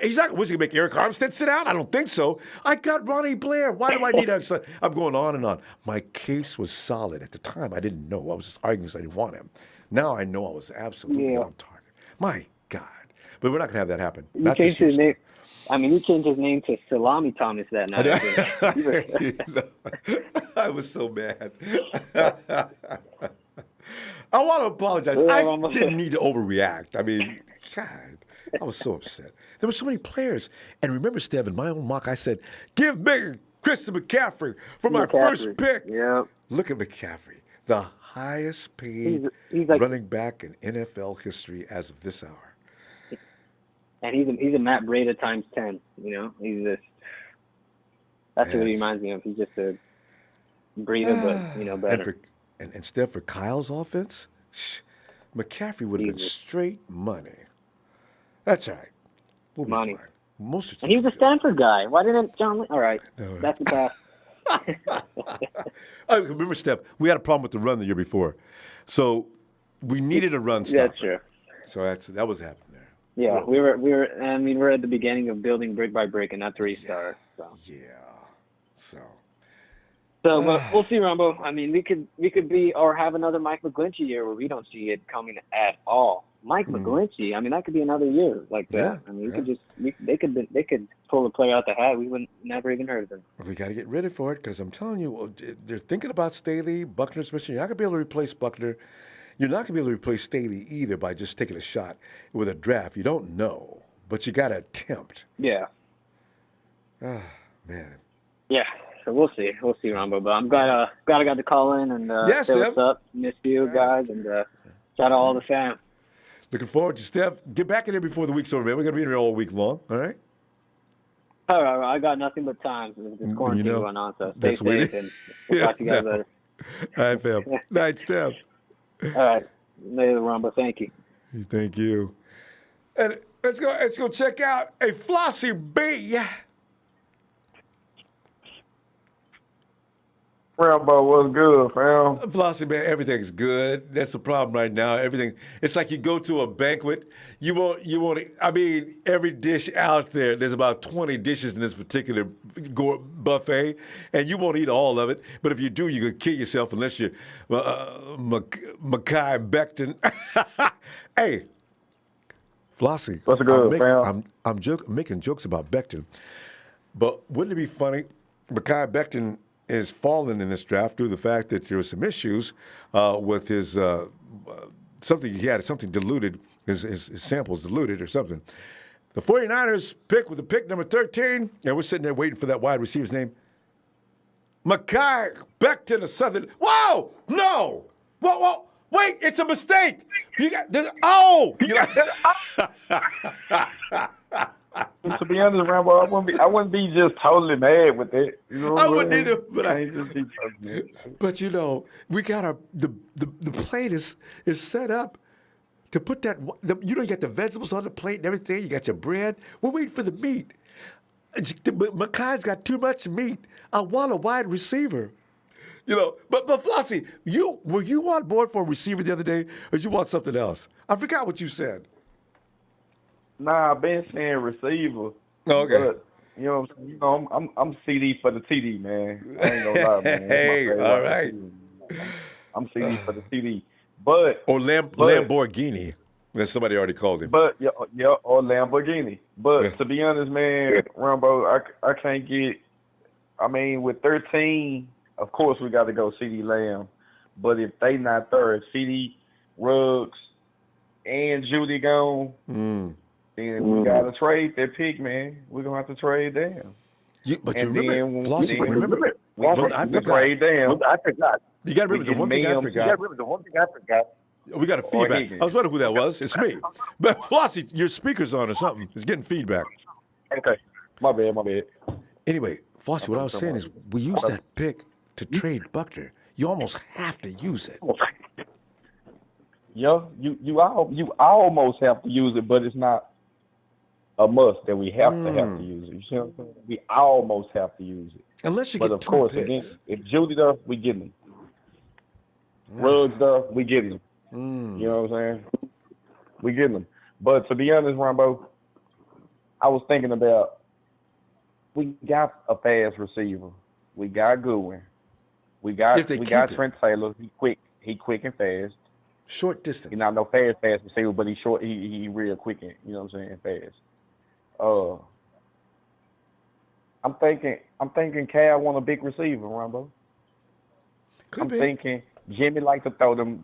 He's not. Was he going to make Eric Armstead sit out? I don't think so. I got Ronnie Blair. Why do I need Eric? I'm going on and on. My case was solid at the time. I didn't know. I was just arguing because I didn't want him. Now I know I was absolutely on target. My God. But we're not going to have that happen. You Not changed this his year. name. I mean, you changed his name to Salami Thomas that night. I was so mad. I want to apologize. Yeah, I almost. didn't need to overreact. I mean, God, I was so upset. There were so many players. And remember, Steph, in my own mock, I said, give big Christian McCaffrey for my first pick. Yeah. Look at McCaffrey, the highest paid He's like, running back in NFL history as of this hour. and he's a Matt Breida times 10. He's just that's what he reminds me of. He's just a Breida, but better. And Steph, for Kyle's offense, McCaffrey would have been straight money. That's all right. We'll be fine. And he's a Stanford guy. Why didn't John Lynch? All right, that's the pass. Remember, Steph, we had a problem with the run the year before, so we needed a run stopper. That's true. So that was happening there. Yeah, we were. I mean, we're at the beginning of building brick by brick, and that's where he started. So. Yeah. So, but we'll see, Ronbo. I mean, we could be or have another Mike McGlinchey year where we don't see it coming at all. Mike McGlinchey. I mean, that could be another year like that. Yeah, I mean, they could pull a player out the hat. We wouldn't never even heard of them. We got to get ready for it because I'm telling you, they're thinking about Staley, Buckner, especially. You're not going to be able to replace Buckner. You're not going to be able to replace Staley either by just taking a shot with a draft. You don't know, but you got to attempt. Yeah. Ah, man. Yeah. So we'll see, Ronbo. But I'm glad I got to call in and say what's up. Missed you guys and shout out all the fam. Looking forward to Steph. Get back in here before the week's over, man. We're going to be in here all week long. All right. All right. I got nothing but time. This quarantine going on, so stay safe and we'll talk to you guys later. All right, fam. Night, Steph. All right. Later, Ronbo. Thank you. Thank you. And let's go check out a Flossie B. Ronbo, what's good, fam? Flossie, man, everything's good. That's the problem right now. Everything. It's like you go to a banquet. You want. I mean, every dish out there. There's about 20 dishes in this particular buffet, and you won't eat all of it. But if you do, you could kill yourself unless you're Mekhi Becton. Hey, Flossie. What's good, fam? I'm making jokes about Becton, but wouldn't it be funny? Mekhi Becton is fallen in this draft due to the fact that there were some issues with his he had something diluted, his samples diluted or something. The 49ers pick with the pick number 13, and we're sitting there waiting for that wide receiver's name. Mekhi Becton of Southern. Whoa! No! Whoa! Wait, it's a mistake. You got To be honest, Rambo, I wouldn't be just totally mad with it. You know, I wouldn't either, but I ain't just be totally mad. But we got the plate is set up to put that. You got the vegetables on the plate and everything. You got your bread. We're waiting for the meat. Mekhi's got too much meat. I want a wide receiver. But Flossie, were you on board for a receiver the other day, or did you want something else? I forgot what you said. Nah, I've been saying receiver. Oh, okay. But, I'm CD for the TD, man. I ain't gonna lie, man. Hey, all right. I'm CD for the TD. But Lamborghini. As somebody already called him. But or Lamborghini. But to be honest, man, Ronbo, I can't get. I mean, with 13, of course we got to go CD Lamb. But if they not there, if CD, Ruggs, and Judy gone, then we got to trade that pick, man. We're gonna have to trade them. But you remember, I forgot. You got to remember the one thing I forgot. We got a feedback. I was wondering who that was. It's me. But Flossie, your speaker's on or something. It's getting feedback. Okay. My bad. Anyway, Flossie, what I was saying is we use that pick to trade Buckner. You almost have to use it. Yeah, you almost have to use it, but it's not a must that we have to use it. You see what I'm saying? We almost have to use it. Unless you but get of 2 course, picks. again, if Judy there, we get him. Ruggs there, we get him. You know what I'm saying? We get him. But to be honest, Ronbo, I was thinking about we got a fast receiver. We got Goodwin. We got Trent Taylor. He quick and fast. Short distance. He's not no fast receiver, but he's short. He real quick and you know what I'm saying, fast. I'm thinking Cal want a big receiver, Ronbo. I'm thinking Jimmy like to throw them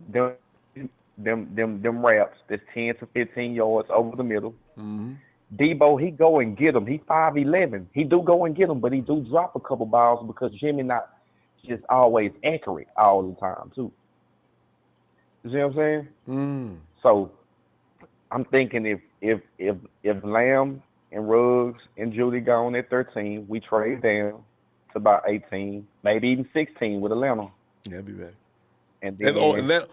raps that's 10 to 15 yards over the middle. Mm-hmm. Debo, he go and get them. He's 5'11". He do go and get them, but he do drop a couple balls because Jimmy not just always accurate all the time too. You see what I'm saying? So I'm thinking if Lamb and Ruggs and Judy gone at 13, we trade down to about 18, maybe even 16 with Atlanta. Yeah, that'd be better. And then,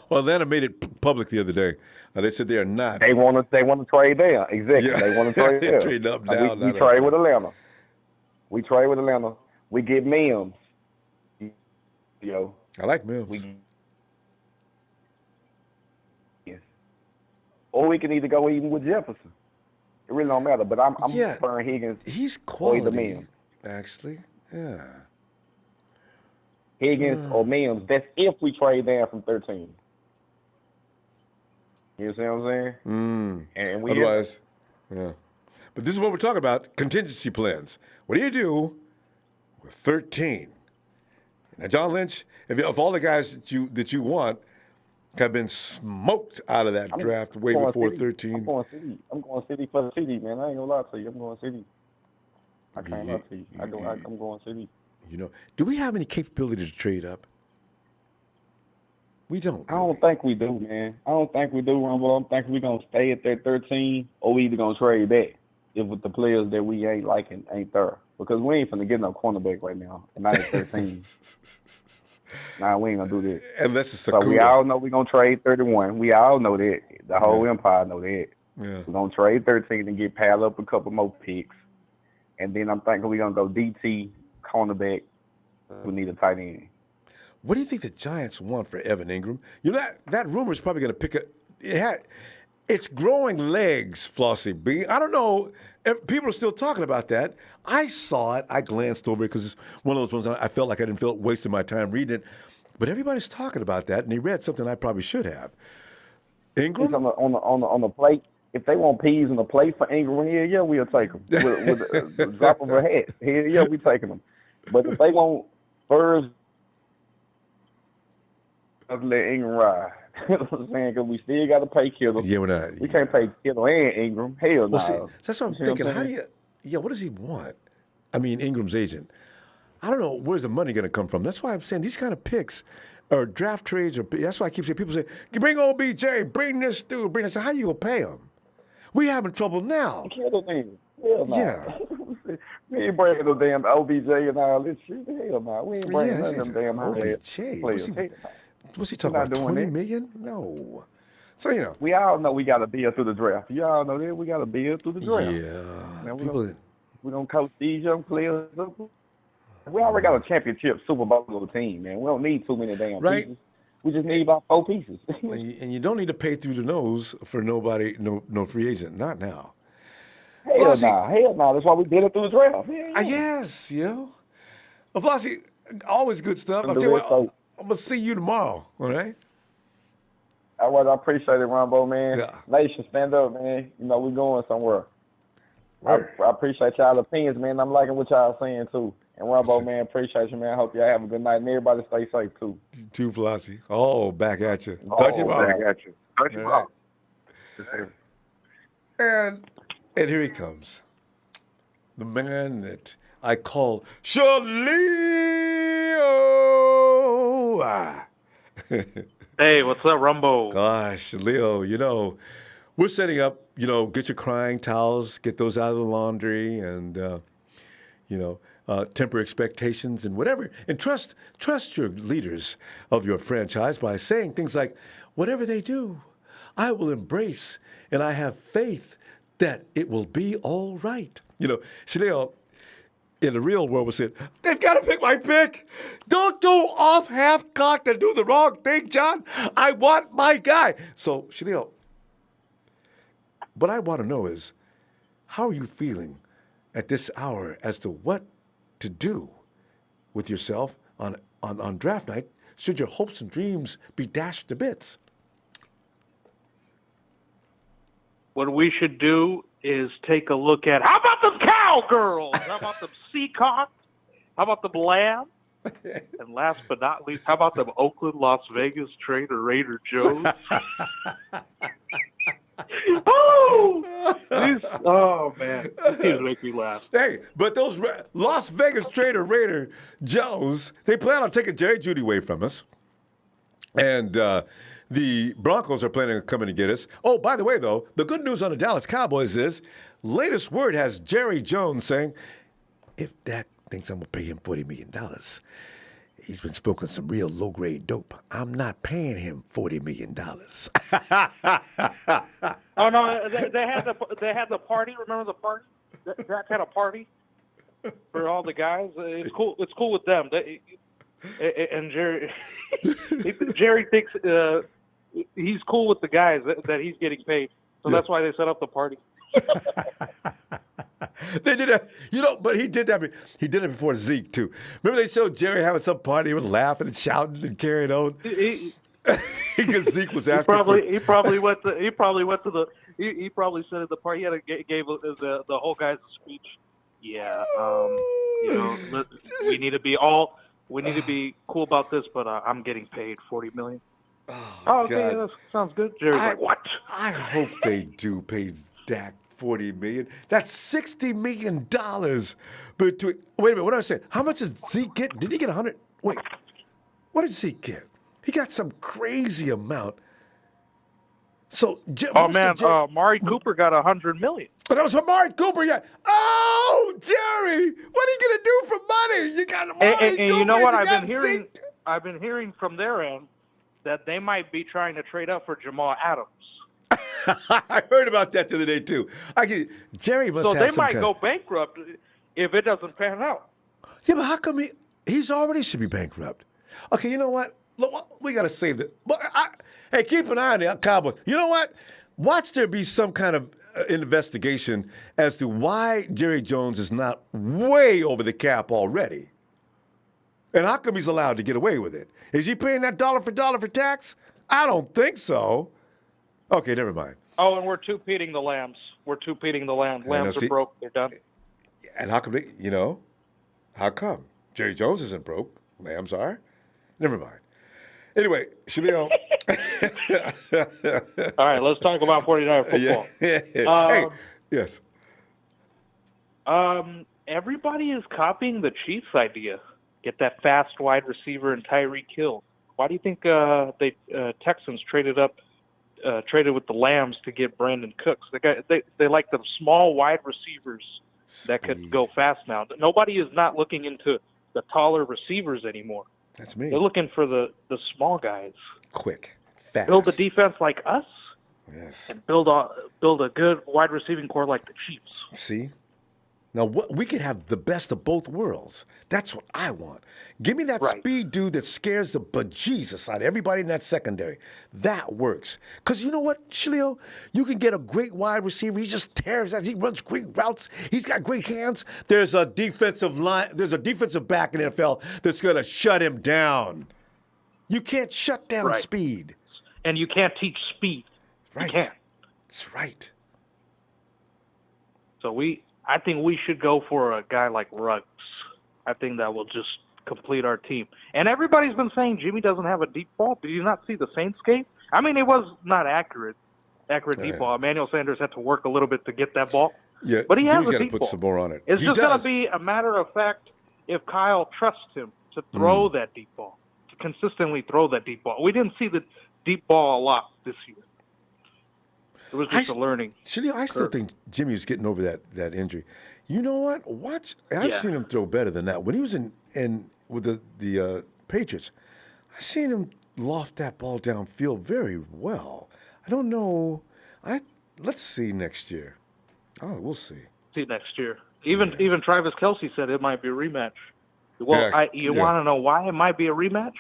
Atlanta made it public the other day. They said they are not. They want to trade down. Exactly. Yeah. They want to trade down. Trade up, down. We trade with Atlanta. We trade with Atlanta. We get Mims. I like Mims. Or we can either go even with Jefferson. It really don't matter. But I'm preferring Higgins. He's quality. Or Mims. Actually, yeah. Higgins or Mims. That's if we trade down from 13. You see what I'm saying? And we otherwise, yeah. But this is what we're talking about: contingency plans. What do you do with 13? Now, John Lynch, if all the guys that you want have been smoked out of that draft way before 13. I'm going city for the city, man. I ain't gonna lie to you. I'm going city. I can't lie to you. I'm going city. Do we have any capability to trade up? We don't. I don't think we do, man. I don't think we do, Rumble. I'm thinking we're going to stay at that 13 or we either going to trade back if with the players that we ain't liking ain't there. Because we ain't finna get no cornerback right now. And not at 13. Nah, we ain't going to do that. Unless it's so we all know we're going to trade 31. We all know that. The whole empire know that. Yeah. We're going to trade 13 and get piled up a couple more picks. And then I'm thinking we're going to go DT, cornerback. We need a tight end. What do you think the Giants want for Evan Ingram? That rumor is probably going to pick up. It's growing legs, Flossie B. I don't know. People are still talking about that. I saw it. I glanced over it because it's one of those ones I felt like I didn't feel wasting my time reading it. But everybody's talking about that, and they read something I probably should have. Ingram? On the plate. If they want peas on the plate for Ingram, yeah, we'll take them. With a drop of a hat. Yeah, we taking them. But if they want Spurs, let Ingram ride. You know what I'm saying? Because we still got to pay Kittle. Yeah, we're not. We can't pay Kittle and Ingram. Hell no. See, that's what I'm thinking. How do you? What does he want? I mean, Ingram's agent. I don't know where's the money going to come from. That's why I'm saying these kind of picks or draft trades. That's why I keep saying people say, "Bring OBJ, bring this dude, bring this." How you gonna pay him? We having trouble now. Kittle, man. Hell no. Yeah. We ain't bringing no damn OBJ and all this shit. Hell no. We ain't bringing none of them damn OBJ. players. What's he talking about? 20 million? No. So we all know we got to build through the draft. You all know that we got to build through the draft. Yeah. Man, we don't coach these young players. We already got a championship Super Bowl team, man. We don't need too many damn pieces. We just need about 4 pieces. and you don't need to pay through the nose for nobody, no free agent. Not now. Hell no. That's why we did it through the draft. Yes, Flossie, always good stuff. I'll tell you what, I'm going to see you tomorrow, all right? All right, I appreciate it, Ronbo, man. Yeah. Nation, stand up, man. We're going somewhere. I appreciate y'all opinions, man. I'm liking what y'all saying, too. And Ronbo, man, appreciate you, man. I hope y'all have a good night. And everybody stay safe, too. Too, Flossie. Oh, back at you. Touch him back at you. Touch him out. And here he comes. The man that I call Leo. Hey, what's up, Ronbo? Gosh, Leo, we're setting up, get your crying towels, get those out of the laundry, and, temper expectations and whatever, and trust your leaders of your franchise by saying things like, whatever they do, I will embrace, and I have faith that it will be all right. Chanel, in the real world, would say, they've got to pick my pick. Don't go off half-cocked and do the wrong thing, John. I want my guy. So, Chanel, what I want to know is, how are you feeling at this hour as to what to do with yourself on draft night should your hopes and dreams be dashed to bits? What we should do is take a look at, how about them cowgirls? How about them Seacocks? How about them Lambs? And last but not least, how about them Oakland, Las Vegas Trader Raider Joes? Oh, man. These teams make me laugh. Hey, but those Las Vegas Trader Raider Joes, they plan on taking Jerry Jeudy away from us. And the Broncos are planning on coming to get us. Oh, by the way, though, the good news on the Dallas Cowboys is, latest word has Jerry Jones saying, if Dak thinks I'm going to pay him $40 million, he's been smoking some real low-grade dope. I'm not paying him $40 million. Oh, no, they had the party. Remember the party? Dak had a party for all the guys. It's cool. It's cool with them. And Jerry thinks he's cool with the guys that he's getting paid. So that's why they set up the party. They did that, but he did that. He did it before Zeke too. Remember they showed Jerry having some party, he was laughing and shouting and carrying on. Because Zeke was asking. He probably said at the party he gave the whole guys a speech. Yeah, we need to be cool about this, but I'm getting paid $40 million. Oh, okay, that sounds good. Jerry's like, what? I hope they do pay Dak $40 million. That's $60 million. Wait a minute, what did I say? How much did Zeke get? Did he get 100? Wait, what did Zeke get? He got some crazy amount. So, Mari Cooper got $100 million. But that was for Mari Cooper, yeah. Oh, Jerry, what are you gonna do for money? You got Mari Cooper. And you know what? I've been hearing from their end that they might be trying to trade up for Jamal Adams. I heard about that the other day too. Jerry must have some. So they might go bankrupt if it doesn't pan out. Yeah, but how come he's already should be bankrupt? Okay, you know what? Look, we got to save that. Hey, keep an eye on the Cowboys. You know what? Watch there be some kind of investigation as to why Jerry Jones is not way over the cap already. And how come he's allowed to get away with it? Is he paying that dollar for tax? I don't think so. Okay, never mind. Oh, and we're two-peating the Lambs. Lambs are broke. They're done. And how come how come? Jerry Jones isn't broke. Lambs are. Never mind. Anyway, Chanel. All right, let's talk about 49er football. Hey, yes. Everybody is copying the Chiefs' idea. Get that fast wide receiver and Tyreek Hill. Why do you think Texans traded with the Lambs to get Brandon Cooks? They like them small wide receivers that could go fast now. Nobody is not looking into the taller receivers anymore. That's me. They're looking for the small guys. Quick, fast. Build a defense like us. Yes. And build a good wide receiving core like the Chiefs. See? Now, we could have the best of both worlds. That's what I want. Give me that speed dude that scares the bejesus out of everybody in that secondary. That works. Because you know what, Shleo? You can get a great wide receiver. He just tears ass. He runs great routes. He's got great hands. There's a defensive back in the NFL that's going to shut him down. You can't shut down speed. And you can't teach speed. Right. You can't. That's right. So I think we should go for a guy like Ruggs. I think that will just complete our team. And everybody's been saying Jimmy doesn't have a deep ball. Did you not see the Saints game? I mean, it was not accurate deep ball. Emmanuel Sanders had to work a little bit to get that ball. Yeah, but he has Jimmy's a deep put ball. Some more on it. It's just going to be a matter of fact if Kyle trusts him to throw that deep ball, to consistently throw that deep ball. We didn't see the deep ball a lot this year. It was just a learning. I still think Jimmy was getting over that injury. You know what? I've seen him throw better than that. When he was in with the Patriots, I seen him loft that ball downfield very well. I don't know. Let's see next year. Oh, we'll see. See next year. Even Travis Kelce said it might be a rematch. Well, you want to know why it might be a rematch?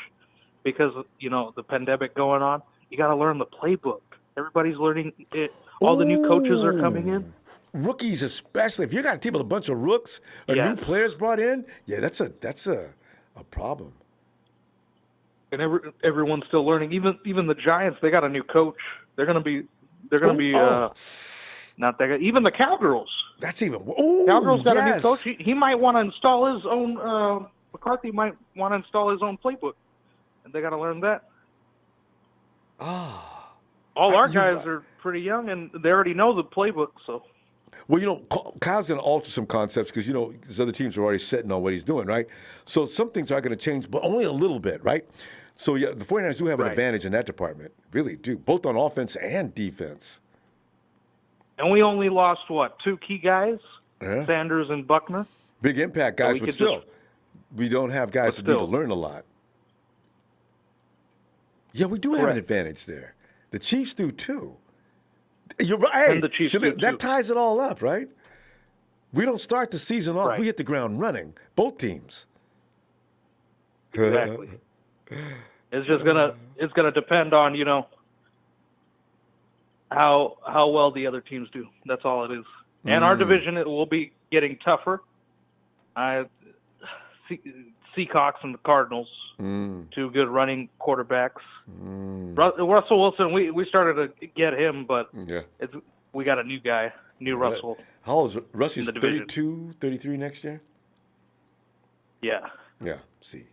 Because the pandemic going on. You got to learn the playbook. Everybody's learning it. All the new coaches are coming in. Rookies, especially if you got a team with a bunch of rooks or new players brought in. Yeah, that's a problem. And everyone's still learning. Even the Giants, they got a new coach. They're gonna be not that good. Even the Cowgirls. That's even. Cowgirls got a new coach. He might want to install his own. McCarthy might want to install his own playbook, and they got to learn that. All our guys are pretty young, and they already know the playbook. So. Well, Kyle's going to alter some concepts because, these other teams are already sitting on what he's doing, right? So some things are going to change, but only a little bit, right? So, yeah, the 49ers do have an advantage in that department. Really do, both on offense and defense. And we only lost, 2 key guys? Yeah. Sanders and Buckner? Big impact guys, but still, we don't have guys who need to learn a lot. Yeah, we do have an advantage there. The Chiefs do, too. You're right. And the Chiefs that ties it all up, right? We don't start the season off. We hit the ground running. Both teams. Exactly. It's just gonna depend on how well the other teams do. That's all it is. And our division, it will be getting tougher. Seahawks and the Cardinals, 2 good running quarterbacks. Russell Wilson, we started to get him, but we got a new guy, Russell. How old is Russell's 32, 33 next year? Yeah. Yeah, see.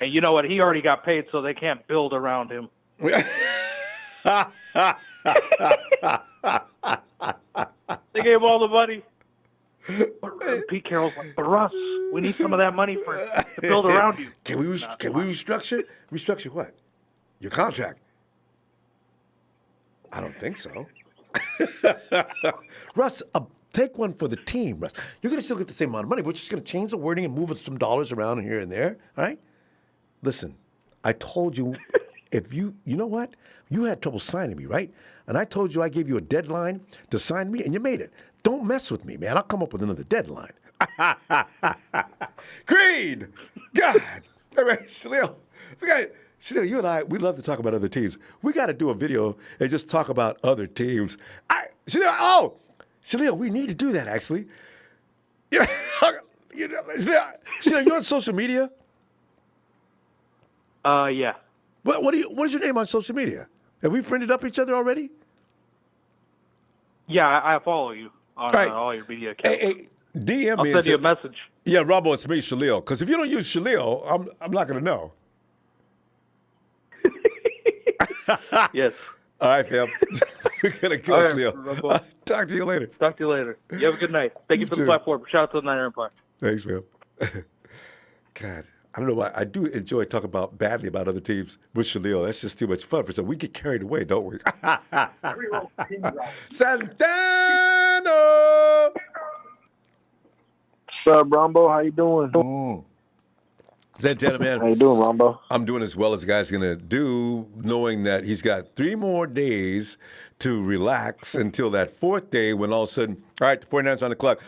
And you know what? He already got paid, so they can't build around him. They gave him all the money. Pete Carroll's like, but Russ, we need some of that money to build around you. Can we restructure? Restructure what? Your contract? I don't think so. Russ, take one for the team, Russ. You're going to still get the same amount of money. We're just going to change the wording and move some dollars around here and there, all right? Listen, I told you, you know what? You had trouble signing me, right? And I told you I gave you a deadline to sign me, and you made it. Don't mess with me, man. I'll come up with another deadline. Creed! God! All right, Shalil, Shalil, you and I, we love to talk about other teams. We got to do a video and just talk about other teams. Shalil, we need to do that, actually. Shalil, you on social media? Yeah. What is your name on social media? Have we friended up each other already? Yeah, I follow you on all your media accounts. Hey, DM me. I'll send you a message. Yeah, Ronbo, it's me, Shalil. Because if you don't use Shalil, I'm not going to know. Yes. All right, fam. We're going to go, Shalil. Talk to you later. Talk to you later. You have a good night. Thank you for the platform. Shout out to the Niner Empire. Thanks, fam. God, I don't know why. I do enjoy talking badly about other teams with Shalil. That's just too much fun for some. We get carried away, don't we? Santana! What's up, Ronbo? How you doing? Santana, man. How you doing, Ronbo? I'm doing as well as the guy's going to do, knowing that he's got 3 more days to relax until that 4th day when all of a sudden, all right, the 49ers on the clock.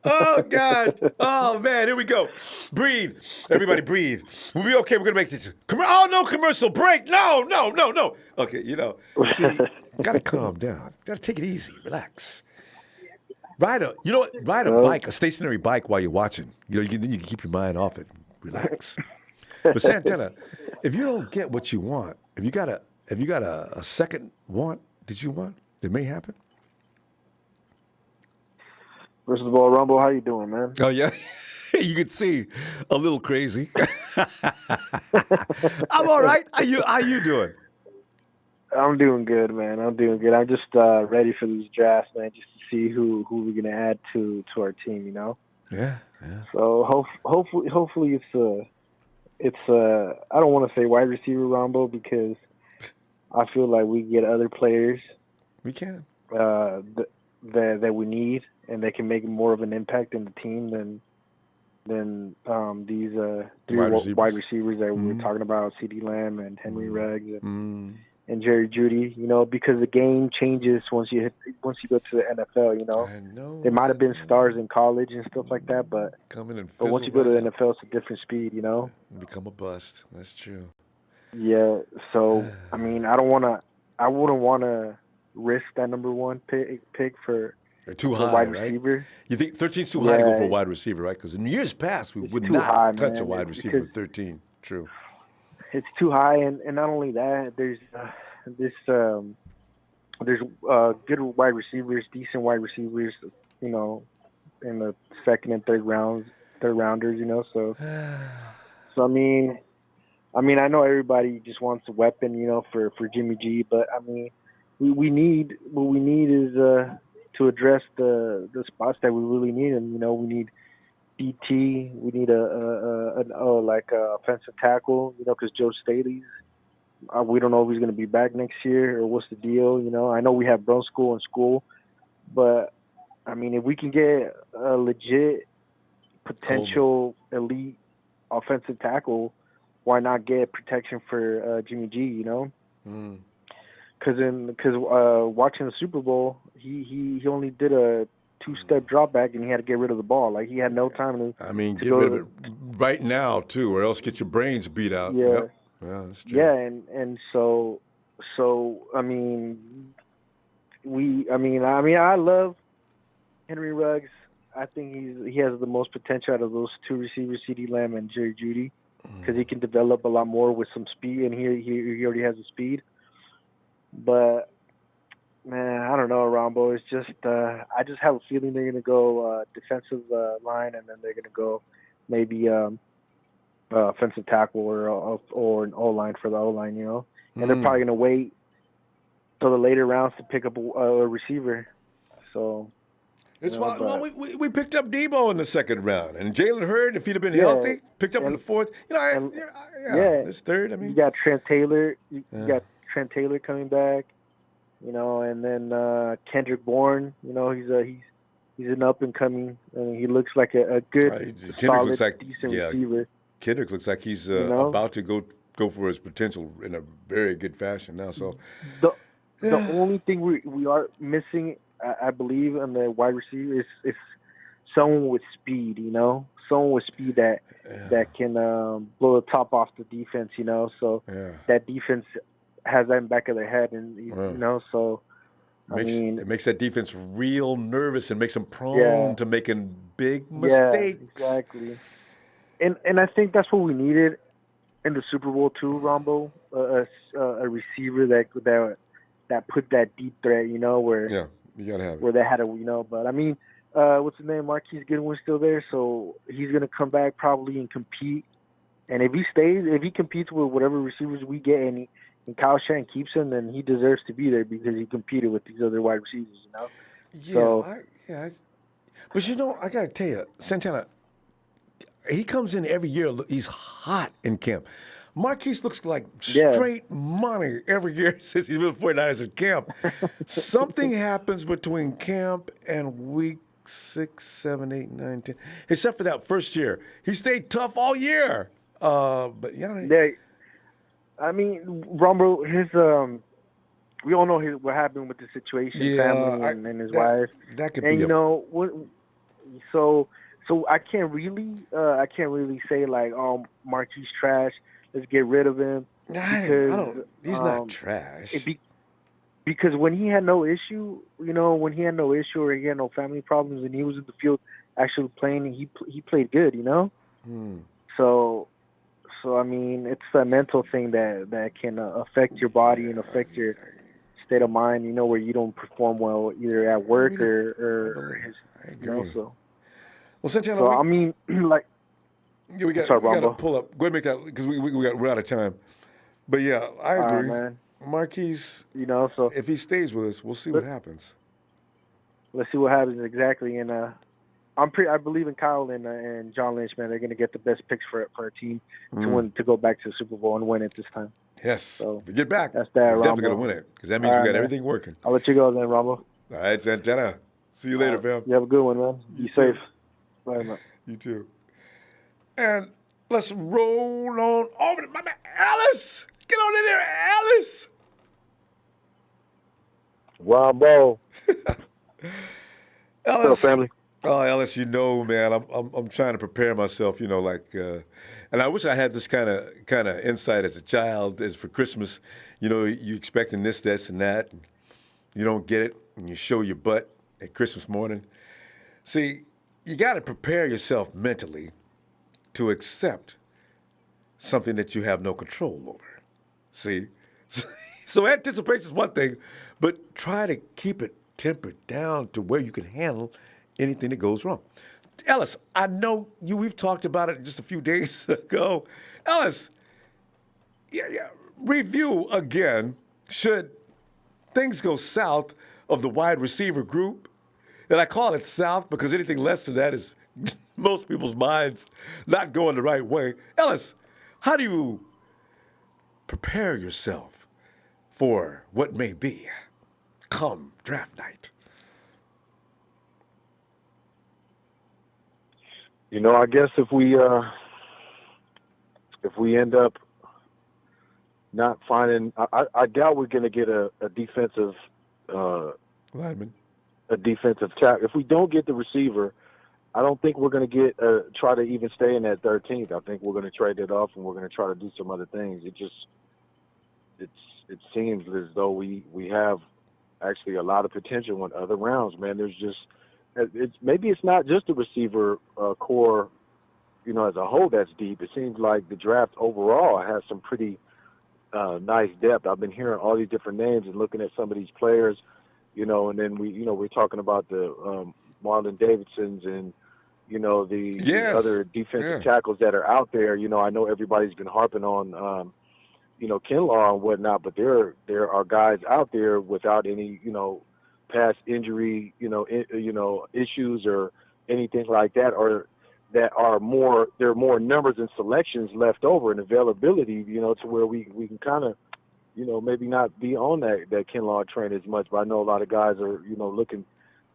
Oh, God. Oh, man, here we go. Breathe. Everybody breathe. We'll be okay. We're going to make this. Oh, no commercial break. No. Okay, see, got to calm down. Got to take it easy. Relax. Ride a bike, a stationary bike while you're watching. You can keep your mind off it. Relax. But Santana, if you don't get what you want, if you got a second want that you want, it may happen. First of all, Ronbo, how you doing, man? Oh yeah, you can see a little crazy. I'm all right. How you doing? I'm doing good, man. I'm doing good. I'm just ready for this draft, man. Just to see who we're gonna add to our team. Yeah. So hopefully it's I don't want to say wide receiver Ronbo because I feel like we get other players. We can. That we need, and they can make more of an impact in the team than these three wide receivers that we were talking about, CeeDee Lamb and Henry Ruggs and Jerry Jeudy. You know, because the game changes once you go to the NFL. You know, I know they might have been stars in college and stuff like that, but once you go to the NFL, it's a different speed. You know, become a bust. That's true. Yeah. So I mean, I wouldn't want to risk that number one pick for. They're too for high, wide right? receiver. You think 13's too high to go for a wide receiver, right? Because in years past, we would not touch a wide receiver with 13. True. It's too high, and not only that, there's good wide receivers, decent wide receivers, you know, in the second and third rounders, you know. So I mean, I know everybody just wants a weapon, you know, for Jimmy G, but I mean, we need is to address the spots that we really need, and you know, we need DT, we need a offensive tackle, you know, because Joe Staley's. We don't know if he's going to be back next year or what's the deal. You know, I know we have Bro School in school, but I mean, if we can get a legit potential elite offensive tackle, why not get protection for Jimmy G? You know, because watching the Super Bowl, he only did a 2-step drop back and he had to get rid of the ball. Like he had no time to. I mean, get rid of it right now too, or else get your brains beat out. Yeah. Yep. Yeah, that's true. Yeah, and so I mean, I love Henry Ruggs. I think he has the most potential out of those two receivers, CeeDee Lamb and Jerry Jeudy, because he can develop a lot more with some speed, and he already has the speed. But man, I don't know, Ronbo. It's just I just have a feeling they're gonna go defensive line, and then they're gonna go maybe. Offensive tackle or an O-line for the O-line, you know, and they're probably going to wait till the later rounds to pick up a receiver. So it's we picked up Debo in the second round, and Jalen Hurd, if he'd have been healthy, picked up in the fourth. You know, this third. I mean, you got Trent Taylor. You got Trent Taylor coming back. You know, and then Kendrick Bourne. You know, he's an up and coming. I mean, he looks like a good, solid, decent receiver. Kendrick looks like he's about to go for his potential in a very good fashion now. So the only thing we are missing, I believe, on the wide receiver is someone with speed. You know, someone with speed that can blow the top off the defense. You know, so that defense has that in the back of their head, and you know, so. It makes that defense real nervous and makes them prone to making big mistakes. Yeah, exactly. And I think that's what we needed in the Super Bowl too, Ronbo. A receiver that put that deep threat, you know, where you gotta have it. Where they had a, you know, but I mean, what's his name? Marquise Goodwin's still there, so he's gonna come back probably and compete. And if he competes with whatever receivers we get, and Kyle Shanahan keeps him, then he deserves to be there because he competed with these other wide receivers, you know. But you know, I gotta tell you, Santana. He comes in every year. He's hot in camp. Marquise looks like straight money every year since he's been 49ers in camp. Something happens between camp and week 6, 7, 8, 9, 10. Except for that first year. He stayed tough all year. But I mean, Rombo, we all know what happened with the situation, family and his wife. That could and be you know what? So I can't really say like, oh, Marquise trash. Let's get rid of him. Because, he's not trash. Because when he had no issue, you know, or he had no family problems, and he was in the field actually playing, he played good, you know. So I mean, it's a mental thing that can affect your body and affect your state of mind, you know, where you don't perform well either at work or his, you know, so. Well, Santana, so I mean, like, we got to pull up. Go ahead and make that because we're out of time. But yeah, I agree, man. Marquise. You know, so if he stays with us, we'll see what happens. Let's see what happens exactly, and I believe in Kyle and John Lynch, man. They're going to get the best picks for our team to go back to the Super Bowl and win it this time. Yes. So if we get back, that's that, we're definitely going Ronbo. to win it because that All means we right, got man. everything working. I'll let you go then, Ronbo. All right, Santana. See you later, fam. You have a good one, man. You Be too. safe. Bye, man. You too. And let's roll on over to my man Alice. Get on in there, Alice. Ronbo. Ellis. What's up, family? Oh, Ellis, you know, man, I'm trying to prepare myself, and I wish I had this kind of insight as a child, as for Christmas, you expecting this, and that, and you don't get it, and you show your butt at Christmas morning. See, you got to prepare yourself mentally to accept something that you have no control over. See, so anticipation is one thing, but try to keep it tempered down to where you can handle anything that goes wrong. Ellis, I know we've talked about it just a few days ago. Ellis, review again. Should things go south of the wide receiver group, and I call it south because anything less than that is most people's minds not going the right way. Ellis, how do you prepare yourself for what may be come draft night? I guess if we end up not finding, I doubt we're going to get a defensive lineman, a defensive tackle. If we don't get the receiver, I don't think we're going to try to even stay in that 13th. I think we're going to trade it off and we're going to try to do some other things. It seems as though we have actually a lot of potential in other rounds, man. There's just maybe it's not just the receiver core, as a whole that's deep. It seems like the draft overall has some pretty nice depth. I've been hearing all these different names and looking at some of these players, and then we're talking about the Marlon Davidsons and the other defensive tackles that are out there. I know everybody's been harping on Kinlaw and whatnot, but there are guys out there without any past injury issues or anything like that, or that are there are more numbers and selections left over and availability, to where we can kind of maybe not be on that Kinlaw train as much. But I know a lot of guys are looking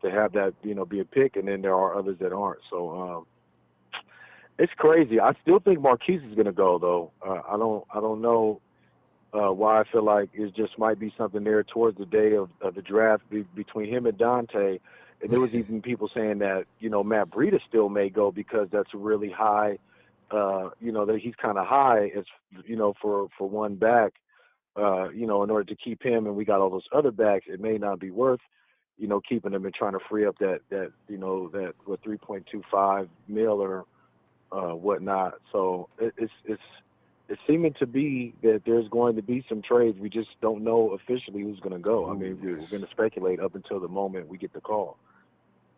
to have that be a pick, and then there are others that aren't. So it's crazy. I still think Marquise is going to go though. I don't know why. I feel like it just might be something there towards the day of the draft between him and Dante. And there was even people saying that, Matt Breida still may go because that's really high, that he's kind of high as, for one back, in order to keep him. And we got all those other backs. It may not be worth, keeping him and trying to free up that 3.25 mil or whatnot. So it's seeming to be that there's going to be some trades. We just don't know officially who's going to go. I mean, we're going to speculate up until the moment we get the call.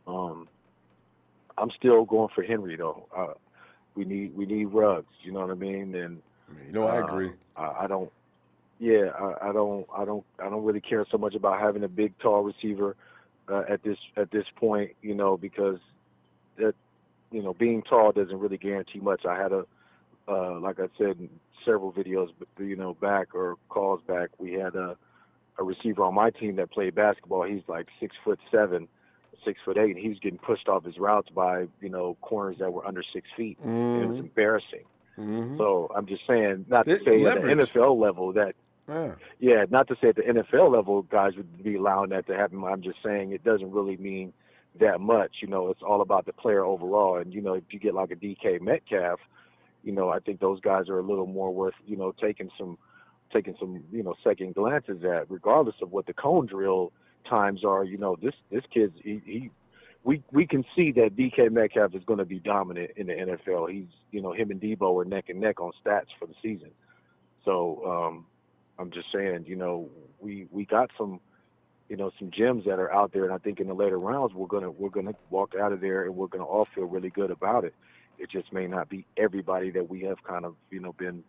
I'm still going for Henry though. We need Ruggs. You know what I mean? And I agree. I don't really care so much about having a big, tall receiver at this point. Because that being tall doesn't really guarantee much. I had like I said in several videos, back or calls back, we had a receiver on my team that played basketball. He's like 6'7", 6'8", and he was getting pushed off his routes by corners that were under 6 feet. Mm-hmm. It was embarrassing. Mm-hmm. So I'm just saying, not to say at the NFL level that, not to say at the NFL level guys would be allowing that to happen. I'm just saying it doesn't really mean that much. It's all about the player overall. And if you get like a DK Metcalf, I think those guys are a little more worth, taking some, second glances at, regardless of what the cone drill times are. This kid's, we can see that DK Metcalf is going to be dominant in the NFL. He's, him and Debo are neck and neck on stats for the season. So I'm just saying, we got some, some gems that are out there, and I think in the later rounds we're gonna walk out of there and we're gonna all feel really good about it. It just may not be everybody that we have kind of, been,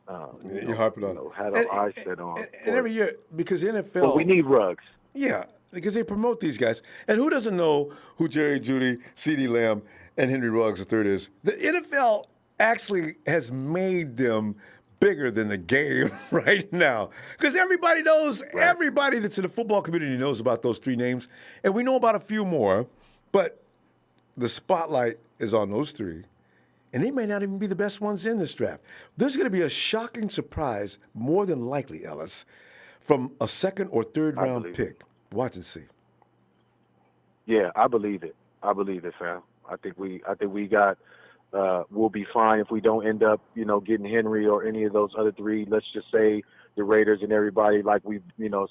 you're harping on. Had our eyes set on. And every year, because NFL, but we need Ruggs. Yeah, because they promote these guys. And who doesn't know who Jerry Jeudy, CeeDee Lamb, and Henry Ruggs III is? The NFL actually has made them bigger than the game right now. Because everybody knows, everybody that's in the football community knows about those three names. And we know about a few more, but the spotlight is on those three. And they may not even be the best ones in this draft. There's going to be a shocking surprise, more than likely, Ellis, from a second or third round pick. Watch and see. Yeah, I believe it. I believe it, fam. I think we got. We'll be fine if we don't end up, getting Henry or any of those other three. Let's just say the Raiders and everybody, like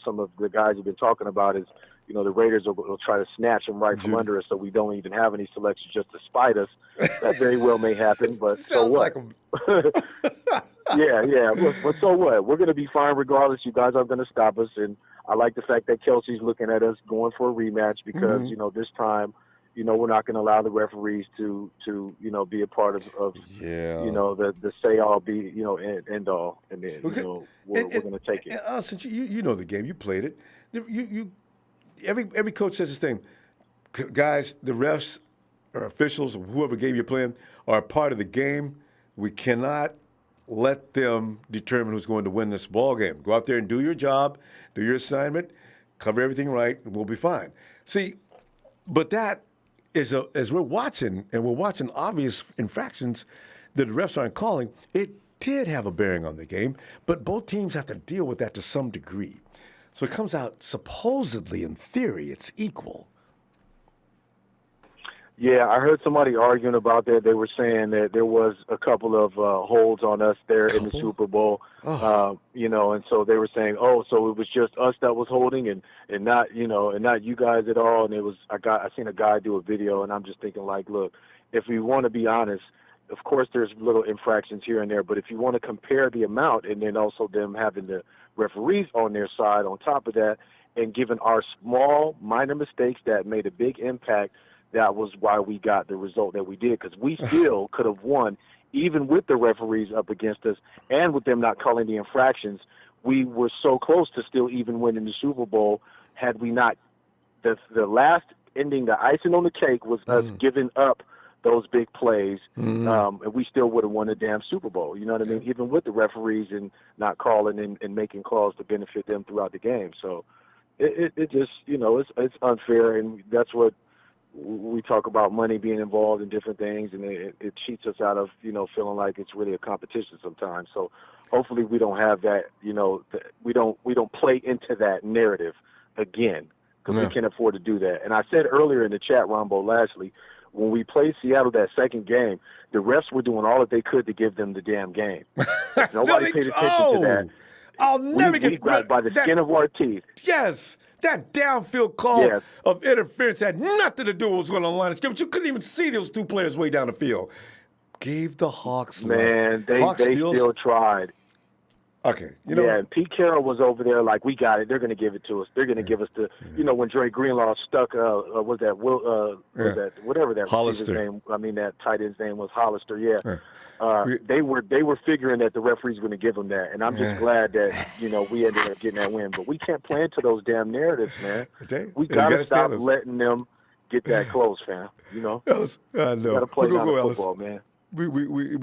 some of the guys have been talking about, is the Raiders will try to snatch them right from under us, so we don't even have any selections just to spite us. That very well may happen, but so what? Yeah. But so what? We're going to be fine regardless. You guys aren't going to stop us, and I like the fact that Kelsey's looking at us going for a rematch because this time, we're not going to allow the referees to be a part of the say all be end all, and then we're going to take it. Since you know the game, you played it. Every coach says this thing, guys. The refs or officials or whoever game you're playing are a part of the game. We cannot let them determine who's going to win this ball game. Go out there and do your job, do your assignment, cover everything right, and we'll be fine. See, but that is as we're watching, and we're watching obvious infractions that the refs aren't calling, it did have a bearing on the game, but both teams have to deal with that to some degree. So it comes out, supposedly, in theory, it's equal. Yeah, I heard somebody arguing about that. They were saying that there was a couple of holds on us there in the Super Bowl, and so they were saying, so it was just us that was holding, and not you guys at all. And it was I seen a guy do a video, and I'm just thinking like, look, if we want to be honest, of course there's little infractions here and there, but if you want to compare the amount, and then also them having the referees on their side on top of that, and given our small minor mistakes that made a big impact. That was why we got the result that we did, because we still could have won, even with the referees up against us and with them not calling the infractions. We were so close to still even winning the Super Bowl had we not. The last ending, the icing on the cake, was us giving up those big plays, and we still would have won the damn Super Bowl. You know what I mean? Even with the referees and not calling and making calls to benefit them throughout the game. So it just, it's unfair, and that's what. We talk about money being involved in different things, and it cheats us out of, feeling like it's really a competition sometimes. So hopefully we don't have that, we don't play into that narrative again, because we can't afford to do that. And I said earlier in the chat, Ronbo, lastly, when we played Seattle that second game, the refs were doing all that they could to give them the damn game. Nobody paid attention to that. I'll never we got it by the skin of our teeth. Yes. That downfield call of interference had nothing to do with what was going on the line of scrimmage. You couldn't even see those two players way down the field. Gave the Hawks Man, they still tried. Okay. And Pete Carroll was over there like, we got it. They're going to give it to us. They're going to give us the, when Dre Greenlaw stuck, was that whatever that Hollister. name, that tight end's name was Hollister, they were figuring that the referees were going to give them that, and I'm just glad that we ended up getting that win. But we can't play into those damn narratives, man. We gotta stop letting them get that close, fam. I know. Gotta play football, man. We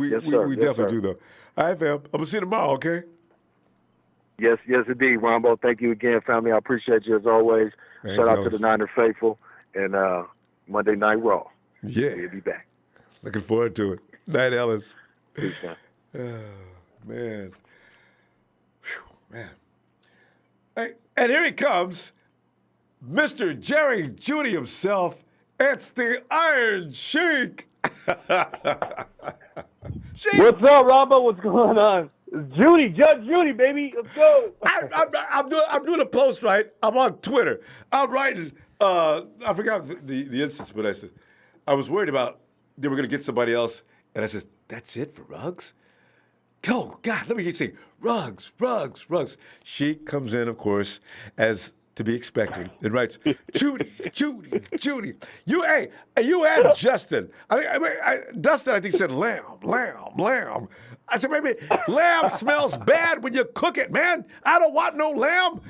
definitely do though. All right, fam. I'm gonna see you tomorrow. Okay. Yes, indeed, Ronbo. Thank you again, family. I appreciate you as always. Thanks, Shout out Ellis. to the Niner faithful and Monday Night Raw. Yeah, we'll be back. Looking forward to it. Night, Ellis. Peace, man. Oh, man. Whew, man. Hey, and here he comes, Mr. Jerry Judy himself. It's the Iron Sheik. What's up, Ronbo? What's going on? It's Judy, Judge Judy, baby. Let's go. I'm doing a post, right? I'm on Twitter. I'm writing. I forgot the instance, but I was worried about they were going to get somebody else, and I said, "That's it for Ruggs." Oh God, let me hear you say Ruggs. She comes in, of course, as to be expected, and writes, Judy. You and Justin. Dustin, I think, said lamb. I said, maybe lamb smells bad when you cook it, man. I don't want no lamb.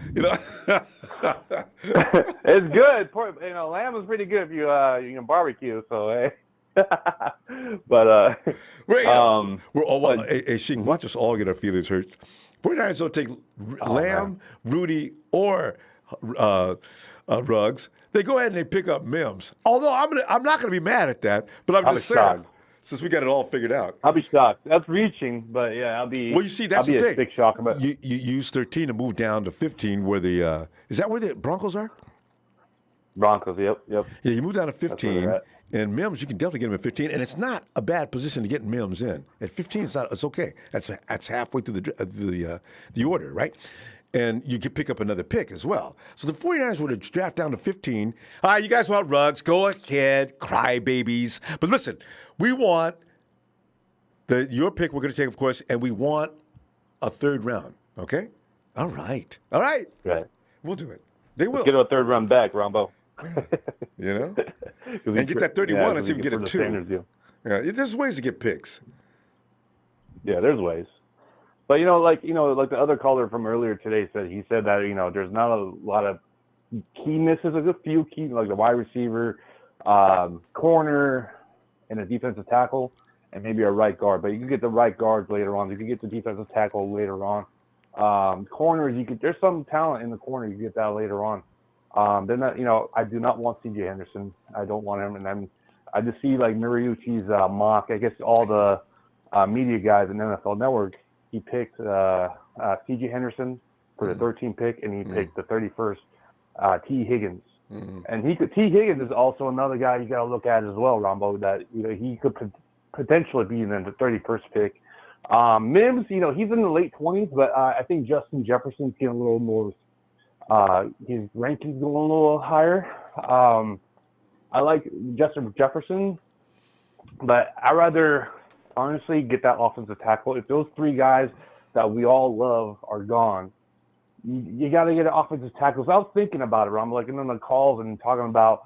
It's good. Lamb is pretty good if you can barbecue. So, hey. But we're all, but- hey, Sheik, watch us all get our feelings hurt. 49ers don't take Lamb, Rudy, or Ruggs. They go ahead and they pick up Mims. Although I'm not going to be mad at that, but I'm I'll just be saying, shocked. since we got it all figured out. I'll be shocked. That's reaching, but yeah, I'll be. Well, you see, that's I'll be the a thing. big shock about. You use 13 to move down to 15, where the is that where the Broncos are? Broncos, yep. Yeah, you move down to where 15, they're at. and Mims, you can definitely get him at 15, and it's not a bad position to get Mims in. At 15, it's okay. That's halfway through the order, right? And you can pick up another pick as well. So the 49ers would have draft down to 15. All right, you guys want Ruggs? Go ahead, cry babies. But listen, we want your pick. We're going to take, of course, and we want a third round. Okay? All right. Right. We'll do it. They will. Let's get a third round back, Rombo. You know? And get that 31 and see if we can get a 2. Yeah, there's ways to get picks. Yeah, there's ways. But like the other caller from earlier today said, he said that there's not a lot of key misses. There's a few key, like the wide receiver, corner, and a defensive tackle, and maybe a right guard. But you can get the right guards later on. You can get the defensive tackle later on. Corners, there's some talent in the corner. You get that later on. Then I do not want C.J. Henderson. I don't want him. And then I just see like Mariucci's mock. I guess all the media guys in NFL Network. He picked C.J. Henderson for the 13th pick, and he picked the 31st T. Higgins. And T. Higgins is also another guy you got to look at as well, Rombo. That he could potentially be in the 31st pick. Mims, he's in the late 20s, but I think Justin Jefferson's getting a little more. His ranking's going a little higher. I like Justin Jefferson, but I rather. Honestly, get that offensive tackle. If those 3 guys that we all love are gone, you got to get an offensive tackle. So I was thinking about it, I'm like in the calls and talking about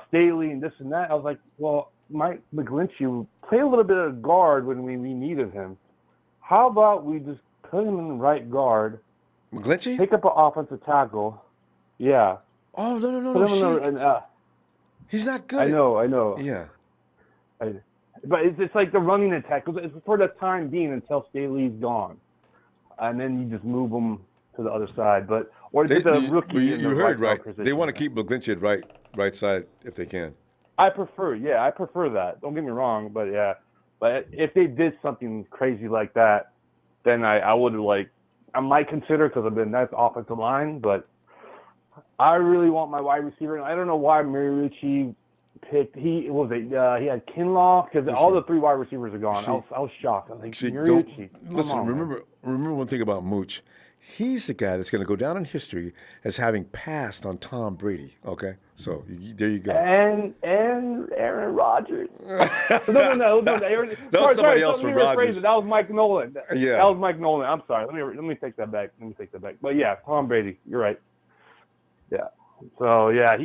Staley and this and that. I was like, well, Mike McGlinchey play a little bit of guard when we needed him. How about we just put him in the right guard? McGlinchey? Pick up an offensive tackle. Yeah. Oh, no. He's not good. I know. Yeah. But it's like the running attack. It's for the time being until Staley's gone. And then you just move them to the other side. Or get the rookie. You heard right. They want to keep McGlinchey at right side if they can. I prefer that. Don't get me wrong, but yeah. But if they did something crazy like that, then I would I might consider because of the nice offensive line, but I really want my wide receiver. I don't know why Mariucci picked. He had Kinlaw because all the 3 wide receivers are gone. I was shocked. I was like, Mariucci. Listen, remember one thing about Mooch. He's the guy that's going to go down in history as having passed on Tom Brady. Okay, so there you go. And Aaron Rodgers. No. That was somebody else from Rodgers. That was Mike Nolan. Yeah, that was Mike Nolan. I'm sorry. Let me take that back. But yeah, Tom Brady. You're right. Yeah. So yeah,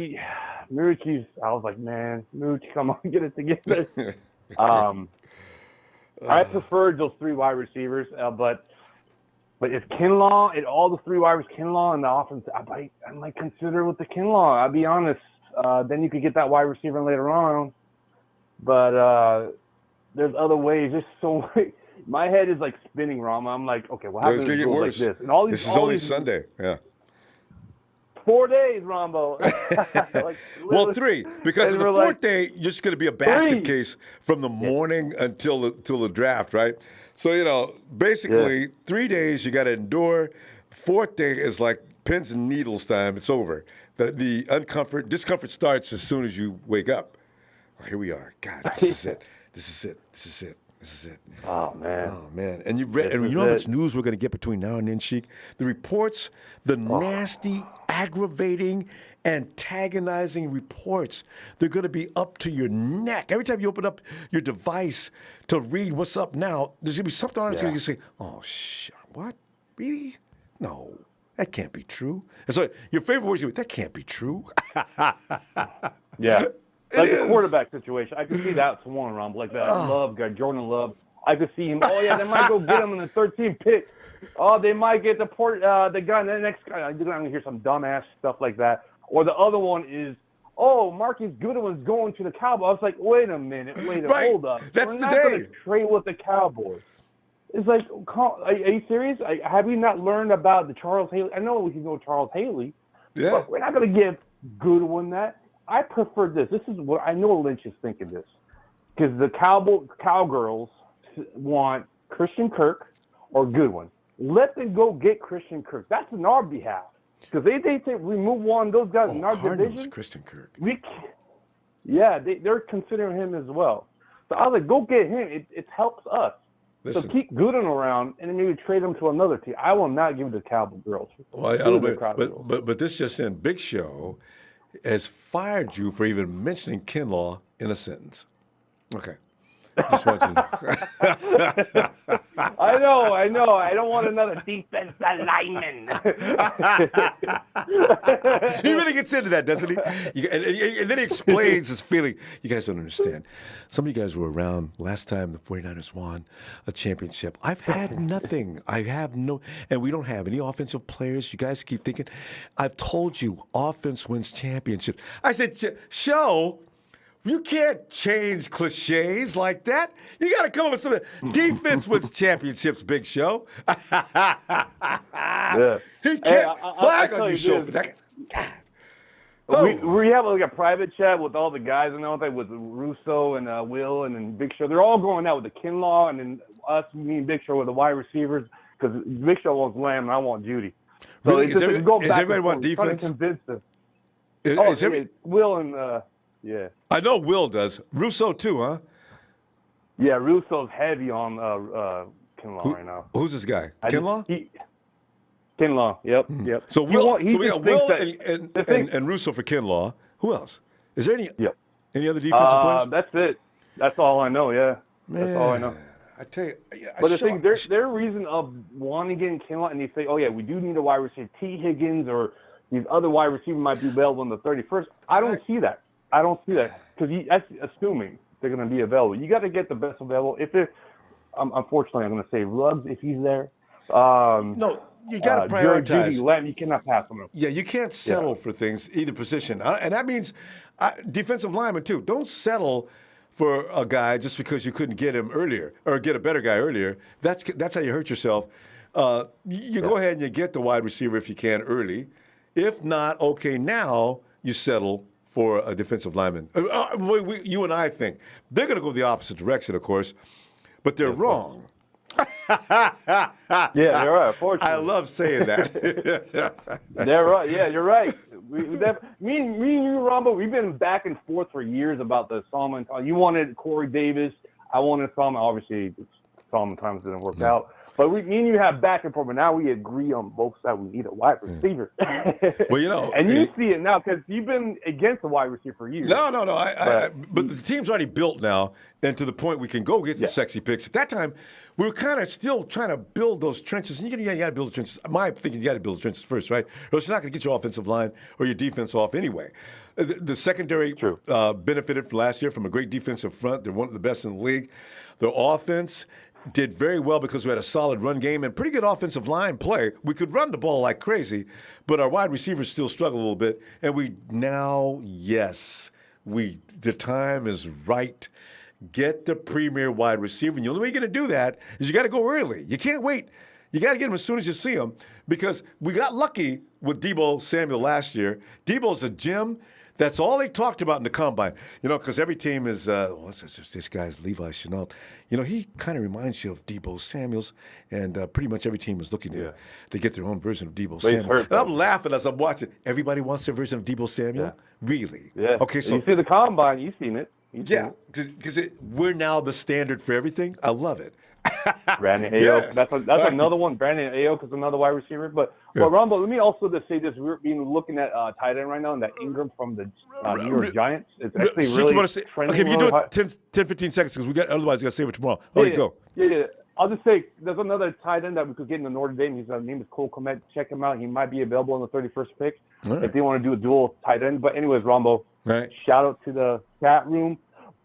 Mariucci's. I was like, man, Mooch, come on, get it together. I preferred those 3 wide receivers, but if Kinlaw and all the 3 wide receivers, Kinlaw and the offense, I might consider with the Kinlaw. I'll be honest. Then you could get that wide receiver later on, but there's other ways. Just so my head is like spinning, Rama. I'm like, okay, what happens if it goes like this? And all these. This is only Sunday. Yeah. 4 days, Ronbo. Well, 3, because the 4th day, you're just going to be a basket case from the morning until the draft, right? So, basically 3 days you got to endure. 4th day is like pins and needles time. It's over. The discomfort starts as soon as you wake up. Oh, here we are. God, this is it. Oh man! And you read, and you know how much news we're going to get between now and then, Sheik? The reports, the nasty, aggravating, antagonizing reports. They're going to be up to your neck every time you open up your device to read what's up now. There's going to be something on it you say, "Oh shit, what? Really? No, that can't be true." And so your favorite words, that can't be true. Yeah. Like the quarterback situation. I could see that's one around. Like that Love guy, Jordan Love. I could see him. Oh, yeah, they might go get him in the 13th pick. Oh, they might get the guy, the next guy. I'm going to hear some dumbass stuff like that. Or the other one is, oh, Marcus Goodwin's going to the Cowboys. I was like, wait a minute, Right. hold up. That's We're the not day. going to trade with the Cowboys. It's like, are you serious? Have you not learned about the Charles Haley? I know we can go Charles Haley, Yeah. but we're not going to give Goodwin that. I prefer this. This is what I know Lynch is thinking this. Because the Cowgirls want Christian Kirk or Goodwin. Let them go get Christian Kirk. That's on our behalf. Because they say remove one of those guys in our division. Christian Kirk. They're considering him as well. So I was like, go get him. It helps us. Listen. So keep Gooden around and then maybe trade him to another team. I will not give it to Cowgirls. Well, I don't know, but this just in, Big Show has fired you for even mentioning Kinlaw in a sentence. Okay. Just want you to I know. I don't want another defense lineman. He really gets into that, doesn't he? And then he explains his feeling. You guys don't understand. Some of you guys were around last time the 49ers won a championship. I've had nothing. I have no, and we don't have any offensive players. You guys keep thinking. I've told you, offense wins championships. I said, Show. You can't change cliches like that. You got to come up with something. Defense wins championships, Big Show. Yeah. He can't flag on you, Show, for that. We have like a private chat with all the guys and all that, with Russo and Will and then Big Show. They're all going out with the Kinlaw and then us, me and Big Show with the wide receivers, because Big Show wants Lamb and I want Judy. So Really? Does everybody want defense? Trying to convince them. Will and yeah. I know Will does. Russo too, huh? Yeah, Russo's heavy on Kinlaw right now. Who's this guy? Kinlaw? Kinlaw. Yep. So Will. He So we got just Will thinks and Russo for Kinlaw. Who else? Is there any other defensive players? That's it. That's all I know. Yeah. That's all I know. I tell you. But the thing, their reason of wanting to get in Kinlaw, and they say, oh yeah, we do need a wide receiver. T. Higgins or these other wide receivers might be available on the 31st. I don't see that. Because that's assuming they're going to be available. You got to get the best available. Unfortunately, I'm going to say Ruggs if he's there. No, you got to prioritize. Judy, Lamb, you cannot pass on him. Yeah, you can't settle for things, either position. And that means defensive lineman, too. Don't settle for a guy just because you couldn't get him earlier or get a better guy earlier. That's how you hurt yourself. You go ahead and you get the wide receiver if you can early. If not, okay, now you settle for a defensive lineman. You and I think they're going to go the opposite direction, of course, but they're wrong. Yeah, they're right. Unfortunately, I love saying that. They're right. Yeah, you're right. Me and you, Ronbo, we've been back and forth for years about the Solomon. You wanted Corey Davis. I wanted Solomon. Obviously, Solomon times didn't work out. But me and you have back and forth, but now we agree on both sides. We need a wide receiver. Well, and you see it now because you've been against the wide receiver for years. No. But the team's already built now, and to the point we can go get the sexy picks. At that time, we were kind of still trying to build those trenches. And you got to build the trenches. My thinking, you got to build the trenches first, right? Or it's not going to get your offensive line or your defense off anyway. The secondary benefited from last year from a great defensive front. They're one of the best in the league. Their offense did very well because we had a solid run game and pretty good offensive line play. We could run the ball like crazy, but our wide receivers still struggle a little bit. And the time is right. Get the premier wide receiver. And the only way you're going to do that is you got to go early. You can't wait. You got to get him as soon as you see him, because we got lucky with Deebo Samuel last year. Deebo's a gem. That's all they talked about in the combine, because every team is, this guy's Levi Shenault. He kind of reminds you of Deebo Samuels, and pretty much every team is looking to get their own version of Deebo Samuel. And I'm laughing as I'm watching. Everybody wants their version of Deebo Samuel? Yeah. Really? Yeah. Okay, so you see the combine, you've seen it. Because we're now the standard for everything. I love it. Brandon Ayo. That's another one. Brandon Ayo is another wide receiver. But Ronbo, let me also just say this. We're looking at tight end right now, and that Ingram from the New York Giants. It's actually really trending. Okay, if you do it 10, 15 seconds, because otherwise we got to save it tomorrow. Go. Yeah. I'll just say there's another tight end that we could get in the Notre Dame. His name is Cole Kmet. Check him out. He might be available on the 31st pick if they want to do a dual tight end. But anyways, Ronbo, shout out to the chat room.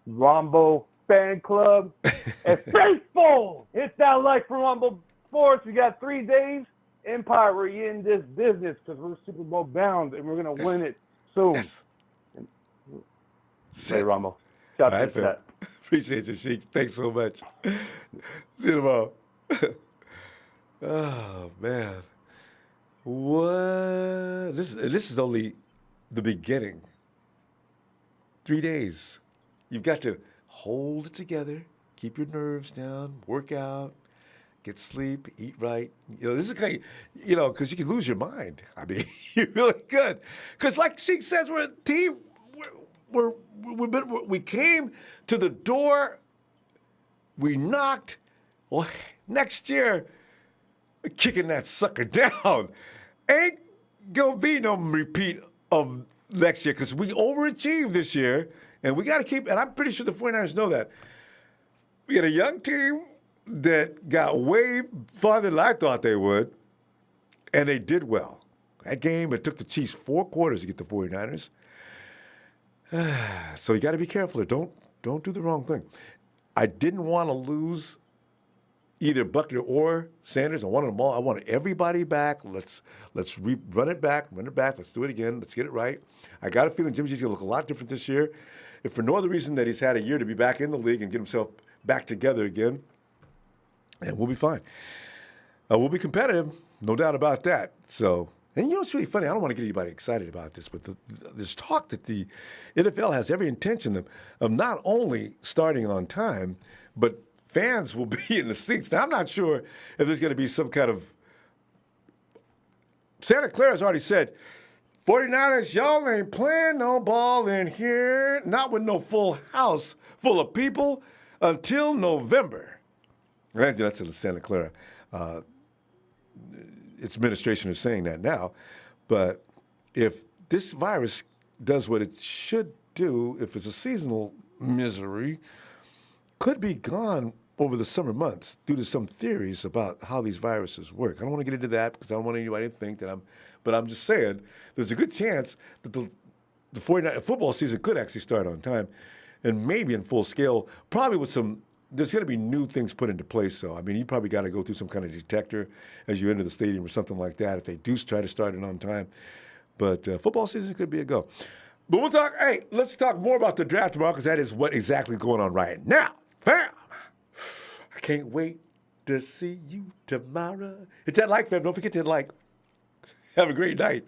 Ronbo fan club and faithful. Hit that like for Ronbo Sports. We got 3 days. Empire, we're in this business because we're Super Bowl bound and we're gonna win it soon. Hey, Ronbo. Shout All out right, to the Phil. chat. Appreciate you, Sheik. Thanks so much. See you tomorrow. Oh, man. What? This is only the beginning. 3 days. You've got to hold it together, keep your nerves down, work out, get sleep, eat right. This is kind of, because you can lose your mind. I mean, you really could. Because like Sheik says, we're a team. We came to the door. We knocked. Well, next year, we're kicking that sucker down. Ain't gonna be no repeat of next year because we overachieved this year, and we got to keep. And I'm pretty sure the 49ers know that. We got a young team that got way farther than I thought they would, and they did well. That game, it took the Chiefs 4 quarters to get the 49ers. So you got to be careful. Don't do the wrong thing. I didn't want to lose either Buckner or Sanders. I wanted them all. I wanted everybody back. Let's run it back. Let's do it again. Let's get it right. I got a feeling Jimmy G's going to look a lot different this year. If for no other reason that he's had a year to be back in the league and get himself back together again, and we'll be fine. We'll be competitive, no doubt about that. So, and it's really funny. I don't want to get anybody excited about this, but there's talk that the NFL has every intention of not only starting on time, but fans will be in the seats. Now, I'm not sure if there's going to be some kind of... Santa Clara's already said, 49ers, y'all ain't playing no ball in here, not with no full house full of people, until November. That's in Santa Clara. Its administration is saying that now. But if this virus does what it should do, if it's a seasonal misery, could be gone over the summer months due to some theories about how these viruses work. I don't want to get into that because I don't want anybody to think that but I'm just saying there's a good chance that the 49 football season could actually start on time and maybe in full scale, probably with there's going to be new things put into place. So, I mean, you probably got to go through some kind of detector as you enter the stadium or something like that if they do try to start it on time. But football season could be a go. But let's talk more about the draft tomorrow because that is what exactly going on right now. Fam, I can't wait to see you tomorrow. Hit that like, fam. Don't forget to hit like. Have a great night.